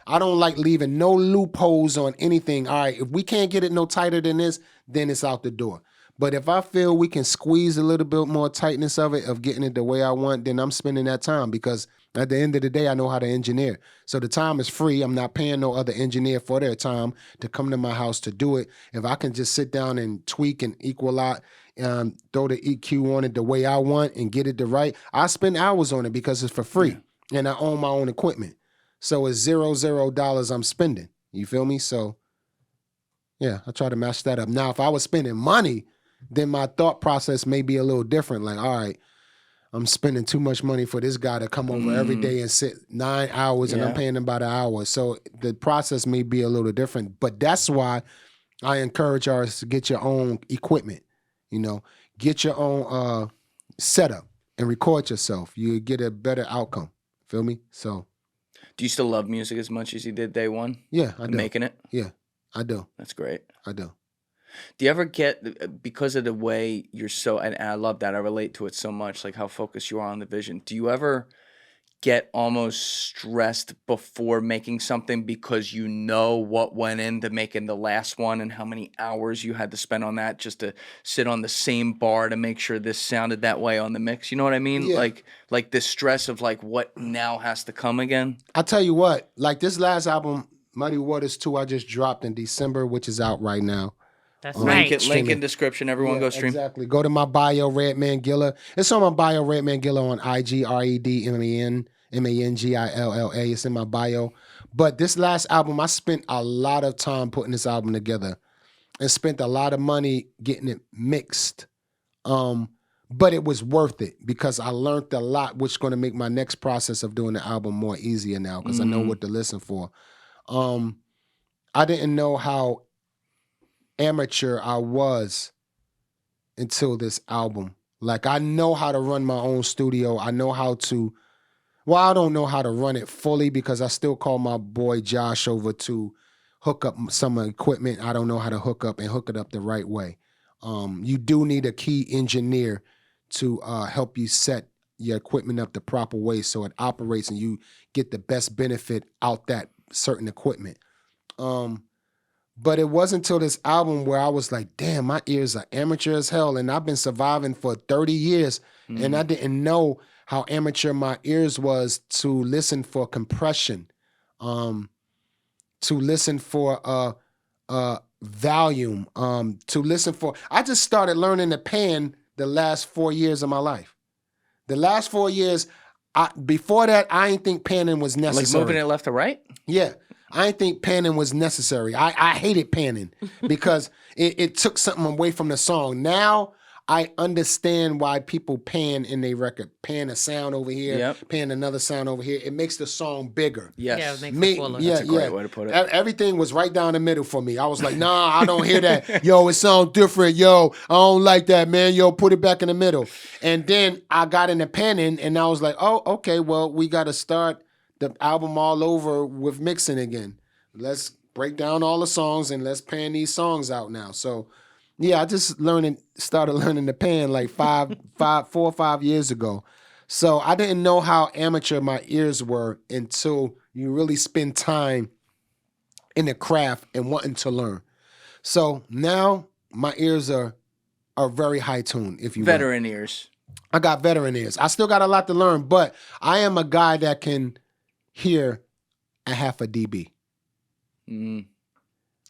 I don't like leaving no loopholes on anything. All right, if we can't get it no tighter than this, then it's out the door. But if I feel we can squeeze a little bit more tightness of it, of getting it the way I want, then I'm spending that time because at the end of the day, I know how to engineer. So the time is free. I'm not paying no other engineer for their time to come to my house to do it. If I can just sit down and tweak and equalize, throw the EQ on it the way I want and get it the right, I spend hours on it because it's for free and I own my own equipment. So it's $0 I'm spending. You feel me? So yeah, I try to match that up. Now, if I was spending money, then my thought process may be a little different. Like, all right, I'm spending too much money for this guy to come over every day and sit 9 hours and I'm paying him about an hour. So the process may be a little different. But that's why I encourage artists to get your own equipment, you know, get your own setup and record yourself. You get a better outcome. Feel me? So. Do you still love music as much as you did day one? Yeah, I do. Making it? Yeah, I do. That's great. I do. Do you ever get, because of the way you're so, and I love that, I relate to it so much, like how focused you are on the vision. Do you ever get almost stressed before making something because you know what went into making the last one and how many hours you had to spend on that just to sit on the same bar to make sure this sounded that way on the mix? You know what I mean? Yeah. Like the stress of like what now has to come again? I'll tell you what, like this last album, Muddy Waters 2, I just dropped in December, which is out right now. That's Link right. link in description. Everyone go stream. Exactly. Go to my bio, Redman Gilla. It's on my bio, Redman Gilla on IG, REDMAN'S. It's in my bio. But this last album, I spent a lot of time putting this album together and spent a lot of money getting it mixed. But it was worth it because I learned a lot, which is going to make my next process of doing the album more easier now because I know what to listen for. I didn't know how amateur I was until this album. Like I know how to run my own studio. I know how to, well, I don't know how to run it fully because I still call my boy Josh over to hook up some equipment. I don't know how to hook it up the right way. You do need a key engineer to help you set your equipment up the proper way so it operates and you get the best benefit out that certain equipment. But it wasn't until this album where I was like, damn, my ears are amateur as hell. And I've been surviving for 30 years. And I didn't know how amateur my ears was to listen for compression, to listen for volume, to listen for... I just started learning to pan the last 4 years of my life. The last 4 years, before that, I didn't think panning was necessary. Like moving it left to right? Yeah. I didn't think panning was necessary. I hated panning because it took something away from the song. Now I understand why people pan in their record. Pan a sound over here, pan another sound over here. It makes the song bigger. Yes. Yeah, it makes it fuller. That's a great way to put it. Everything was right down the middle for me. I was like, nah, I don't hear that. Yo, it sounds different. Yo, I don't like that, man. Yo, put it back in the middle. And then I got into panning and I was like, oh, okay, well, we got to start the album all over with mixing again. Let's break down all the songs and let's pan these songs out now. So yeah, I just started learning to pan like 4 or 5 years ago. So I didn't know how amateur my ears were until you really spend time in the craft and wanting to learn. So now my ears are very high tuned, if you will. Veteran ears. I got veteran ears. I still got a lot to learn, but I am a guy that can hear a half a dB. Mm.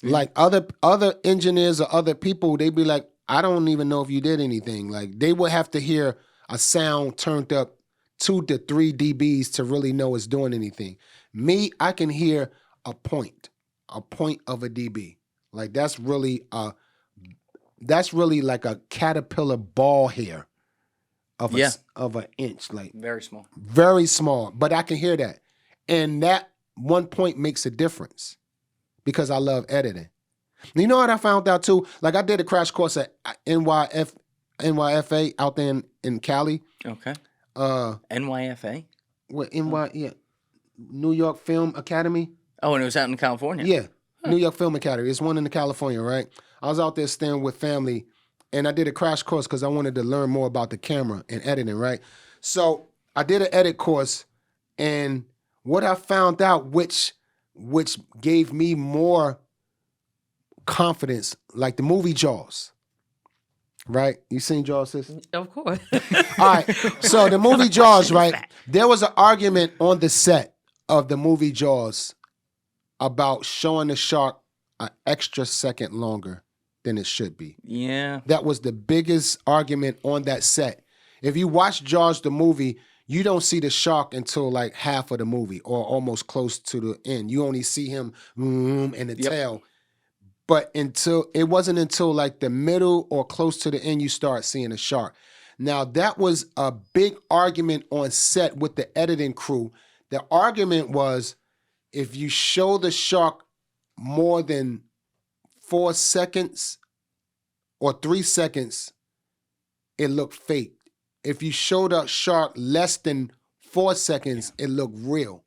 Like other engineers or other people, they be like, I don't even know if you did anything. Like they would have to hear a sound turned up 2 to 3 dBs to really know it's doing anything. Me, I can hear a point of a dB. Like that's really like a caterpillar ball hair of an inch. Like Very small. very small, but I can hear that. And that 1 point makes a difference because I love editing. You know what I found out too? Like I did a crash course at NYFA out there in Cali. Okay. NYFA? What New York Film Academy? Oh, and it was out in California? Yeah. New York Film Academy. It's one in California, right? I was out there staying with family and I did a crash course because I wanted to learn more about the camera and editing, right? So I did an edit course and what I found out, which gave me more confidence, like the movie Jaws, right? You seen Jaws, sis? Of course. All right. So the movie Jaws, right? There was an argument on the set of the movie Jaws about showing the shark an extra second longer than it should be. Yeah. That was the biggest argument on that set. If you watch Jaws the movie, you don't see the shark until like half of the movie or almost close to the end. You only see him and the tail. But it wasn't until like the middle or close to the end you start seeing a shark. Now that was a big argument on set with the editing crew. The argument was if you show the shark more than 4 seconds or 3 seconds, it looked fake. If you show the shark less than 4 seconds, it looked real.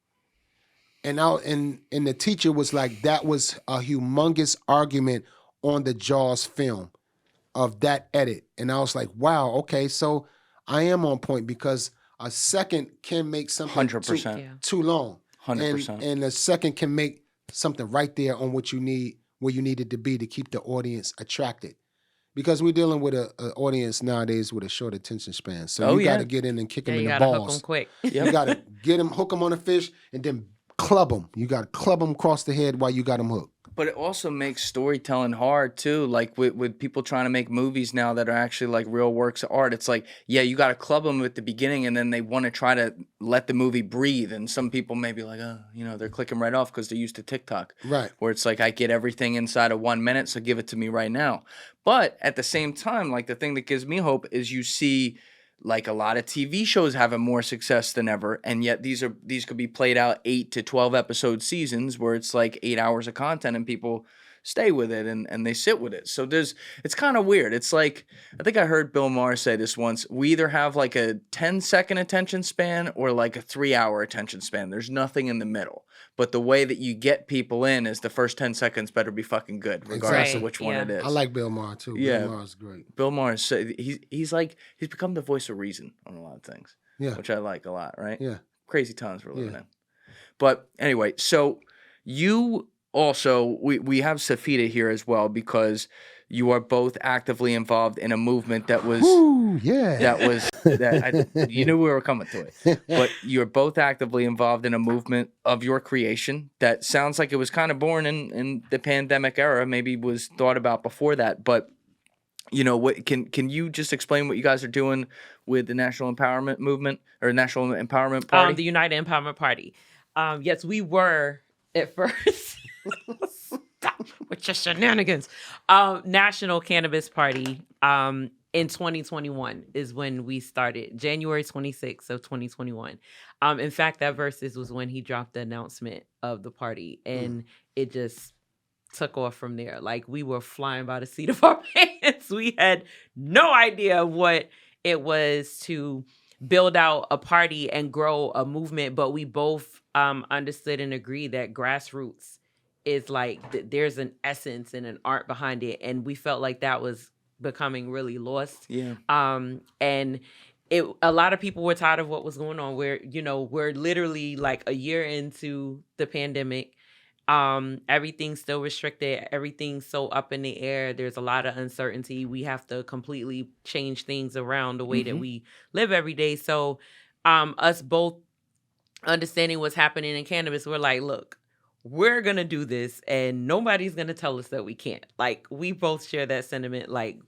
And the teacher was like, that was a humongous argument on the Jaws film of that edit. And I was like, wow, okay, so I am on point because a second can make something 100%. too long. 100%. And a second can make something right there on what you need, where you need it to be to keep the audience attracted. Because we're dealing with an audience nowadays with a short attention span. So you got to get in and kick them in the balls. You got to hook them quick. You got to get them, hook them on a fish, and then club them. You got to club them across the head while you got them hooked. But it also makes storytelling hard too. Like with people trying to make movies now that are actually like real works of art. It's like, yeah, you got to club them at the beginning and then they want to try to let the movie breathe. And some people may be like, oh, they're clicking right off because they're used to TikTok. Right. Where it's like, I get everything inside of 1 minute, so give it to me right now. But at the same time, like the thing that gives me hope is you see like a lot of TV shows having more success than ever, and yet these could be played out 8 to 12 episode seasons where it's like 8 hours of content and people stay with it and they sit with it. So it's kind of weird. It's like, I think I heard Bill Maher say this once, we either have like a 10-second attention span or like a 3-hour attention span. There's nothing in the middle. But the way that you get people in is the first 10 seconds better be fucking good, regardless of which one it is. I like Bill Maher too. Yeah. Bill Maher's great. Bill Maher is he's become the voice of reason on a lot of things. Yeah. Which I like a lot, right? Yeah. Crazy times we're living in. But anyway, so you also we have Safita here as well because you are both actively involved in a movement that was you knew we were coming to it. But you're both actively involved in a movement of your creation that sounds like it was kind of born in the pandemic era, maybe was thought about before that. But what can you just explain what you guys are doing with the National Empowerment Movement or National Empowerment Party? The United Empowerment Party. Yes, we were at first. Stop with your shenanigans. National Cannabis Party in 2021 is when we started. January 26th of 2021. In fact, that VERZUZ was when he dropped the announcement of the party, and it just took off from there. Like, we were flying by the seat of our pants. We had no idea what it was to build out a party and grow a movement, but we both understood and agreed that grassroots is like there's an essence and an art behind it, and we felt like that was becoming really lost. Yeah. And a lot of people were tired of what was going on. We're literally like a year into the pandemic. Everything's still restricted. Everything's so up in the air. There's a lot of uncertainty. We have to completely change things around the way that we live every day. So, us both understanding what's happening in cannabis, we're like, look, we're going to do this and nobody's going to tell us that we can't. Like, we both share that sentiment. Like,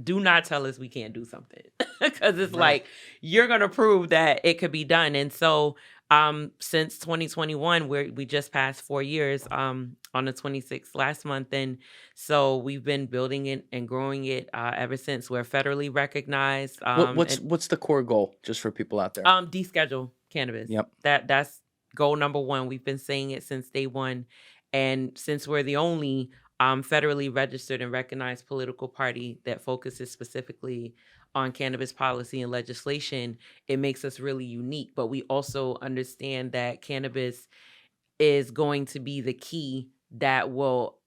do not tell us we can't do something, because it's like, you're going to prove that it could be done. And so, since 2021, we just passed 4 years, on the 26th last month. And so we've been building it and growing it, ever since. We're federally recognized. What's the core goal, just for people out there? Deschedule cannabis. Yep. That's goal number one. We've been saying it since day one. And since we're the only federally registered and recognized political party that focuses specifically on cannabis policy and legislation, it makes us really unique. But we also understand that cannabis is going to be the key that will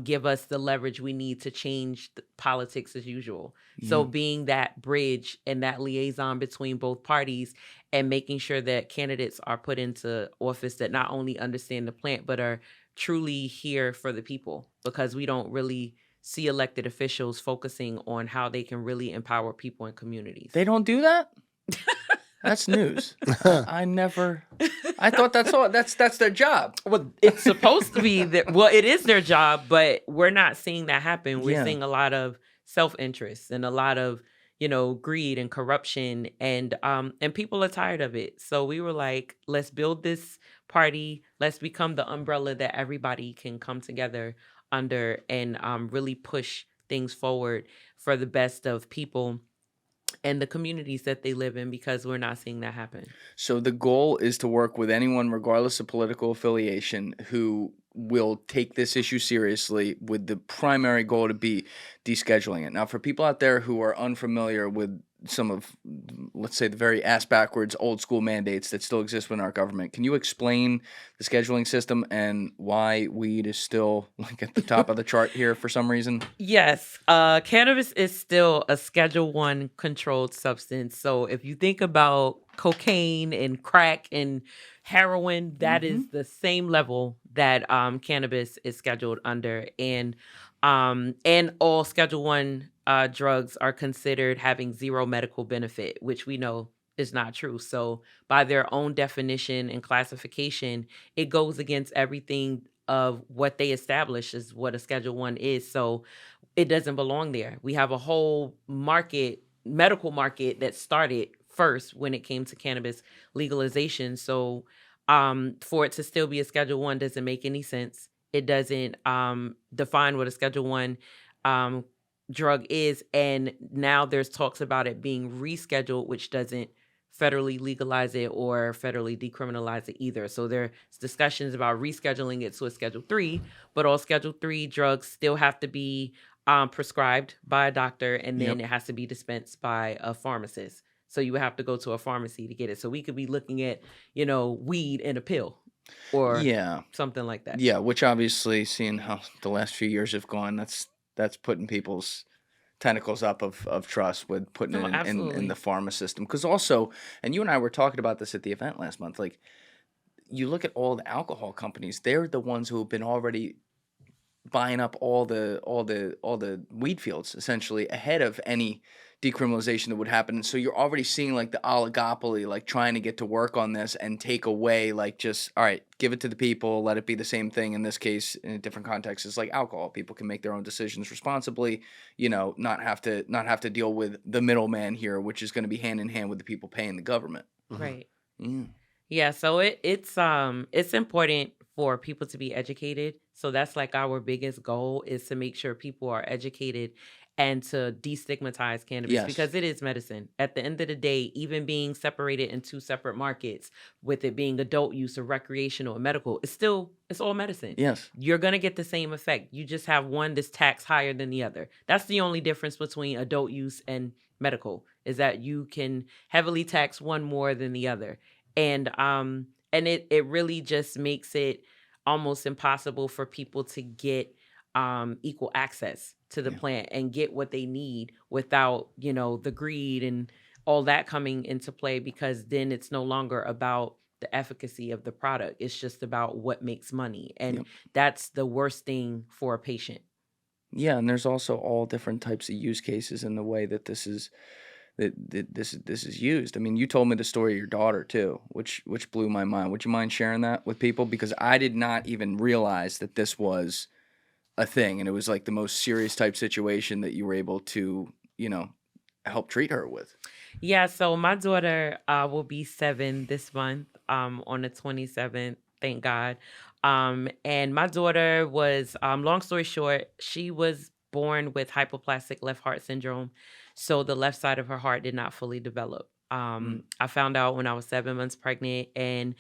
give us the leverage we need to change politics as usual. So being that bridge and that liaison between both parties, and making sure that candidates are put into office that not only understand the plant, but are truly here for the people, because we don't really see elected officials focusing on how they can really empower people and communities. They don't do that? That's news. I thought that's their job. Well, it's supposed to be it is their job, but we're not seeing that happen. We're seeing a lot of self-interest and a lot of, greed and corruption, and people are tired of it. So we were like, let's build this party. Let's become the umbrella that everybody can come together under, and really push things forward for the best of people and the communities that they live in, because we're not seeing that happen. So the goal is to work with anyone, regardless of political affiliation, who will take this issue seriously, with the primary goal to be descheduling it. Now, for people out there who are unfamiliar with some of, let's say, the very ass-backwards old school mandates that still exist within our government, can you explain the scheduling system and why weed is still like at the top of the chart here for some reason? Yes. Cannabis is still a Schedule I controlled substance. So if you think about cocaine and crack and heroin, that is the same level that cannabis is scheduled under. And all Schedule I drugs are considered having zero medical benefit, which we know is not true. So by their own definition and classification, it goes against everything of what they establish as what a Schedule I is. So it doesn't belong there. We have a whole medical market that started first when it came to cannabis legalization. So for it to still be a Schedule I doesn't make any sense. It doesn't define what a Schedule I drug is. And now there's talks about it being rescheduled, which doesn't federally legalize it or federally decriminalize it either. So there's discussions about rescheduling it to a Schedule III, but all Schedule III drugs still have to be prescribed by a doctor, and then it has to be dispensed by a pharmacist. So you would have to go to a pharmacy to get it. So we could be looking at, weed in a pill or something like that. Yeah, which obviously, seeing how the last few years have gone, that's putting people's tentacles up of trust with putting it in the pharma system. Because also, and you and I were talking about this at the event last month, like, you look at all the alcohol companies, they're the ones who have been already buying up all the weed fields essentially ahead of any decriminalization that would happen. So you're already seeing like the oligopoly, like trying to get to work on this and take away, like, just, all right, give it to the people, let it be the same thing. In this case, in a different context, it's like alcohol. People can make their own decisions responsibly, not have to deal with the middleman here, which is going to be hand in hand with the people paying the government. Right. Yeah. Yeah. So it's important for people to be educated. So that's like our biggest goal, is to make sure people are educated and to destigmatize cannabis, because it is medicine. At the end of the day, even being separated in two separate markets, with it being adult use or recreational or medical, it's all medicine. Yes. You're going to get the same effect. You just have one that's taxed higher than the other. That's the only difference between adult use and medical, is that you can heavily tax one more than the other. And it really just makes it almost impossible for people to get equal access to the plant and get what they need without, the greed and all that coming into play, because then it's no longer about the efficacy of the product. It's just about what makes money. And that's the worst thing for a patient. Yeah, and there's also all different types of use cases in the way that this is used. I mean, you told me the story of your daughter too, which blew my mind. Would you mind sharing that with people? Because I did not even realize that this was a thing, and it was like the most serious type situation that you were able to, help treat her with. Yeah, so my daughter will be 7 this month, on the 27th, thank God. And my daughter was, long story short, she was born with hypoplastic left heart syndrome. So the left side of her heart did not fully develop. I found out when I was 7 months pregnant, and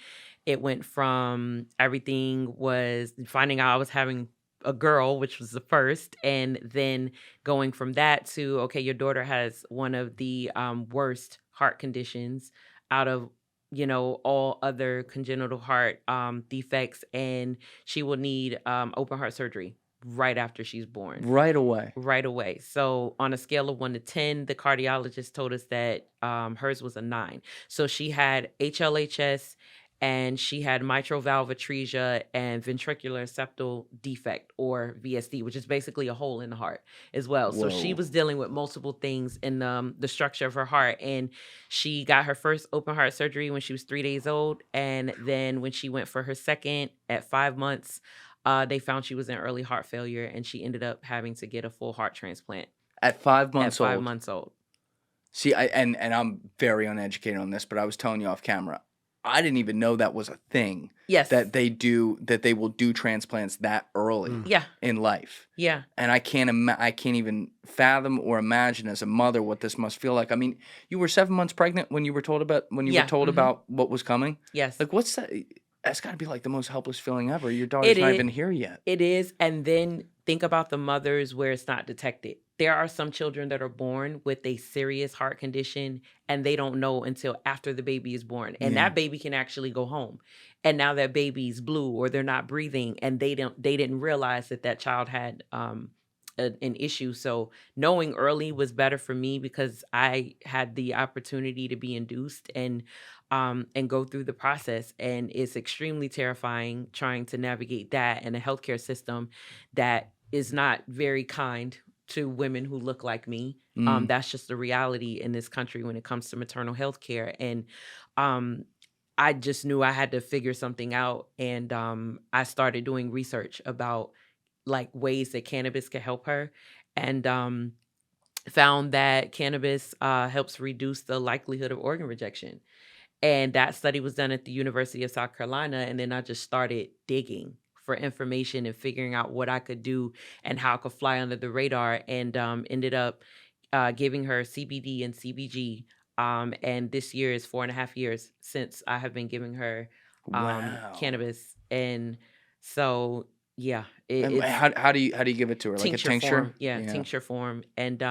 it went from finding out I was having a girl, which was the first, and then going from that to, okay, your daughter has one of the worst heart conditions out of all other congenital heart defects, and she will need open heart surgery right after she's born. Right away. Right away. So on a scale of 1 to 10, the cardiologist told us that hers was a 9. So she had HLHS, and she had mitral valve atresia and ventricular septal defect, or VSD, which is basically a hole in the heart as well. Whoa. So she was dealing with multiple things in the structure of her heart. And she got her first open heart surgery when she was 3 days old. And then when she went for her second at 5 months, they found she was in early heart failure, and she ended up having to get a full heart transplant. At 5 months old? At 5 months old. See, and I'm very uneducated on this, but I was telling you off camera, I didn't even know that was a thing. Yes. That they will do transplants that early in life. Yeah. And I can't even fathom or imagine as a mother what this must feel like. I mean, you were 7 months pregnant when you were told about about what was coming? Yes. Like, what's that? That's got to be like the most helpless feeling ever. Your daughter's not even here yet. It is. And then think about the mothers where it's not detected. There are some children that are born with a serious heart condition, and they don't know until after the baby is born. And that baby can actually go home. And now that baby's blue, or they're not breathing, and they didn't realize that child had an issue. So knowing early was better for me, because I had the opportunity to be induced and go through the process. And it's extremely terrifying trying to navigate that in a healthcare system that is not very kind to women who look like me. That's just the reality in this country when it comes to maternal health care. And I just knew I had to figure something out. And I started doing research about like ways that cannabis could help her, and found that cannabis helps reduce the likelihood of organ rejection. And that study was done at the University of South Carolina. And then I just started digging for information and figuring out what I could do and how I could fly under the radar, and ended up giving her CBD and CBG. And this year is 4.5 years since I have been giving her cannabis. And so, yeah. How do you give it to her? Like a tincture? Form. Yeah, tincture form. And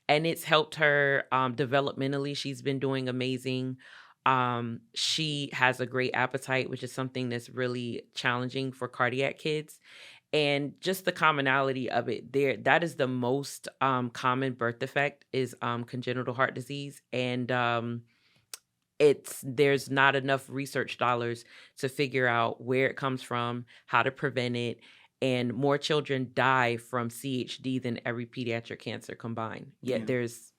it's helped her developmentally. She's been doing amazing. She has a great appetite, which is something that's really challenging for cardiac kids. And just the commonality of it there, that is the most common birth defect is congenital heart disease. And there's not enough research dollars to figure out where it comes from, how to prevent it. And more children die from CHD than every pediatric cancer combined. Yet there's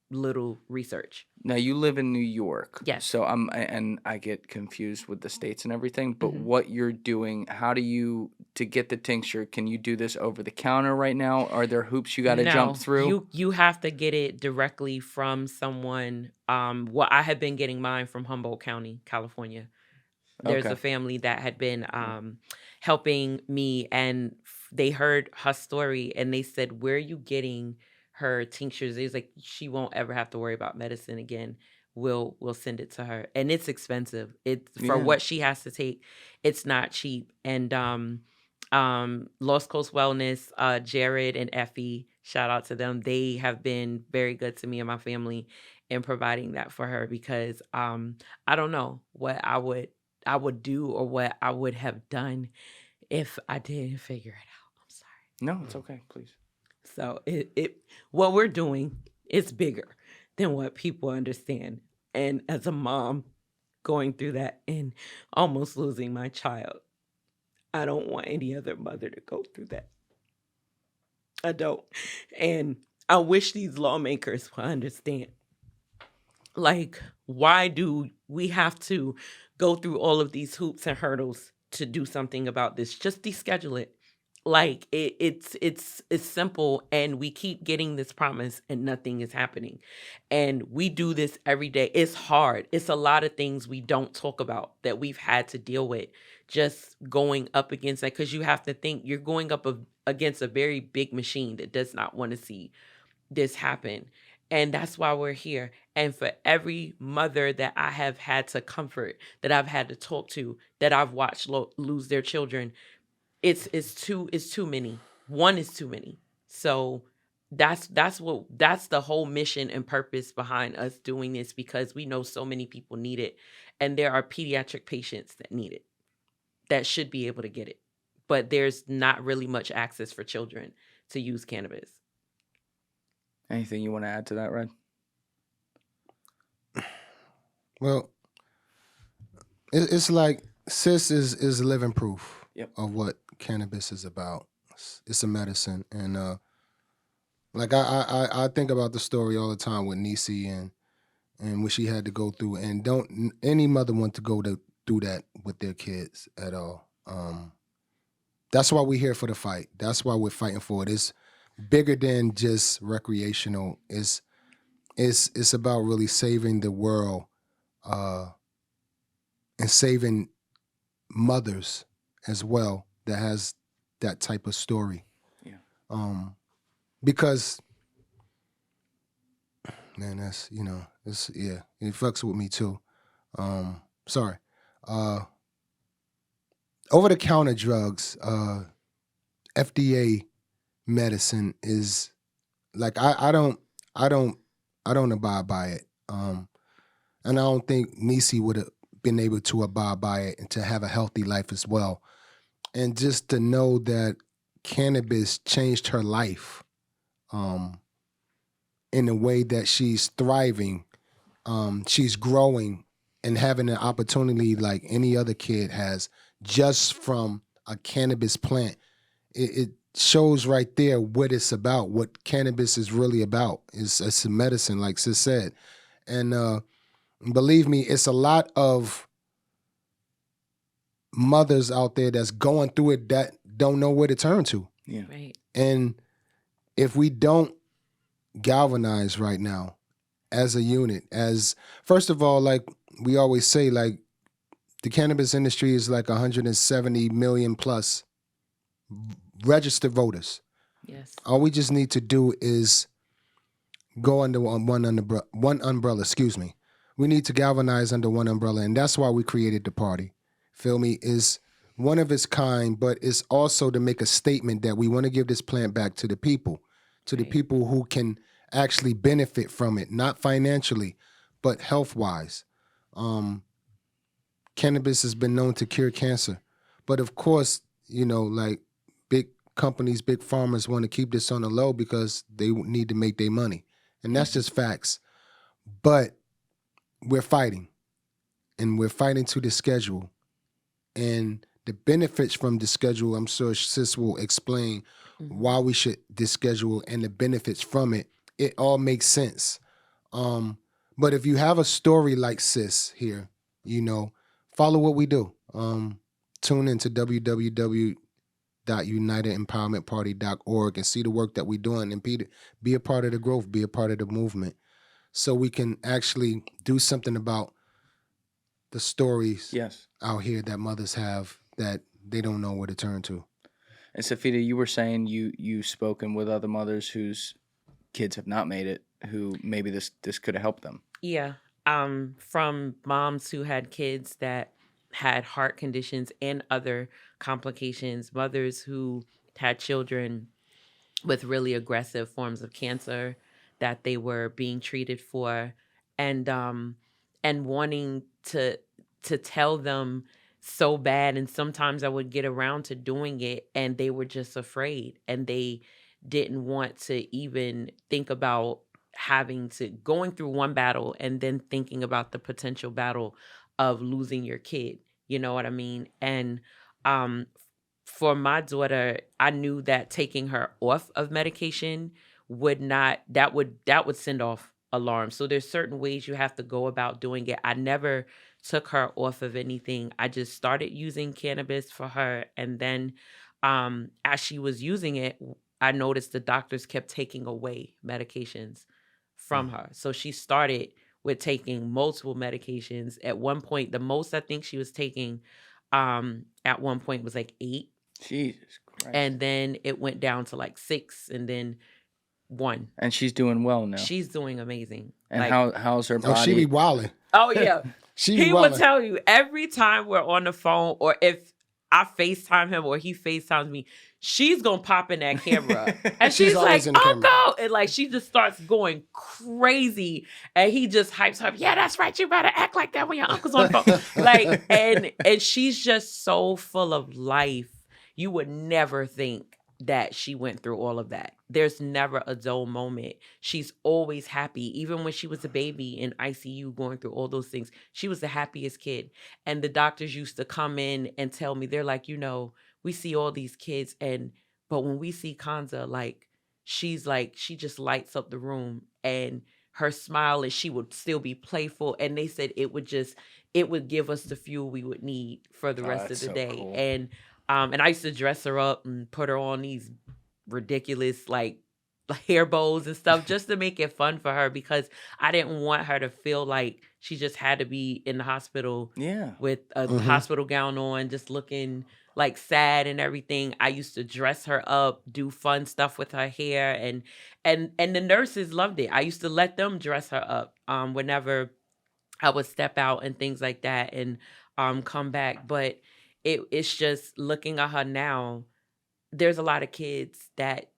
little research. Now you live in New York. Yes. So I get confused with the states and everything, but what you're doing, how do you, to get the tincture, can you do this over the counter right now? Are there hoops you got to jump through? You have to get it directly from someone. I have been getting mine from Humboldt County, California. There's a family that had been helping me, and they heard her story, and they said, "Where are you getting her tinctures?" It's like, she won't ever have to worry about medicine again. We'll send it to her, and it's expensive. It's for what she has to take. It's not cheap. And Lost Coast Wellness, Jared and Effie, shout out to them. They have been very good to me and my family in providing that for her, because I don't know what I I would do or what I would have done if I didn't figure it out. I'm sorry. No, it's okay. Please. So it what we're doing is bigger than what people understand. And as a mom going through that and almost losing my child, I don't want any other mother to go through that. I don't. And I wish these lawmakers would understand. Like, why do we have to go through all of these hoops and hurdles to do something about this? Just deschedule it. Like it's simple, and we keep getting this promise and nothing is happening. And we do this every day. It's hard. It's a lot of things we don't talk about that we've had to deal with just going up against that, because you have to think you're going up against a very big machine that does not want to see this happen. And that's why we're here. And for every mother that I have had to comfort, that I've had to talk to, that I've watched lose their children, it's too many. One is too many. So that's the whole mission and purpose behind us doing this, because we know so many people need it, and there are pediatric patients that need it, that should be able to get it, but there's not really much access for children to use cannabis. Anything you want to add to that, Red? Well, it's like Sis is living proof Yep. of what cannabis is about. It's a medicine, and like I think about the story all the time with Niecy and what she had to go through, and don't any mother want to go through that with their kids at all. That's why we're here for the fight. That's why we're fighting for it. It's bigger than just recreational. It's about really saving the world, and saving mothers as well that has that type of story. Yeah. Because man, that's it's it fucks with me too. Sorry. Over the counter drugs, FDA medicine is like I don't abide by it. And I don't think Niecy would have been able to abide by it and to have a healthy life as well. And just to know that cannabis changed her life in a way that she's thriving, she's growing and having an opportunity like any other kid has just from a cannabis plant. It shows right there what it's about, what cannabis is really about. It's a medicine, like Sis said. And believe me, it's a lot of mothers out there that's going through it that don't know where to turn to. Yeah. Right. And if we don't galvanize right now as a unit, as first of all, like we always say, like the cannabis industry is like 170 million plus registered voters. Yes. All we just need to do is go under one umbrella, excuse me. We need to galvanize under one umbrella, and that's why we created the party. Feel me? Is one of its kind, but it's also to make a statement that we want to give this plant back to the people, to the people who can actually benefit from it, not financially, but health-wise. Cannabis has been known to cure cancer, but of course, like big companies, big farmers want to keep this on the low because they need to make their money, and that's just facts. But we're fighting, and we're fighting to the schedule. And the benefits from the schedule, I'm sure Sis will explain why we should deschedule and the benefits from it. It all makes sense. But if you have a story like Sis here, follow what we do. Tune into www.unitedempowermentparty.org and see the work that we're doing and be a part of the growth, be a part of the movement, so we can actually do something about the stories out here that mothers have that they don't know where to turn to. And Safita, you were saying you've spoken with other mothers whose kids have not made it, who maybe this could have helped them. Yeah. From moms who had kids that had heart conditions and other complications, mothers who had children with really aggressive forms of cancer that they were being treated for, and wanting to tell them so bad. And sometimes I would get around to doing it and they were just afraid and they didn't want to even think about going through one battle and then thinking about the potential battle of losing your kid. You know what I mean? And um, for my daughter, I knew that taking her off of medication would not, that would send off alarms. So there's certain ways you have to go about doing it. I never took her off of anything. I just started using cannabis for her. And then as she was using it, I noticed the doctors kept taking away medications from her. So she started with taking multiple medications. At one point, the most I think she was taking at one point was like 8. Jesus Christ. And then it went down to like 6 and then 1. And she's doing well now. She's doing amazing. And like, how's her body? Oh, she be wilding. Oh yeah. He wildin'. would tell you every time we're on the phone or if I FaceTime him or he FaceTimes me, she's gonna pop in that camera. And she's like, always in the camera. Uncle! And like she just starts going crazy. And he just hypes her up. Yeah, that's right. You better act like that when your uncle's on the phone. Like, and she's just so full of life. You would never think that she went through all of that. There's never a dull moment. She's always happy. Even when she was a baby in ICU going through all those things, she was the happiest kid. And the doctors used to come in and tell me, they're like, we see all these kids but when we see Kanza, like, she just lights up the room and her smile and she would still be playful. And they said it would give us the fuel we would need for the rest of the day. Cool. And I used to dress her up and put her on these ridiculous like hair bows and stuff just to make it fun for her because I didn't want her to feel like she just had to be in the hospital with a hospital gown on, just looking like sad and everything. I used to dress her up, do fun stuff with her hair, and the nurses loved it. I used to let them dress her up whenever I would step out and things like that and come back. But it's just looking at her now, there's a lot of kids that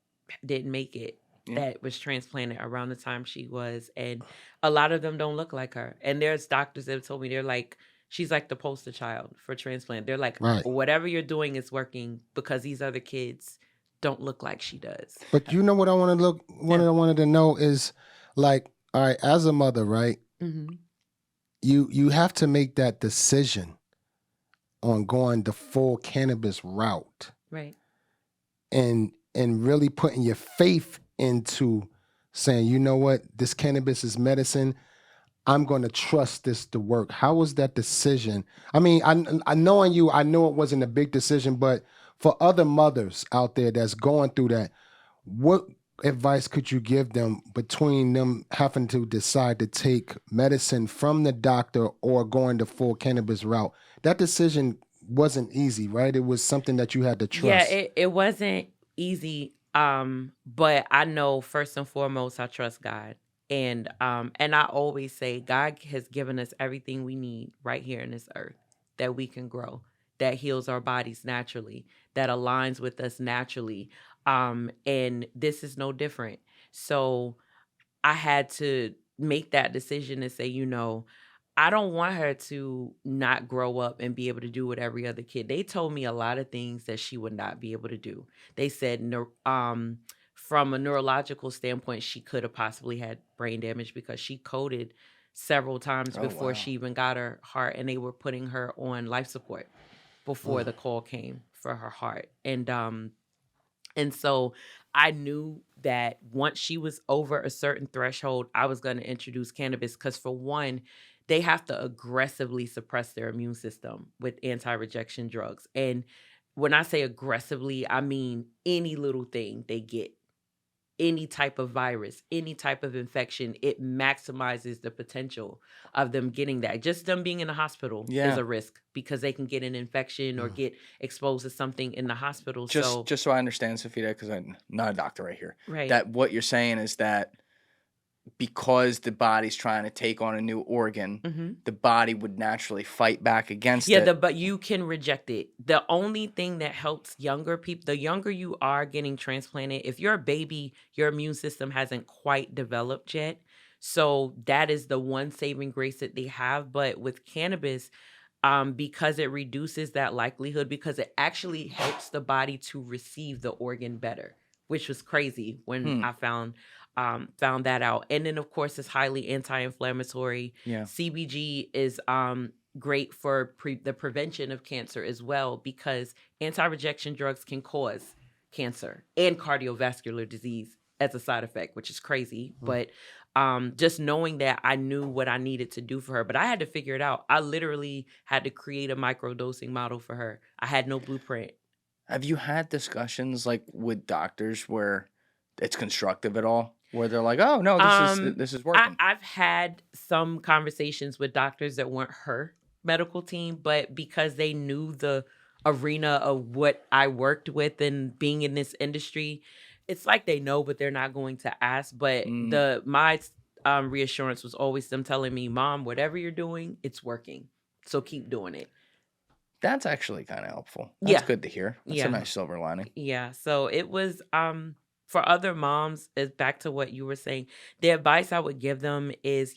didn't make it that was transplanted around the time she was. And a lot of them don't look like her. And there's doctors that have told me, they're like, she's like the poster child for transplant. They're like, whatever you're doing is working because these other kids don't look like she does. But you know what I wanted to know is like, all right, as a mother, right? Mm-hmm. You have to make that decision on going the full cannabis route. Right. And really putting your faith into saying, you know what, this cannabis is medicine. I'm going to trust this to work. How was that decision? I mean, I knowing you, I know it wasn't a big decision, but for other mothers out there that's going through that, what advice could you give them between them having to decide to take medicine from the doctor or going the full cannabis route? That decision wasn't easy, right? It was something that you had to trust. Yeah, it wasn't easy. But I know first and foremost, I trust God. And I always say God has given us everything we need right here in this earth that we can grow, that heals our bodies naturally, that aligns with us naturally. And this is no different. So I had to make that decision and say, I don't want her to not grow up and be able to do what every other kid. They told me a lot of things that she would not be able to do. They said, from a neurological standpoint, she could have possibly had brain damage because she coded several times before she even got her heart, and they were putting her on life support before the call came for her heart. And so I knew that once she was over a certain threshold, I was going to introduce cannabis because, for one, they have to aggressively suppress their immune system with anti-rejection drugs. And when I say aggressively, I mean any little thing they get, any type of virus, any type of infection, it maximizes the potential of them getting that. Just them being in the hospital is a risk because they can get an infection or get exposed to something in the hospital. Just so I understand, Safita, because I'm not a doctor right here, right? That what you're saying is that because the body's trying to take on a new organ, the body would naturally fight back against it. But you can reject it. The only thing that helps younger people, the younger you are getting transplanted, if you're a baby, your immune system hasn't quite developed yet. So that is the one saving grace that they have. But with cannabis, because it reduces that likelihood, because it actually helps the body to receive the organ better, which was crazy when I found that out. And then, of course, it's highly anti-inflammatory. Yeah. CBG is great for the prevention of cancer as well, because anti-rejection drugs can cause cancer and cardiovascular disease as a side effect, which is crazy. But just knowing that, I knew what I needed to do for her, but I had to figure it out. I literally had to create a microdosing model for her. I had no blueprint. Have you had discussions like with doctors where it's constructive at all? Where they're like, "Oh no, this is working." I've had some conversations with doctors that weren't her medical team, but because they knew the arena of what I worked with and being in this industry, it's like they know, but they're not going to ask. But my reassurance was always them telling me, "Mom, whatever you're doing, it's working. So keep doing it." That's actually kind of helpful. That's good to hear. That's Yeah. a nice silver lining. Yeah. So it was for other moms, is back to what you were saying. The advice I would give them is,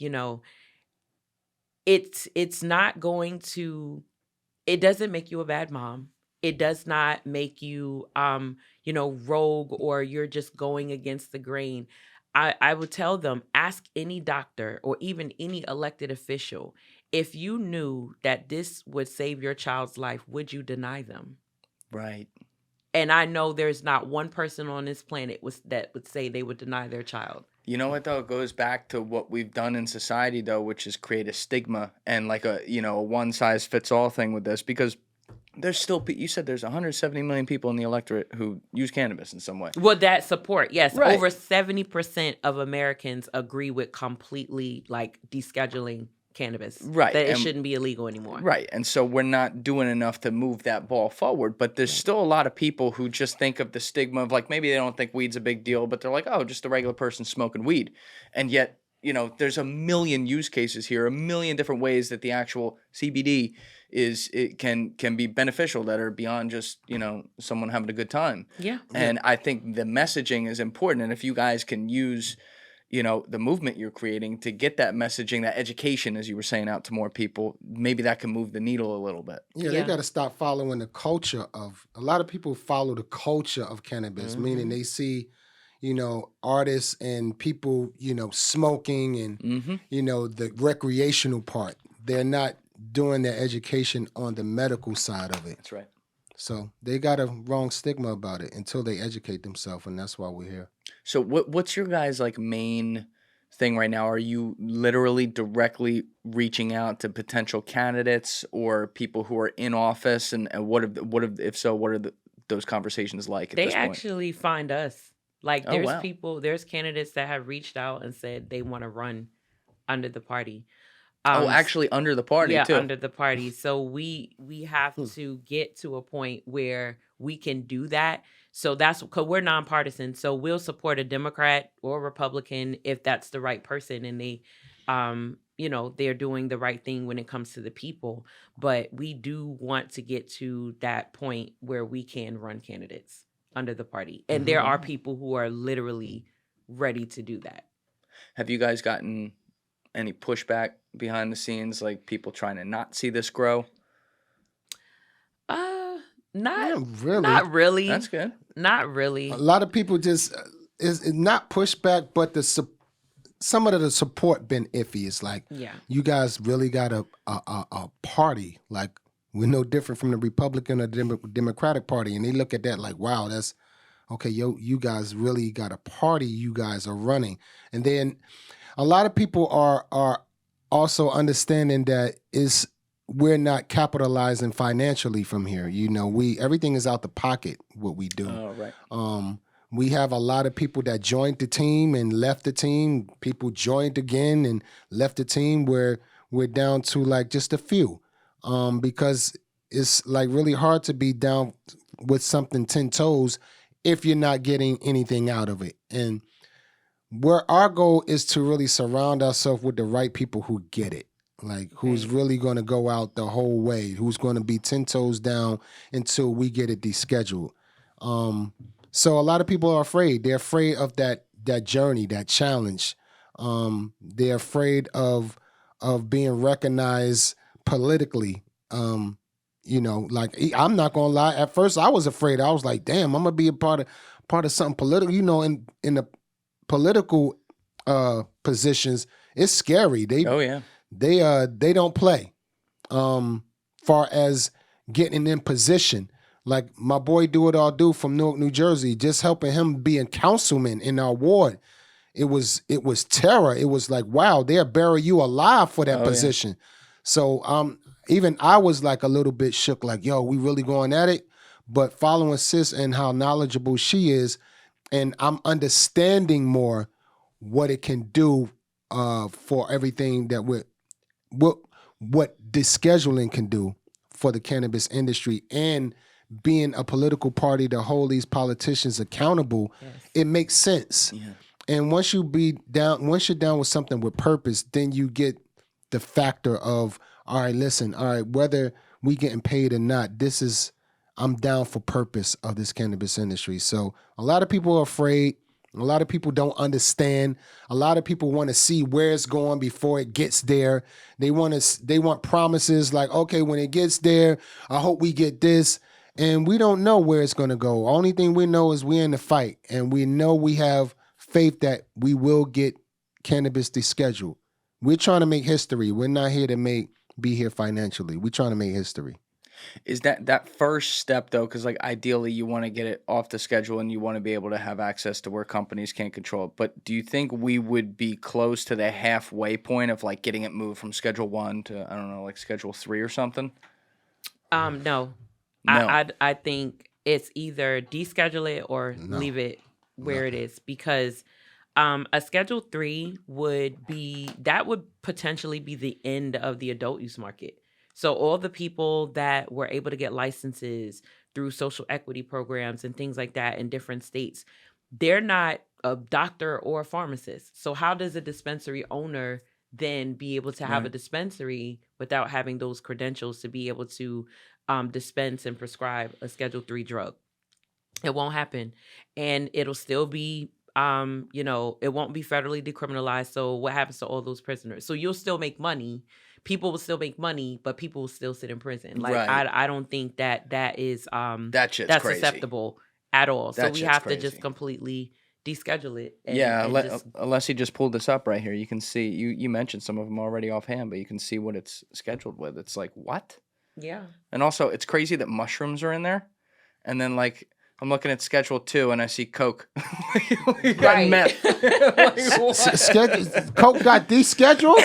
it's not going to, it doesn't make you a bad mom. It does not make you rogue, or you're just going against the grain. I would tell them, ask any doctor or even any elected official, if you knew that this would save your child's life, would you deny them? Right. And I know there's not one person on this planet that would say they would deny their child. You know what, though? It goes back to what we've done in society, though, which is create a stigma and like a one-size-fits-all thing with this, because there's still, you said there's 170 million people in the electorate who use cannabis in some way. Well, that support, yes. Right. Over 70% of Americans agree with completely descheduling cannabis. Right. That it shouldn't be illegal anymore. Right. And so we're not doing enough to move that ball forward. But there's still a lot of people who just think of the stigma of maybe they don't think weed's a big deal, but they're like, oh, just a regular person smoking weed. And yet, there's a million use cases here, a million different ways that the actual CBD can be beneficial that are beyond just, someone having a good time. Yeah. And I think the messaging is important. And if you guys can use the movement you're creating to get that messaging, that education, as you were saying, out to more people, maybe that can move the needle a little bit. Yeah, they got to stop following the culture of, a lot of people follow the culture of cannabis, meaning they see, artists and people, smoking and, the recreational part. They're not doing their education on the medical side of it. That's right. So they got a wrong stigma about it until they educate themselves, and that's why we're here. So what's your guys' main thing right now? Are you literally directly reaching out to potential candidates or people who are in office, and what are those conversations like at this point? They actually find us. There's candidates that have reached out and said they want to run under the party. Actually under the party, too. Yeah, under the party. So we have to get to a point where we can do that. So that's because we're nonpartisan. So we'll support a Democrat or Republican if that's the right person and they, they're doing the right thing when it comes to the people. But we do want to get to that point where we can run candidates under the party. And there are people who are literally ready to do that. Have you guys gotten any pushback behind the scenes, like people trying to not see this grow? Not really. Not really. That's good. Not really. A lot of people just is not pushback, but some of the support been iffy. It's like, you guys really got a party. Like, we're no different from the Republican or Democratic Party, and they look at that like, wow, that's okay. You guys really got a party. You guys are running, and then a lot of people are also understanding that we're not capitalizing financially from here. Everything is out the pocket, what we do. Oh, right. We have a lot of people that joined the team and left the team. People joined again and left the team, where we're down to just a few. Because it's really hard to be down with something 10 toes if you're not getting anything out of it. And where our goal is to really surround ourselves with the right people who get it. Who's really going to go out the whole way, who's going to be 10 toes down until we get it descheduled. So a lot of people are afraid. They're afraid of that journey, that challenge. They're afraid of being recognized politically You know, like I'm not gonna lie. At first, I was afraid. I was like, "Damn, I'm gonna be a part of something political." You know, in the political positions, it's scary. They they don't play. Far as getting in position, like my boy Do It All Do from Newark, New Jersey, just helping him be a councilman in our ward. It was terror. It was like, wow, they'll bury you alive for that position. Yeah. So even I was like a little bit shook, like, yo, we really going at it? But following sis and how knowledgeable she is, and I'm understanding more what it can do for everything that what descheduling can do for the cannabis industry, and being a political party to hold these politicians accountable, it makes sense. Yeah. And once you're down with something with purpose, then you get the factor of, all right, listen, all right, whether we getting paid or not, I'm down for purpose of this cannabis industry. So a lot of people are afraid. A lot of people don't understand. A lot of people want to see where it's going before it gets there. They want promises like, okay, when it gets there, I hope we get this. And we don't know where it's going to go. Only thing we know is we're in the fight, and we know we have faith that we will get cannabis descheduled. We're trying to make history. We're not here to be here financially. We're trying to make history. Is that first step though? Because like ideally you want to get it off the schedule and you want to be able to have access to where companies can't control it. But do you think we would be close to the halfway point of like getting it moved from Schedule 1 to, I don't know, like Schedule 3 or something? No. I think it's either deschedule it or leave it where it is, because a Schedule 3 would potentially be the end of the adult use market. So all the people that were able to get licenses through social equity programs and things like that in different states, they're not a doctor or a pharmacist. So how does a dispensary owner then be able to have a dispensary without having those credentials to be able to dispense and prescribe a Schedule 3 drug? It won't happen. And it'll still be, it won't be federally decriminalized. So what happens to all those prisoners? So you'll still make money. People will still make money, but people will still sit in prison. Like, I don't think that is that's crazy. Acceptable at all. So we have to just completely deschedule it. Unless he just pulled this up right here. You can see, you mentioned some of them already offhand, but you can see what it's scheduled with. It's like, what? Yeah. And also, it's crazy that mushrooms are in there. And then, like, I'm looking at Schedule 2 and I see Coke. Got meth. Coke got descheduled?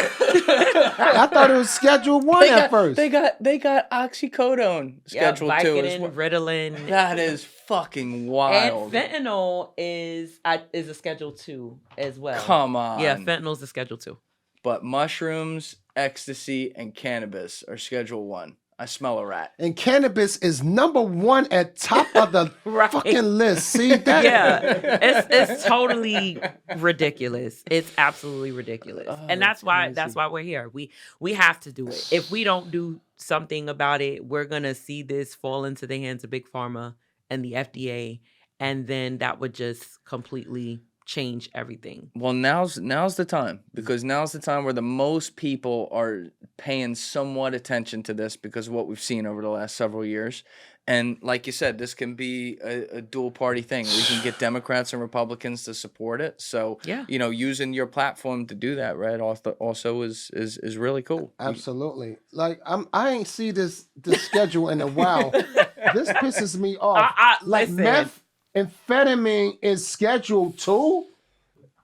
I thought it was Schedule 1 at first. They got oxycodone Schedule 2 as well. Ritalin. That is fucking wild. And fentanyl is a Schedule 2 as well. Come on. Yeah, fentanyl's a Schedule 2. But mushrooms, ecstasy, and cannabis are Schedule 1. I smell a rat. And cannabis is number 1 at top of the fucking list. See that? Yeah, it's totally ridiculous. It's absolutely ridiculous, and that's why we're here. We have to do it. If we don't do something about it, we're gonna see this fall into the hands of Big Pharma and the FDA, and then that would just completely change everything. Well, now's the time, because now's the time where the most people are paying somewhat attention to this because of what we've seen over the last several years. And like you said, this can be a dual party thing. We can get Democrats and Republicans to support it. So, using your platform to do that, right, also is really cool. Absolutely. Like, I ain't see this schedule in a while. This pisses me off. Like, listen. Amphetamine is Schedule 2?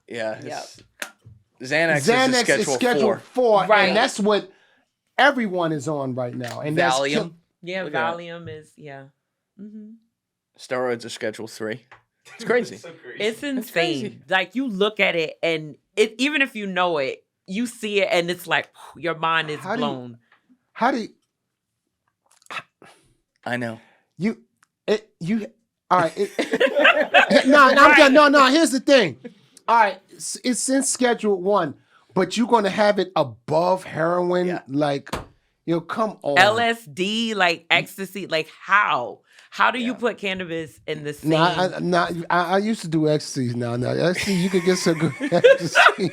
Yeah. Xanax is Schedule 4. Right. And that's what everyone is on right now. And Valium. Valium is, Mm-hmm. Steroids are Schedule 3. It's crazy. It's so crazy. It's insane. Like, you look at it, and even if you know it, you see it, and it's like, your mind is blown. I know. All right. No. Here's the thing. All right, it's in Schedule 1, but you're gonna have it above heroin. Yeah. Like, Yo, come on. LSD, like ecstasy, like how? How do you put cannabis in the same? I used to do ecstasy. Now ecstasy, you could get some good ecstasy.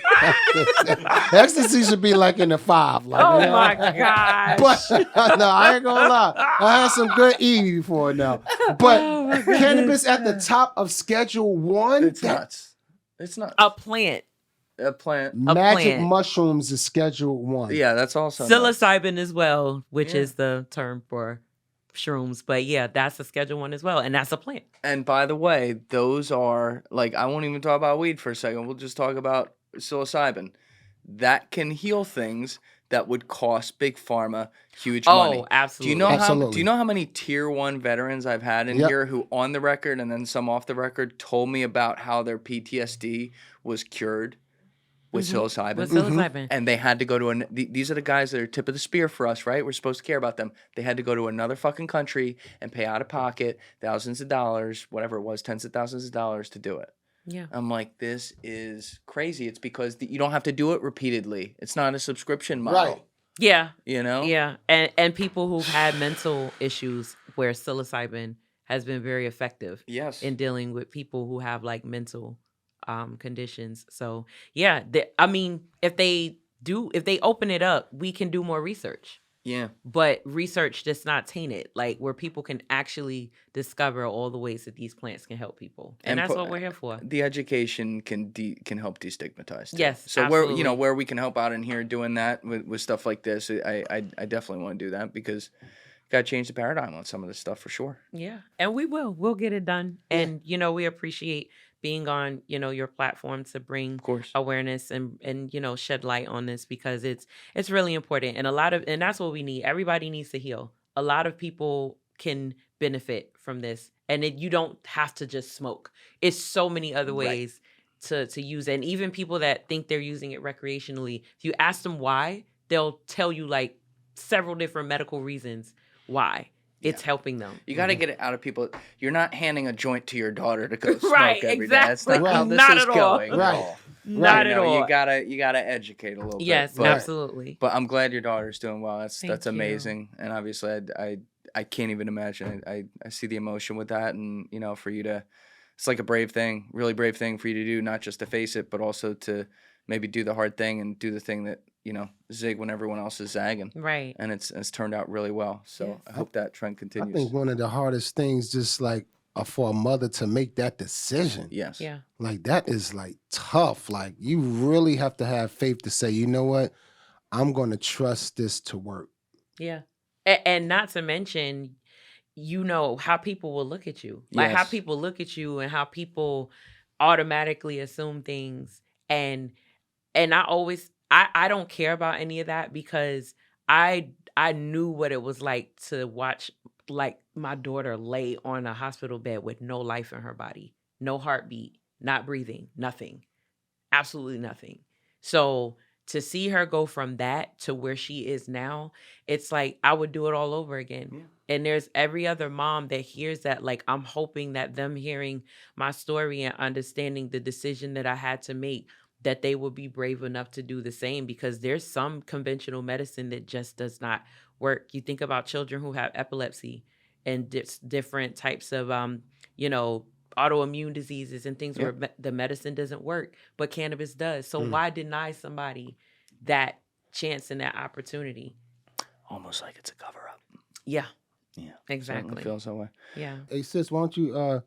Ecstasy should be like in the 5. Like, oh my gosh! But no, I ain't gonna lie. I had some good E before now. But cannabis at the top of Schedule 1. It's nuts. It's nuts. A plant. A plant. Magic mushrooms is Schedule 1. Yeah, that's also psilocybin as well, which is the term for shrooms. But yeah, that's a Schedule 1 as well, and that's a plant. And by the way, those are like, I won't even talk about weed for a second. We'll just talk about psilocybin. That can heal things that would cost Big Pharma huge money. Oh, absolutely. Do you know how many Tier 1 veterans I've had in here who on the record and then some off the record told me about how their PTSD was cured with psilocybin. With psilocybin. And they had to go to these are the guys that are tip of the spear for us, right? We're supposed to care about them. They had to go to another fucking country and pay out of pocket thousands of dollars, whatever it was, tens of thousands of dollars to do it. Yeah. I'm like, this is crazy. It's because you don't have to do it repeatedly. It's not a subscription model. Right. Yeah. You know? Yeah. And people who've had mental issues where psilocybin has been very effective in dealing with people who have like mental conditions. So yeah, I mean, if they open it up, we can do more research. Yeah. But research does not taint it, like where people can actually discover all the ways that these plants can help people. And that's what we're here for. The education can help destigmatize too. Yes. So absolutely. where we can help out in here doing that with stuff like this, I definitely want to do that because gotta change the paradigm on some of this stuff for sure. Yeah. And we'll get it done. And we appreciate being on, your platform to bring awareness and shed light on this because it's really important. And that's what we need. Everybody needs to heal. A lot of people can benefit from this. And you don't have to just smoke. It's so many other ways to use it. And even people that think they're using it recreationally, if you ask them why, they'll tell you like several different medical reasons why. It's helping them. You got to get it out of people. You're not handing a joint to your daughter to go smoke every day. That's not how this not is at all. going. Right. Not at all. You gotta educate a little bit. Yes, absolutely. But I'm glad your daughter's doing well. That's Thank you. amazing. And obviously, I can't even imagine. I see the emotion with that, and for you to, it's like a brave thing, really brave thing for you to do, not just to face it, but also to maybe do the hard thing and do the thing that zig when everyone else is zagging. Right. And it's turned out really well. So I hope that trend continues. I think one of the hardest things, just like for a mother to make that decision. Yes. Yeah. Like that is like tough. Like you really have to have faith to say, you know what, I'm going to trust this to work. Yeah. And not to mention, how people will look at you. Like how people look at you and how people automatically assume things. And I don't care about any of that because I knew what it was like to watch like my daughter lay on a hospital bed with no life in her body, no heartbeat, not breathing, nothing, absolutely nothing. So to see her go from that to where she is now, it's like I would do it all over again. Yeah. And there's every other mom that hears that. Like I'm hoping that them hearing my story and understanding the decision that I had to make, that they will be brave enough to do the same because there's some conventional medicine that just does not work. You think about children who have epilepsy and different types of, autoimmune diseases and things where the medicine doesn't work, but cannabis does. So why deny somebody that chance and that opportunity? Almost like it's a cover up. Yeah. Yeah. Exactly. It feels that way. Yeah. Hey sis, why don't you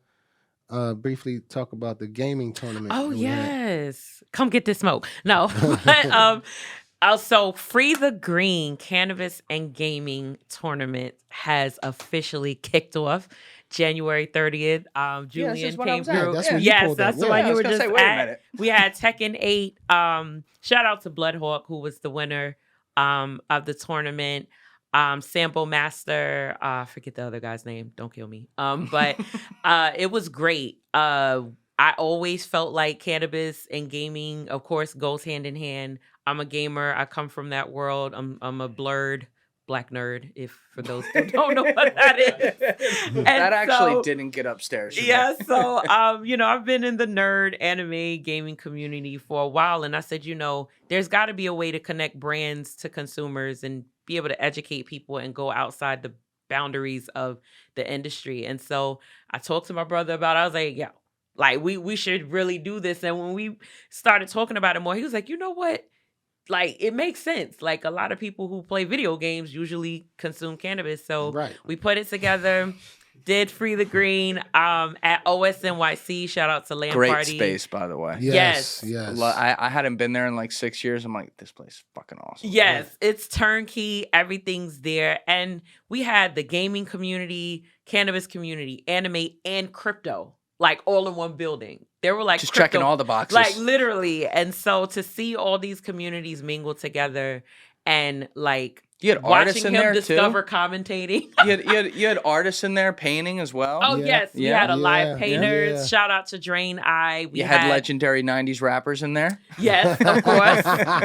briefly talk about the gaming tournament? Oh yes, come get this smoke. No, but also Free the Green Cannabis and Gaming Tournament has officially kicked off January 30th. Julian came through. That's the one you were just at. We had Tekken 8. Shout out to Bloodhawk, who was the winner of the tournament. Sample Master, I forget the other guy's name. Don't kill me. But it was great. I always felt like cannabis and gaming, of course, goes hand in hand. I'm a gamer. I come from that world. I'm a blurred black nerd, if for those who don't know what that is. That actually didn't get upstairs. Yeah, so I've been in the nerd anime gaming community for a while, and I said, there's got to be a way to connect brands to consumers and be able to educate people and go outside the boundaries of the industry. And so I talked to my brother about it. I was like, yo, like we should really do this. And when we started talking about it more, he was like, you know what? Like, it makes sense. Like, a lot of people who play video games usually consume cannabis. So we put it together, did Free the Green at OSNYC. Shout out to Land Great Party. space, by the way. Yes. I hadn't been there in like 6 years. I'm like, this place is fucking awesome. Yes, it's turnkey. Everything's there. And we had the gaming community, cannabis community, anime, and crypto, like all in one building. They were like just crypto, checking all the boxes. like literally. And so to see all these communities mingle together and like You had artists watching in him there discover too. commentating. You had artists in there painting as well. Oh yes, we had a live painters. Yeah. Shout out to Drain Eye. We You had legendary '90s rappers in there. Yes, of course.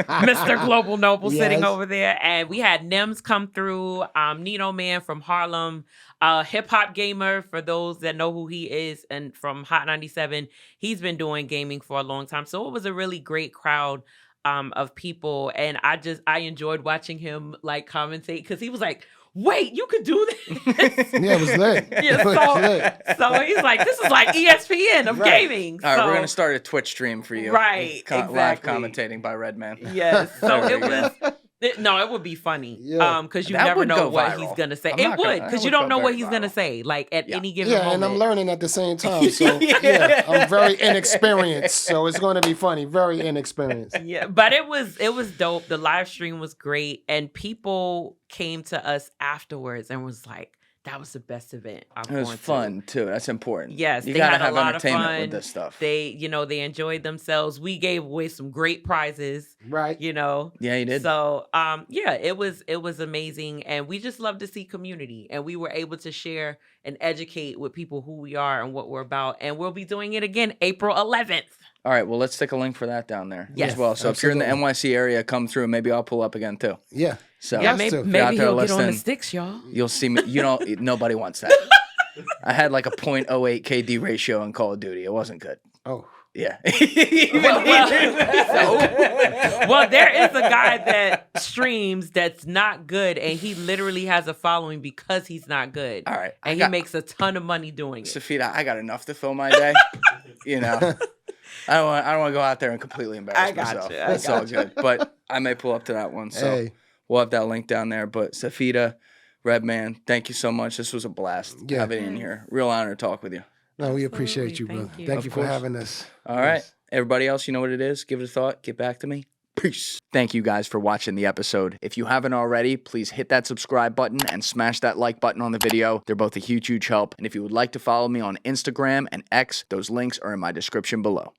Mr. Global Noble sitting Yes. over there. And we had Nims come through, Nino Man from Harlem, Hip Hop Gamer, for those that know who he is, and from Hot 97. He's been doing gaming for a long time. So it was a really great crowd of people. And I enjoyed watching him like commentate, because he was like, wait, you could do this? Yeah, it was lit. Yeah, It was lit. so he's like, this is like ESPN of gaming. All right, So- we're gonna start a Twitch stream for you. Right, Live exactly. commentating by Redman. Yes. So There it we go. was. No, it would be funny. Yeah. Because you That never would know go what viral. he's gonna say. I'm It not gonna- would, that because you would don't go know what very he's viral. gonna say. Like at Yeah. any given Yeah, moment. and I'm learning at the same time. So yeah, I'm very inexperienced. So it's going to be funny. Very inexperienced. Yeah, but it was dope. The live stream was great, and people came to us afterwards and was like, "That was the best event I've It was gone to." fun too. That's important. Yes, you they gotta had a have lot of entertainment fun. with this stuff. They enjoyed themselves. We gave away some great prizes. Right. Yeah, you did. So, yeah, it was amazing, and we just love to see community, and we were able to share and educate with people who we are and what we're about, and we'll be doing it again April 11th. All right, well, let's stick a link for that down there Yes, as well. So if you're in the absolutely. NYC area, come through. Maybe I'll pull up again too. Yeah. So Yeah, Has maybe, to. If you're out maybe there he'll get on the listening, sticks, y'all. you'll see me. Nobody wants that. I had like a 0.08 KD ratio in Call of Duty. It wasn't good. Oh. Yeah. Well, there is a guy that streams that's not good, and he literally has a following because he's not good. All right. And he makes a ton of money doing it. Safita, I got enough to fill my day. I don't want to go out there and completely embarrass I got myself. you. I It's all good. But I may pull up to that one. So Hey. we'll have that link down there. But Safita, Redman, thank you so much. This was a blast. Yeah. Have it in here. Real honor to talk with you. No, we appreciate you, Absolutely. brother. Thank you. Thank Of you course. for having us. All right. Everybody else, you know what it is. Give it a thought. Get back to me. Peace. Thank you guys for watching the episode. If you haven't already, please hit that subscribe button and smash that like button on the video. They're both a huge, huge help. And if you would like to follow me on Instagram and X, those links are in my description below.